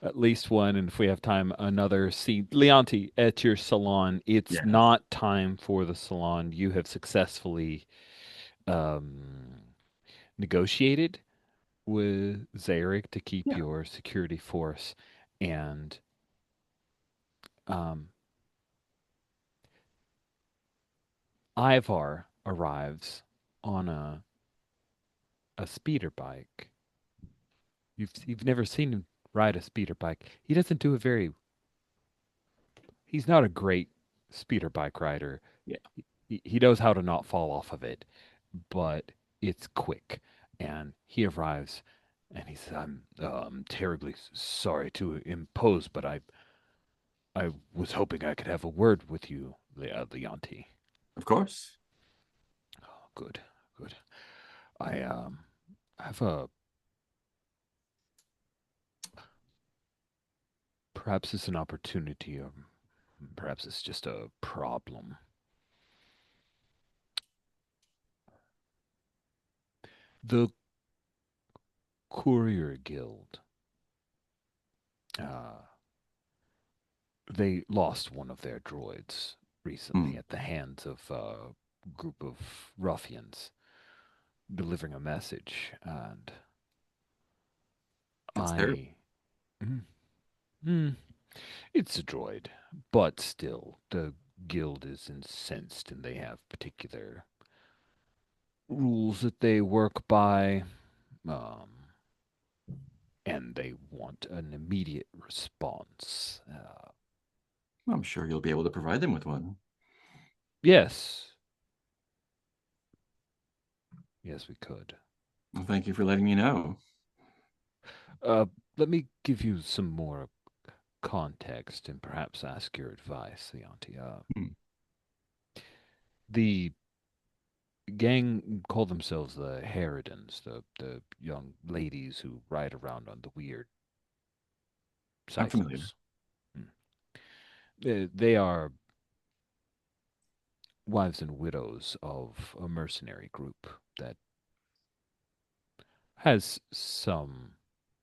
at least one, and if we have time, another scene. Leonti, at your salon, it's
Yes.
not time for the salon. You have successfully um, negotiated with Zarek to keep
Yeah.
your security force, and um, Ivar arrives on a speeder bike. You've never seen him ride a speeder bike. He doesn't do it very. He's not a great speeder bike rider.
Yeah.
He knows how to not fall off of it, but it's quick. And he arrives, and he says, "I'm terribly sorry to impose, but I was hoping I could have a word with you, Leonti."
Of course.
Oh, good, good. I have a perhaps it's an opportunity, or perhaps it's just a problem. The Courier Guild, uh, they lost one of their droids recently
Mm,
at the hands of a group of ruffians delivering a message, and
that's terrible.
I. Mm, mm, it's a droid, but still, the guild is incensed, and they have particular rules that they work by. Um, and they want an immediate response.
I'm sure you'll be able to provide them with one.
Yes, yes, we could.
Well, thank you for letting me know.
Uh, Let me give you some more context and perhaps ask your advice, Leonti.
Hmm,
The gang call themselves the Harridans, the young ladies who ride around on the weird
I'm familiar.
cycles. Hmm. They are wives and widows of a mercenary group that has some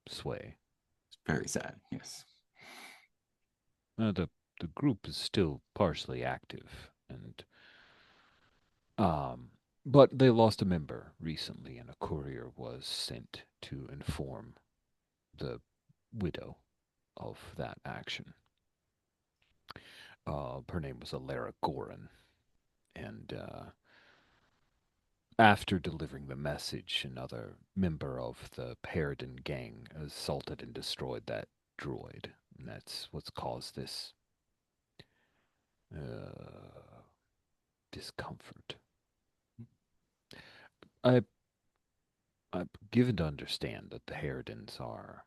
sway.
It's very sad. Yes.
The group is still partially active, and um, but they lost a member recently, and a courier was sent to inform the widow of that action. Her name was Alara Gorin, and after delivering the message, another member of the Paradin gang assaulted and destroyed that droid, and that's what's caused this uh, discomfort. I I'm given to understand that the Harridans are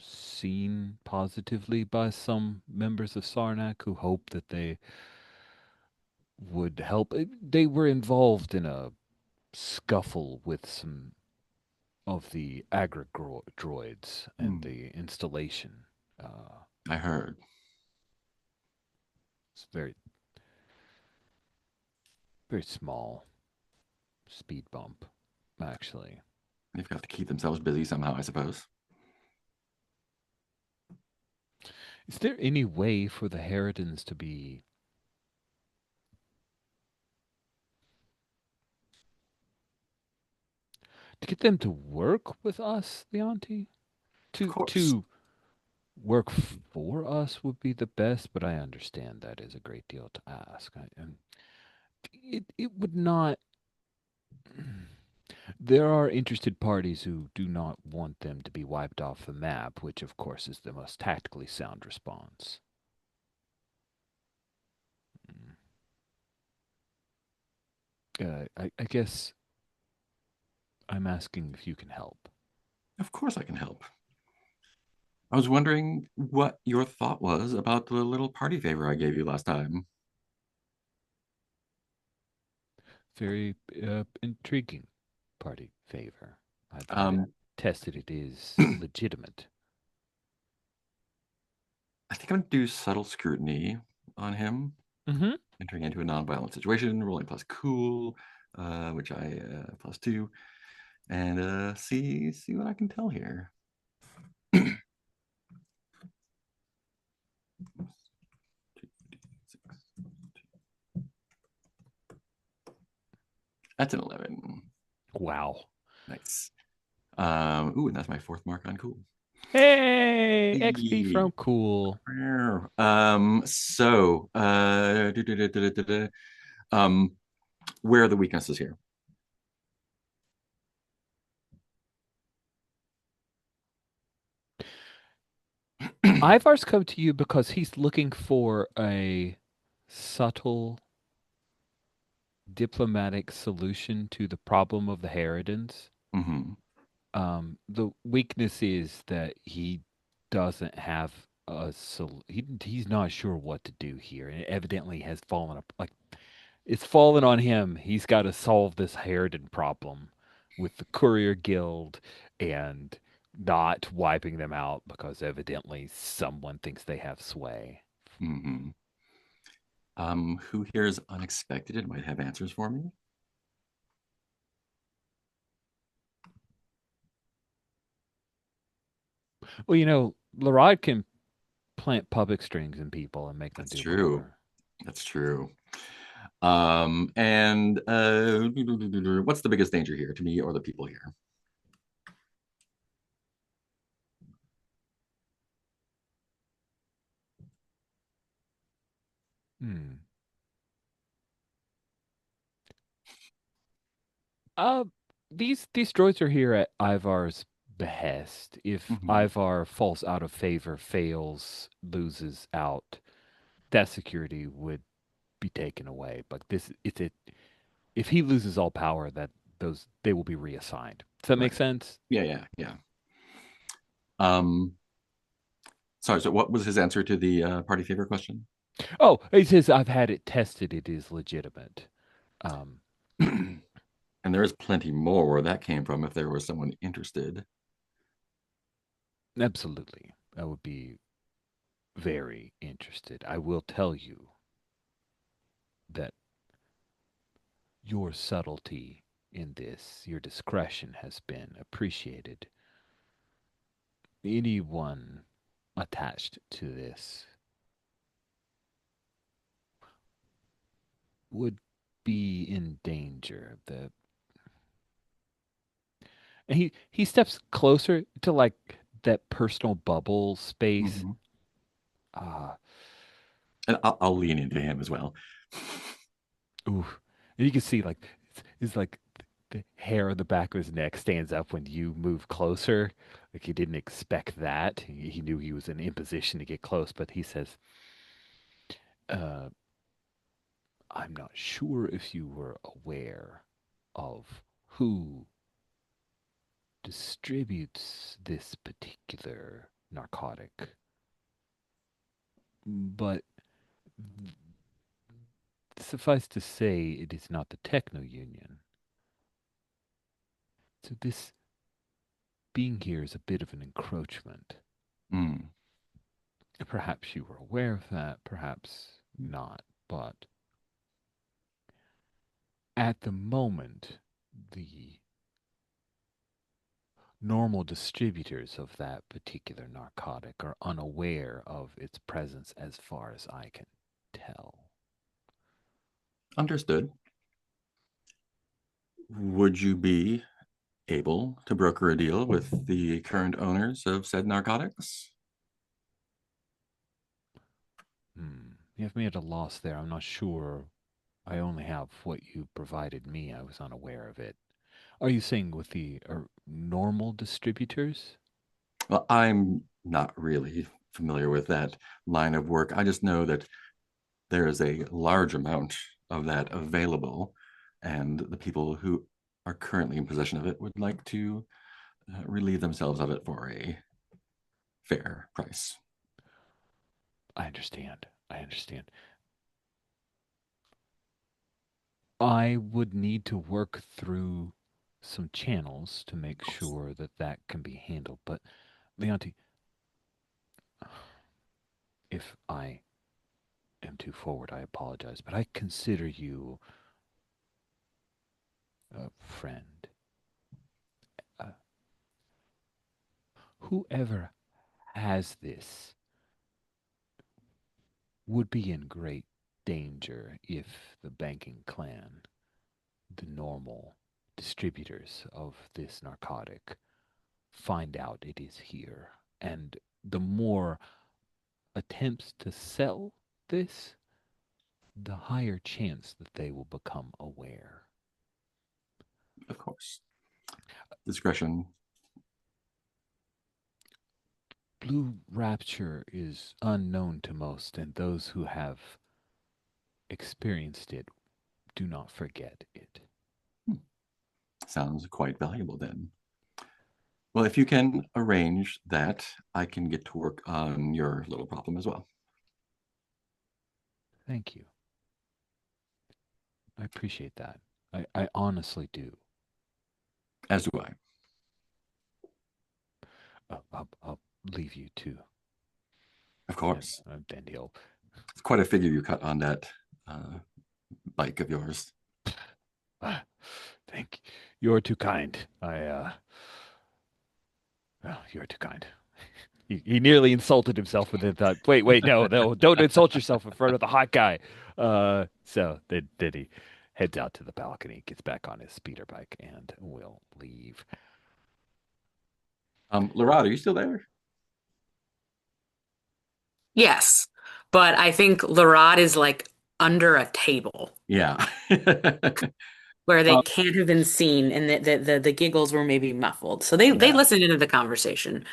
seen positively by some members of Sarnak who hope that they would help. They were involved in a scuffle with some of the agri droids and
Hmm,
the installation. Uh,
I heard.
it's very small speed bump, actually.
They've got to keep themselves busy somehow, I suppose.
Is there any way for the Harridans to get them to work with us, Leonti?
Of
To
course.
to work for us would be the best, but I understand that is a great deal to ask. It would not. There are interested parties who do not want them to be wiped off the map, which of course is the most tactically sound response. I guess I'm asking if you can help.
Of course I can help. I was wondering what your thought was about the little party favor I gave you last time.
Very intriguing party favor. I've had it
Um,
tested. It is
I
legitimate.
think I'm gonna do subtle scrutiny on him,
Mm-hmm.
entering into a non-violent situation, rolling plus cool, which I plus two, and see what I can tell here. That's an 11.
Wow.
Nice. And that's my fourth mark on cool.
Hey, XP
Yee.
from cool.
So, um, where are the weaknesses here?
Ivar's come to you because he's looking for a subtle diplomatic solution to the problem of the Harridans.
Mm-hmm.
The weakness is that he doesn't have he's not sure what to do here, and it evidently has fallen up like it's fallen on him. He's got to solve this Harridan problem with the Courier Guild and not wiping them out because evidently someone thinks they have sway.
Mm-hmm. Who here is unexpected and might have answers for me?
Well, Larod can plant puppet strings in people and make them
That's
do
true.
whatever.
That's true. And what's the biggest danger here to me or the people here?
Hmm. Uh, these droids are here at Ivar's behest. If
Mm-hmm.
Ivar falls out of favor, fails, loses out, that security would be taken away. But this it's it if he loses all power, that those they will be reassigned. Does that make
Right.
sense?
Yeah. Um, sorry, so what was his answer to the party favor question?
Oh, he says I've had it tested. It is legitimate. Um,
And there is plenty more where that came from if there was someone interested.
Absolutely. I would be very interested. I will tell you that your subtlety in this, your discretion has been appreciated. Anyone attached to this would be in danger. The and he steps closer to like that personal bubble space.
Mm-hmm.
Ah,
And I'll lean into him as well.
ooh. And you can see like it's like the hair on the back of his neck stands up when you move closer. Like he didn't expect that. He knew he was in imposition to get close, but he says, I'm not sure if you were aware of who distributes this particular narcotic, but suffice to say, it is not the Techno Union. So this being here is a bit of an encroachment.
Mm.
Perhaps you were aware of that, perhaps not, but at the moment, the normal distributors of that particular narcotic are unaware of its presence as far as I can tell.
Understood. Would you be able to broker a deal with the current owners of said narcotics?
You have me at a loss there. I'm not sure. I only have what you provided me. I was unaware of it. Are you saying with the normal distributors?
Well, I'm not really familiar with that line of work. I just know that there is a large amount of that available, and the people who are currently in possession of it would like to relieve themselves of it for a fair price.
I understand. I understand. I would need to work through some channels to make sure that that can be handled. But, Leonti, if I am too forward, I apologize. But I consider you a friend. Uh, whoever has this would be in great danger if the banking clan, the normal distributors of this narcotic, find out it is here. And the more attempts to sell this, the higher chance that they will become aware.
Of course. Discretion.
Blue Rapture is unknown to most, and those who have experienced it do not forget it.
Sounds quite valuable then. Well, if you can arrange that, I can get to work on your little problem as well.
Thank you. I appreciate that. I honestly do.
As do I.
I'll leave you to.
Of course.
Then he'll.
It's quite a figure you cut on that bike of yours.
Thank you. You're too kind. You're too kind. He nearly insulted himself with it. Thought, wait, no, don't insult yourself in front of the hot guy. So then he heads out to the balcony, gets back on his speeder bike, and will leave.
Larad, are you still there?
Yes, but I think Larad is like under a table
Yeah.
where they can't have been seen, and the giggles were maybe muffled. So they
Yeah.
listened into the conversation.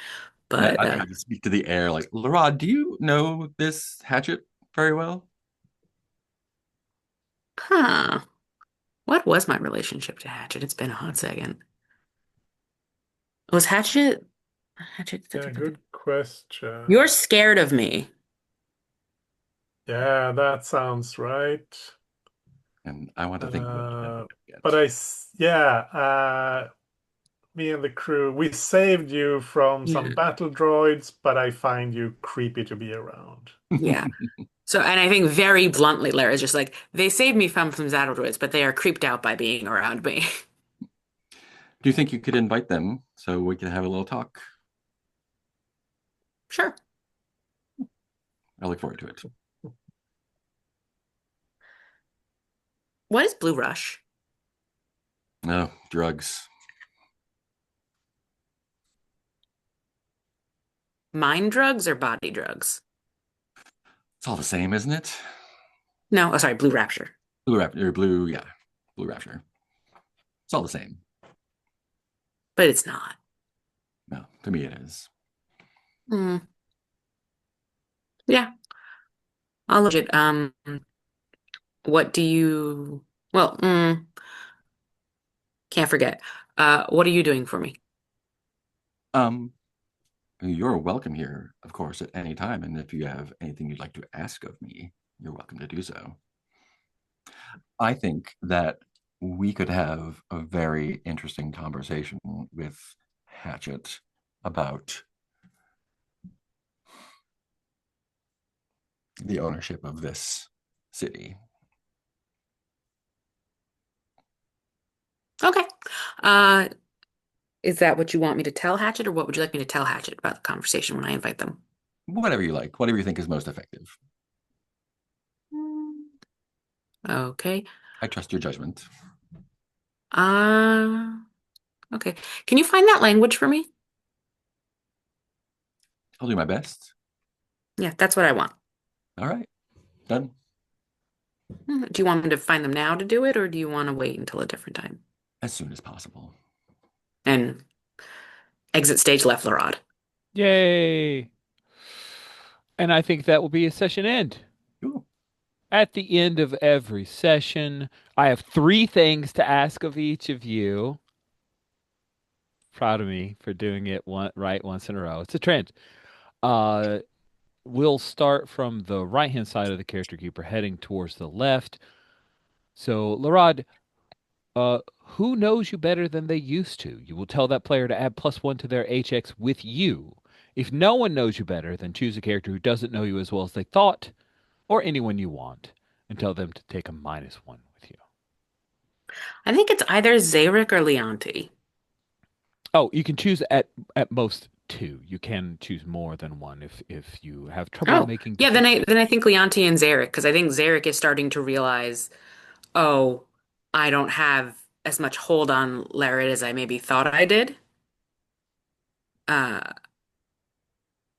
But
I kind of speak to the air like, Larad, do you know this hatchet very well?
huh, what was my relationship to Hatchet? It's been a hot second. Was Hatchet?
Yeah, good question.
You're scared of me.
Yeah, that sounds right.
And I want to think about that.
But me and the crew, we saved you from some
Yeah.
battle droids, but I find you creepy to be around.
Yeah. So, and I think very bluntly, Lara's just like, they saved me from some Zaddle droids, but they are creeped out by being around me.
Do you think you could invite them so we can have a little talk?
Sure.
I look forward to it.
What is Blue Rush?
No, drugs.
Mind drugs or body drugs?
It's all the same, isn't it?
No, oh, sorry, Blue Rapture.
Blue Rapture, yeah. Blue Rapture. It's all the same.
But it's not.
No, to me it is.
Hmm. Yeah, I'll legit. What do you? Well, can't forget. What are you doing for me?
Um, you're welcome here, of course, at any time. And if you have anything you'd like to ask of me, you're welcome to do so. I think that we could have a very interesting conversation with Hatchet about the ownership of this city.
Okay. Is that what you want me to tell Hatchet, or what would you like me to tell Hatchet about the conversation when I invite them?
Whatever you like, whatever you think is most effective.
Okay.
I trust your judgment.
Uh, okay. Can you find that language for me?
I'll do my best.
Yeah, that's what I want.
All right, done.
Do you want me to find them now to do it, or do you want to wait until a different time?
As soon as possible.
And exit stage left, Larod.
Yay! And I think that will be a session end.
Cool.
At the end of every session, I have 3 things to ask of each of you. Proud of me for doing it right once in a row. It's a trend. Uh, we'll start from the right-hand side of the character keeper, heading towards the left. So, Larad, who knows you better than they used to? You will tell that player to add +1 to their HX with you. If no one knows you better, then choose a character who doesn't know you as well as they thought, or anyone you want, and tell them to take a -1 with you.
I think it's either Zarek or Leonti.
Oh, you can choose at most two. You can choose more than one if you have trouble
Oh,
making
yeah, then I
decisions.
then I think Leonti and Zarek, because I think Zarek is starting to realize, oh, I don't have as much hold on Larid as I maybe thought I did. Uh,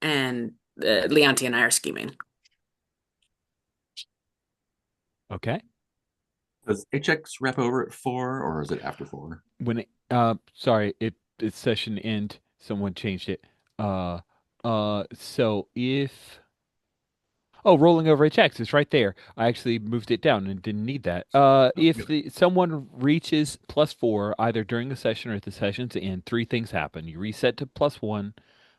and Leonti and I are scheming.
Okay.
Does HX rep over at 4 or is it after 4?
When sorry, it's session end. Someone changed it. Uh so if rolling over HX is right there. I actually moved it down and didn't need that.
Oh,
If
good.
someone reaches +4 either during the session or at the session's end, three things happen. You reset to +1,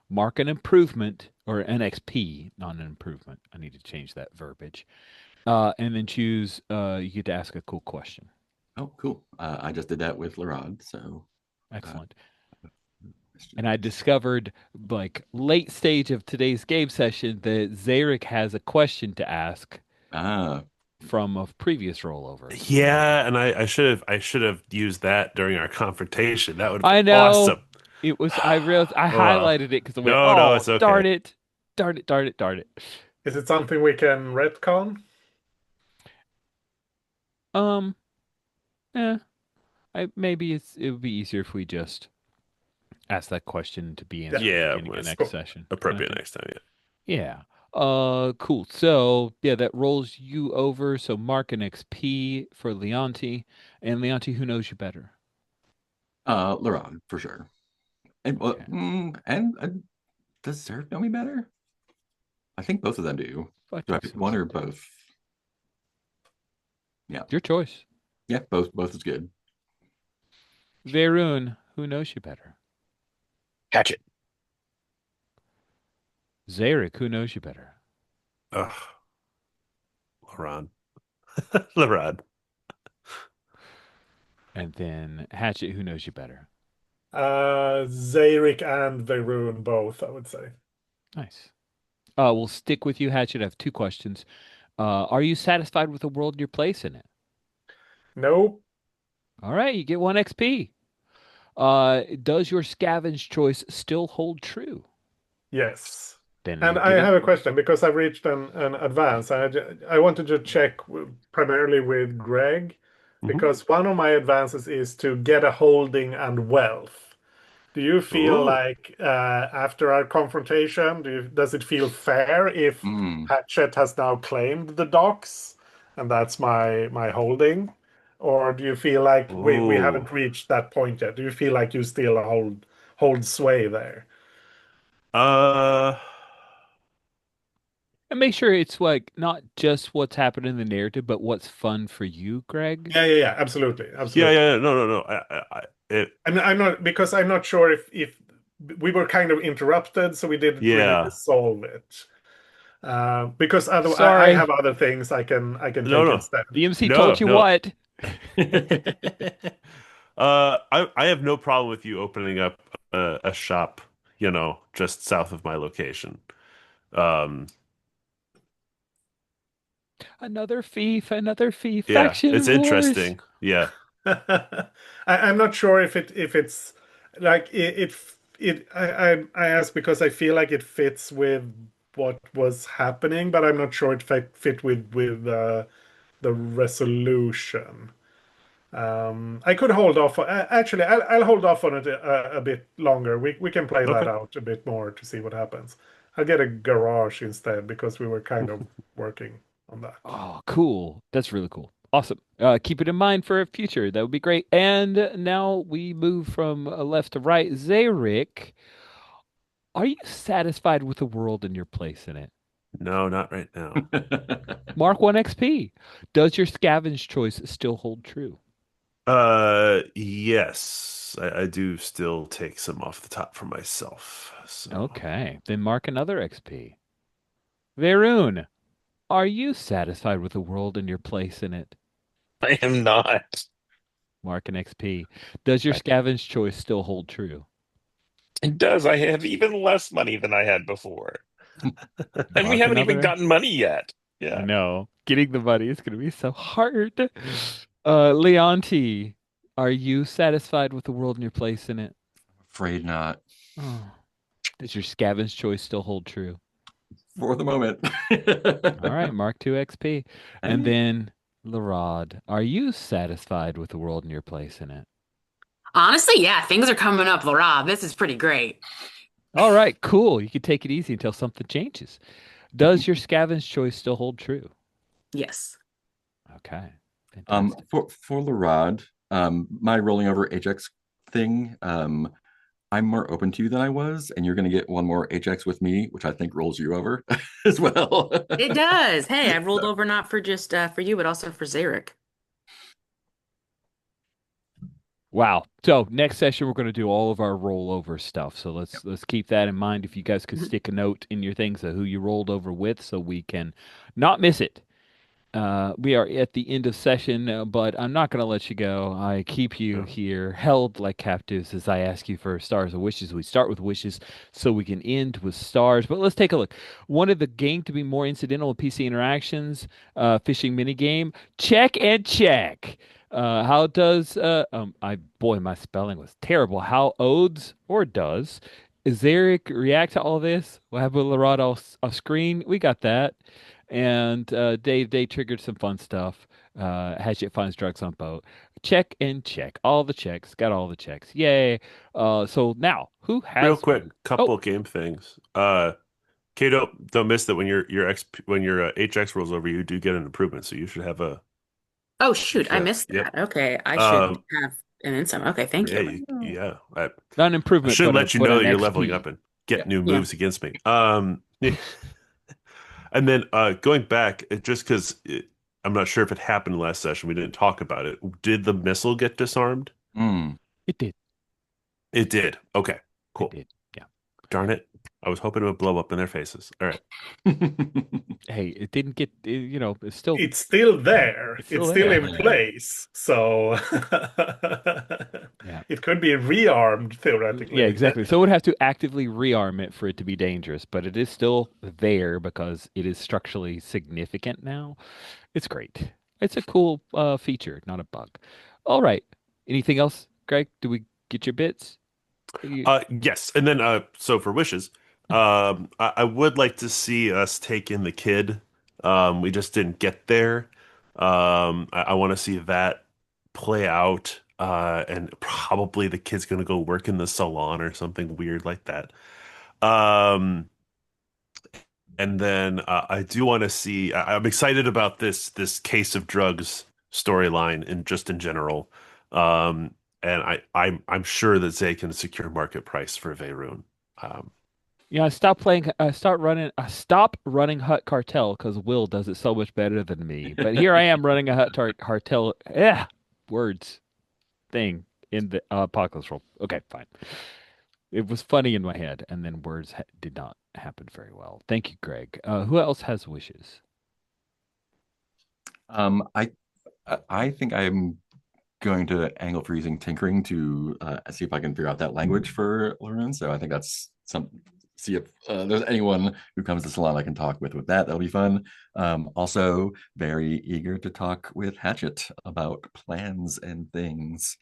mark an improvement or an XP, not an improvement. I need to change that verbiage. And then choose. You get to ask a cool question.
Oh, cool. I just did that with Larad, so uh,
Excellent. And I
questions.
discovered, like, late stage of today's game session, that Zarek has a question to ask
Ah,
from a previous rollover.
Yeah, and I should have used that during our confrontation. That would have been
I know
awesome.
it was. I realized I
Oh,
highlighted it because I went,
no, no,
"Oh,
it's okay.
darn it, darn it, darn it, darn it."
Is it something we can retcon?
Um, eh, maybe it would be easier if we just ask that question to be
Yeah.
answered at the
Yeah,
beginning of
it's
next
Cool.
session, kind of
appropriate
thing.
next time. Yeah.
Yeah. Cool. So yeah, that rolls you over. So mark an XP for Leonti, and Leonti, who knows you better?
Larad for sure. And
Okay.
does Seraph know me better? I think both of them do.
I
Do I
think
pick
so
one or
too.
both? Yeah,
Your choice.
yeah, both is good.
Varun, who knows you better?
Hatchet.
Zarek, who knows you better?
Ugh, Laron. Laron.
And then Hatchet, who knows you better?
Zarek and Varun both, I would say.
Nice. We'll stick with you, Hatchet. I have two questions. Are you satisfied with the world and your place in it?
Nope.
All right, you get 1 XP. Does your scavenge choice still hold true?
Yes.
Then
And
you
I
get
have
it.
a question because I've reached an advance. I wanted to check primarily with Greg
Hmm.
because one of my advances is to get a holding and wealth. Do you feel
Oh,
like after our confrontation, does it feel fair if
Mm.
Hatchet has now claimed the docks and that's my holding? Or do you feel like we
oh.
haven't reached that point yet? Do you feel like you still hold sway there?
Uh,
And make sure it's like not just what's happened in the narrative, but what's fun for you, Greg.
Yeah, absolutely,
yeah,
absolutely.
yeah, no, no, no.
And I'm not because I'm not sure if we were kind of interrupted, so we didn't really
Yeah,
resolve it. Because other I have
Sorry,
other things I can
no,
take
no,
instead.
the MC
no,
told you
no.
what.
I have no problem with you opening up a shop, just south of my location. Um,
Another thief.
yeah, it's
Faction wars.
interesting. Yeah,
I'm not sure if it's like I ask because I feel like it fits with what was happening, but I'm not sure it fit with the resolution. I could hold off. Actually, I'll hold off on it a bit longer. We can play that
okay.
out a bit more to see what happens. I'll get a garage instead because we were kind of working on that.
Oh, cool. That's really cool. Awesome. Keep it in mind for a future. That would be great. And now we move from left to right. Zarek, are you satisfied with the world and your place in it?
No, not right now.
Mark 1 XP. Does your scavenge choice still hold true?
Yes. yes, I do still take some off the top for myself. So
Okay, then mark another XP. Veroon, are you satisfied with the world and your place in it?
I am not.
Mark an XP. Does your
I,
scavenge choice still hold true?
it does. I have even less money than I had before. And we
Mark
haven't even
another.
gotten money yet.
I
Yeah.
know. Getting the money is going to be so hard. Leonti, are you satisfied with the world and your place in it?
Afraid not.
Oh. Does your scavenge choice still hold true?
For the moment.
All right, mark 2 XP. And
Hey.
then, Larod, are you satisfied with the world and your place in it?
Honestly, yeah, things are coming up, Laura. This is pretty great.
All right, cool. You can take it easy until something changes. Does your scavenge choice still hold true?
Yes.
Okay, fantastic.
For the rod, my rolling over Ajax thing, I'm more open to you than I was, and you're going to get one more Ajax with me, which I think rolls you over as well.
It does. Hey, I rolled
So,
over not for just for you, but also for Zarek.
Wow. So next session we're going to do all of our rollover stuff. So let's keep that in mind. If you guys could stick a note in your things of who you rolled over with, so we can not miss it. We are at the end of session, but I'm not going to let you go. I keep you
yeah.
here, held like captives, as I ask you for stars and wishes. We start with wishes so we can end with stars. But let's take a look. Wanted the game to be more incidental in PC interactions, fishing mini game. Check and check. How does boy, my spelling was terrible. How odes or does Zarek react to all this? What happened with Larado off screen? We got that. And they triggered some fun stuff. Hatchet finds drugs on boat. Check and check. All the checks. Got all the checks. Yay. So now, who
Real
has?
quick,
Oh,
couple game things. Kay, don't miss that when your HX rolls over, you do get an improvement. So
Oh
you
shoot,
should
I
have,
missed
yep.
that. Okay, I should
Um,
have an insight. Okay, thank
yeah,
you.
yeah.
not an
I
improvement,
should let you
but
know
an
that you're leveling
XP.
up and
yeah.
get new
Yeah.
moves against me. And then going back, just because I'm not sure if it happened last session, we didn't talk about it. Did the missile get disarmed?
Mm.
It did.
It did. Okay,
It
cool.
did. Yeah.
Darn it. I was hoping it would blow up in their faces. All right.
Hey, it didn't get. It's still.
It's still there.
It's still
It's still
there.
in
Yeah.
place. So
Yeah.
it could be rearmed
Yeah,
theoretically.
exactly. So it would have to actively rearm it for it to be dangerous, but it is still there because it is structurally significant now. It's great. It's a cool feature, not a bug. All right. Anything else, Greg? Do we get your bits? You-
Yes, and then so for wishes, I would like to see us take in the kid. We just didn't get there. I want to see that play out. And probably the kid's gonna go work in the salon or something weird like that. Um, and then I do want to see. I'm excited about this case of drugs storyline and just in general. And I'm sure that Zay can secure market price for Veyron. Um,
Yeah, stop playing. Start running. Stop running Hut Cartel because Will does it so much better than me. But here I am running a Cartel. Yeah, words thing in the Apocalypse role. Okay, fine. It was funny in my head, and then words did not happen very well. Thank you, Greg. Who else has wishes?
um, I I think I'm going to angle for using tinkering to see if I can figure out that language for Laroon. So I think that's some. See if there's anyone who comes to Salon I can talk with that. That'll be fun. Also, very eager to talk with Hatchet about plans and things.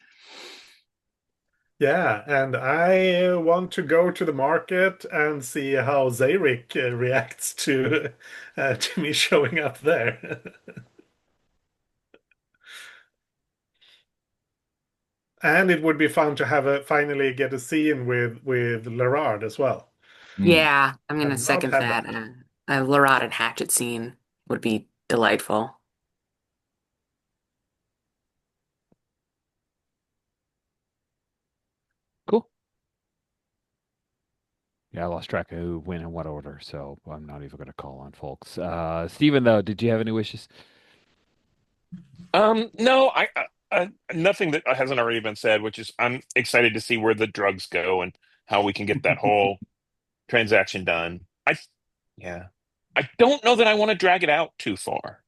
Yeah, and I want to go to the market and see how Zarek reacts to me showing up there. And it would be fun to have a finally get a scene with Lerard as well.
Mm.
Yeah, I'm gonna
Have not
second
had
that.
that.
A Laurent and Hatchet scene would be delightful.
Cool. Yeah, I lost track of who went in what order, so I'm not even going to call on folks. Steven, though, did you have any wishes?
no, Nothing that hasn't already been said, which is I'm excited to see where the drugs go and how we can get that whole transaction done. Yeah, I don't know that I want to drag it out too far.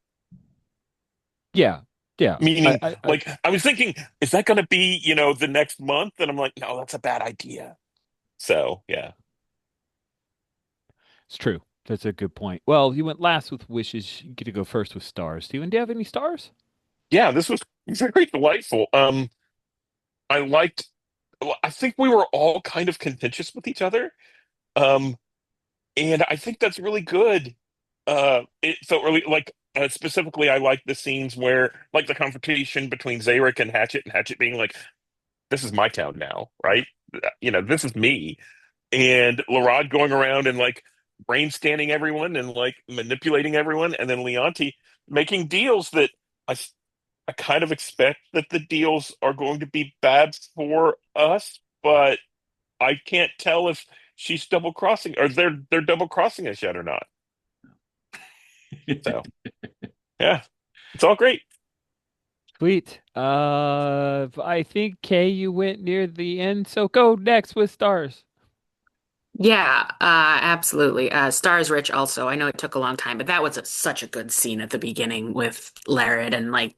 Yeah, yeah.
Meaning, like, I was thinking, is that going to be, the next month? And I'm like, no, that's a bad idea. So, yeah.
It's true. That's a good point. Well, you went last with wishes. You get to go first with stars. Steven, do you have any stars?
Yeah, this was very delightful. I liked, well, I think we were all kind of contentious with each other. Um, and I think that's really good. It felt really like, specifically, I like the scenes where, like, the confrontation between Zarek and Hatchet being like, this is my town now, right? This is me. And Larod going around and like brain scanning everyone and like manipulating everyone, and then Leonti making deals that I, s- I kind of expect that the deals are going to be bad for us, but I can't tell if she's double crossing or they're double crossing us yet or not. So yeah, it's all great.
Sweet. I think Kay, you went near the end, so go next with stars.
Yeah, absolutely. Stars Rich also. I know it took a long time, but that was such a good scene at the beginning with Larid and like,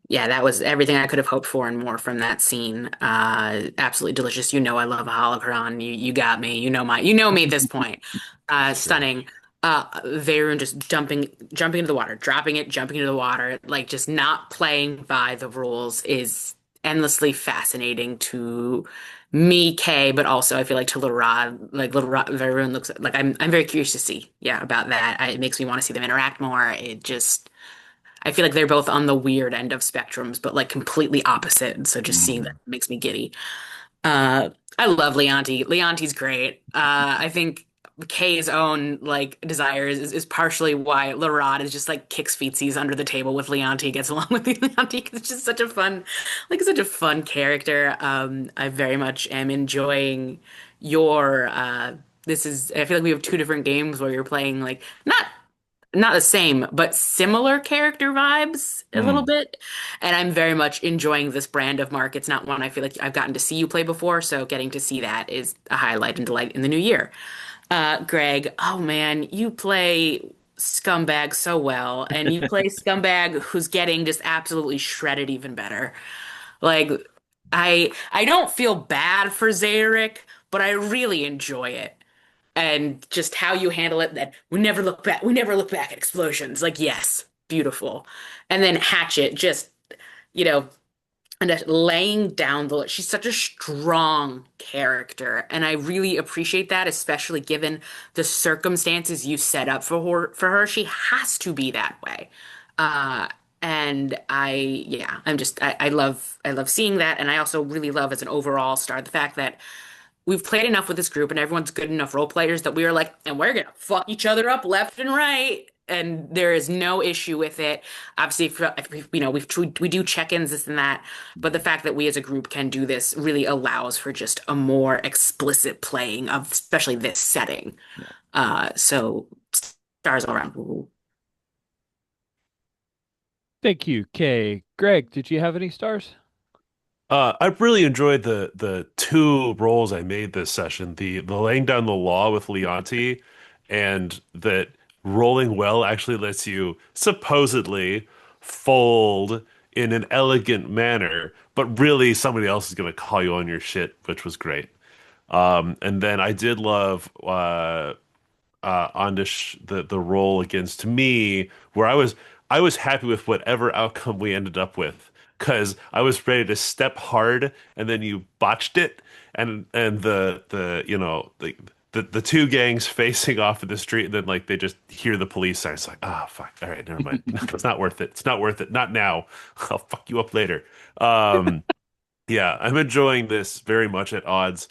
yeah, that was everything I could have hoped for and more from that scene. Absolutely delicious. You know I love a holocron. You got me. You know me at this point.
Sure.
Stunning. Veyron just jumping into the water, dropping it, jumping into the water, like just not playing by the rules is endlessly fascinating to me, Kay, but also I feel like to Little Rod, like Little Rod, Veyron looks like I'm very curious to see, yeah, about that. It makes me want to see them interact more. I feel like they're both on the weird end of spectrums, but like completely opposite. So just seeing that
Mhm.
makes me giddy. Uh, I love Leonti. Leonti's great. I think Kay's own like desires is partially why Larod is just like kicks feetsies under the table with Leonti, gets along with Leonti 'cause it's just such a fun character. I very much am enjoying your. I feel like we have two different games where you're playing like not the same, but similar character vibes a little
Mm.
bit. And I'm very much enjoying this brand of Mark. It's not one I feel like I've gotten to see you play before, so getting to see that is a highlight and delight in the new year. Greg, oh man, you play Scumbag so well, and you play Scumbag who's getting just absolutely shredded even better. Like, I don't feel bad for Zarek, but I really enjoy it and just how you handle it that we never look back at explosions like yes beautiful and then Hatchet just you know and just laying down the she's such a strong character and I really appreciate that especially given the circumstances you set up for her she has to be that way uh and I love seeing that and I also really love as an overall star the fact that we've played enough with this group and everyone's good enough role players that we were like, and we're gonna fuck each other up left and right. And there is no issue with it. Obviously, we do check-ins, this and that, but the fact that we as a group can do this really allows for just a more explicit playing of especially this setting.
Yeah.
So stars all around. Ooh.
Thank you, Kay. Greg, did you have any stars?
I've really enjoyed the two roles I made this session, the laying down the law with Leonti, and that rolling well actually lets you supposedly fold in an elegant manner, but really somebody else is going to call you on your shit, which was great. And then I did love Ondish the role against me, where I was happy with whatever outcome we ended up with, because I was ready to step hard, and then you botched it, and the two gangs facing off in the street, and then like they just hear the police sign. It's like, ah, fuck. All right, never mind. It's not worth it. It's not worth it. Not now. I'll fuck you up later. Um, yeah, I'm enjoying this very much at odds,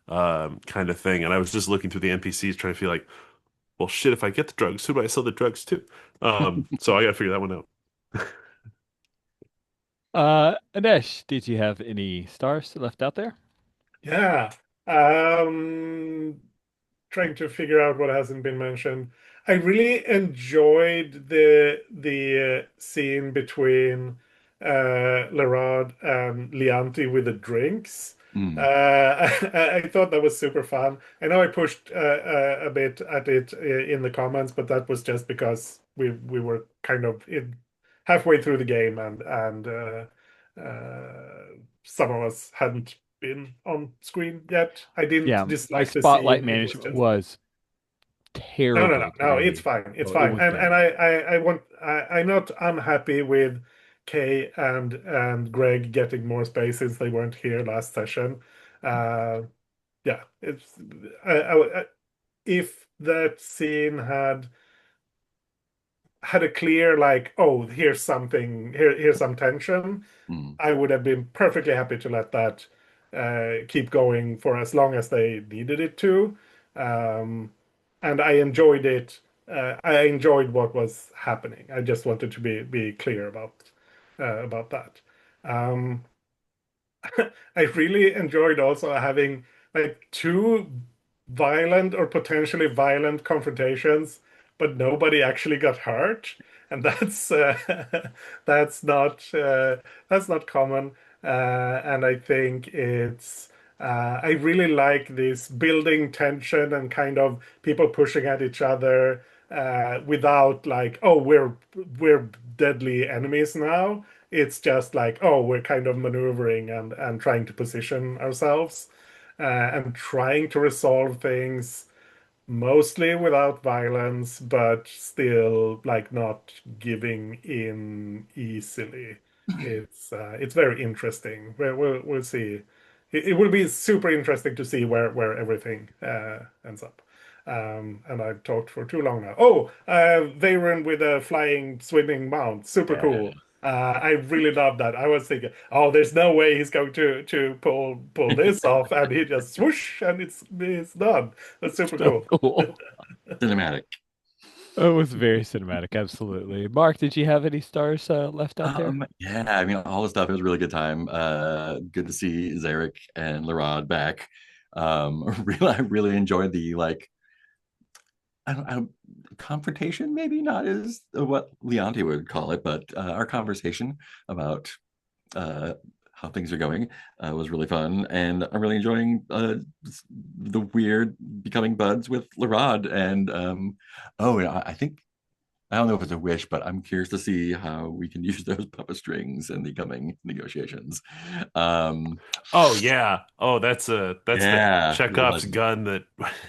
kind of thing. And I was just looking through the NPCs trying to feel like, well, shit, if I get the drugs, who do I sell the drugs to? So I got to figure that one out.
Adesh, did you have any stars left out there?
Yeah. Um, Trying to figure out what hasn't been mentioned. I really enjoyed the scene between Lerard and Lianti with the drinks.
Mm,
I thought that was super fun. I know I pushed a bit at it in the comments, but that was just because we were kind of halfway through the game, and some of us hadn't been on screen yet. I
Yeah,
didn't
my
dislike the
spotlight
scene. It was
management
just
was
no, no, no,
terrible
no. It's
today.
fine. It's
Oh, it
fine.
was
And
bad.
I'm not unhappy with Kay and Greg getting more space since they weren't here last session. Uh, yeah, it's if that scene had a clear like, oh, here's something, here's some tension.
mm,
I would have been perfectly happy to let that keep going for as long as they needed it to. Um, and I enjoyed it. I enjoyed what was happening. I just wanted to be clear about that. Um, I really enjoyed also having like two violent or potentially violent confrontations, but nobody actually got hurt, and that's not that's not common. And I think it's I really like this building tension and kind of people pushing at each other without like, oh, we're deadly enemies now. It's just like, oh, we're kind of maneuvering and trying to position ourselves and trying to resolve things mostly without violence, but still like not giving in easily. It's very interesting. We'll see. It will be super interesting to see where everything ends up. And I've talked for too long now. Oh, Veyron with a flying swimming mount, super
yeah.
cool. I really love that. I was thinking, oh, there's no way he's going to pull this off, and he just swoosh, and it's done. That's super
So
cool.
cool.
Cinematic.
It was very cinematic, absolutely. Mark, did you have any stars left out there?
Yeah, I mean, all the stuff. It was a really good time. Good to see Zarek and Larod back. I really enjoyed the like, I don't, confrontation, maybe not as what Leonti would call it, but our conversation about uh, how things are going was really fun, and I'm really enjoying the weird becoming buds with Larod. And oh, and I think I don't know if it's a wish, but I'm curious to see how we can use those puppet strings in the coming negotiations. Um,
Oh yeah. Oh, that's the
yeah,
Chekhov's gun that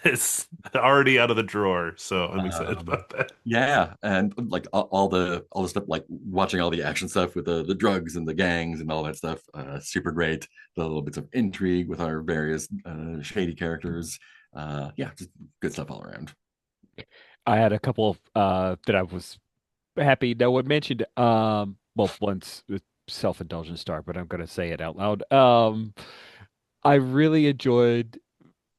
is already out of the drawer. So I'm excited
um,
about that.
yeah, and like all the stuff, like watching all the action stuff with the drugs and the gangs and all that stuff. Super great. The little bits of intrigue with our various shady characters. Yeah, just good stuff all around.
I had a couple that I was happy no one mentioned. Well, one's a self-indulgent star, but I'm gonna say it out loud. I really enjoyed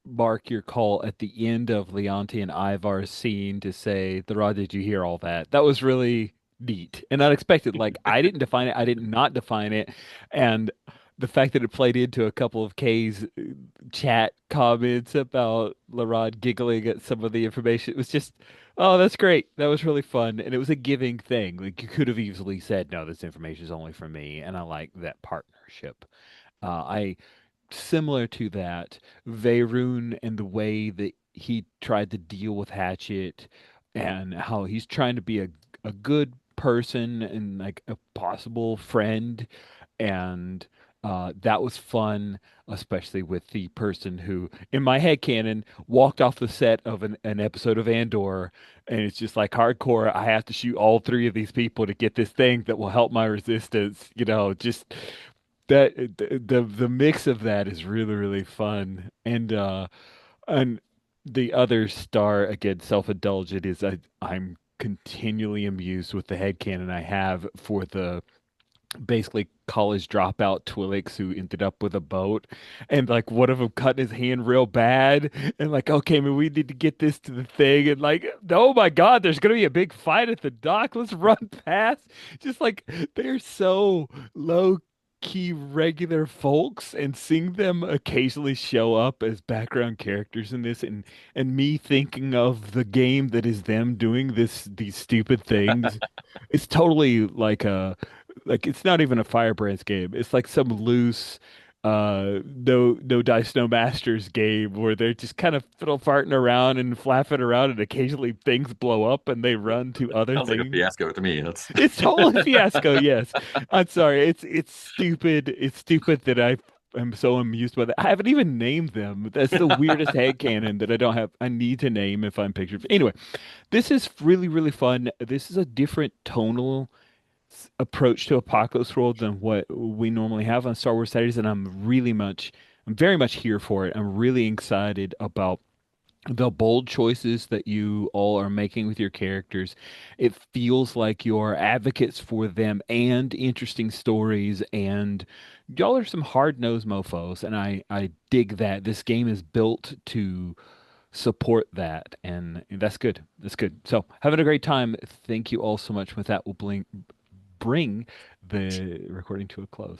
Mark your call at the end of Leonti and Ivar's scene to say, "The Rod, did you hear all that?" That was really neat and unexpected. Like I didn't define it, I did not define it, and the fact that it played into a couple of K's chat comments about Larod giggling at some of the information, it was just, oh, that's great. That was really fun, and it was a giving thing. Like you could have easily said, "No, this information is only for me," and I like that partnership. I similar to that, Veyron and the way that he tried to deal with Hatchet and how he's trying to be a good person and like a possible friend. And that was fun, especially with the person who, in my head canon, walked off the set of an episode of Andor, and it's just like hardcore. I have to shoot all three of these people to get this thing that will help my resistance. Just that the mix of that is really really fun. And the other star, again, self-indulgent, is I'm continually amused with the headcanon I have for the basically college dropout Twilix who ended up with a boat, and like one of them cut his hand real bad, and like, okay, man, we need to get this to the thing, and like, oh my God, there's gonna be a big fight at the dock. Let's run past. Just like they're so low key regular folks, and seeing them occasionally show up as background characters in this, and me thinking of the game that is them doing these stupid things, it's totally like a like it's not even a Firebrands game. It's like some loose no dice no masters game where they're just kind of fiddle farting around and flapping around and occasionally things blow up and they run to other
Sounds like a
things.
fiasco to me. That's
It's totally fiasco, yes. I'm sorry. It's stupid. It's stupid that I am so amused by that. I haven't even named them. That's the weirdest headcanon that I don't have. I need to name if I'm pictured. Anyway, this is really, really fun. This is a different tonal approach to Apocalypse World than what we normally have on Star Wars Saturdays, and I'm very much here for it. I'm really excited about the bold choices that you all are making with your characters. It feels like you're advocates for them and interesting stories, and y'all are some hard-nosed mofos, and I dig that. This game is built to support that, and that's good. That's good. So, having a great time. Thank you all so much. With that, we'll bring the recording to a close.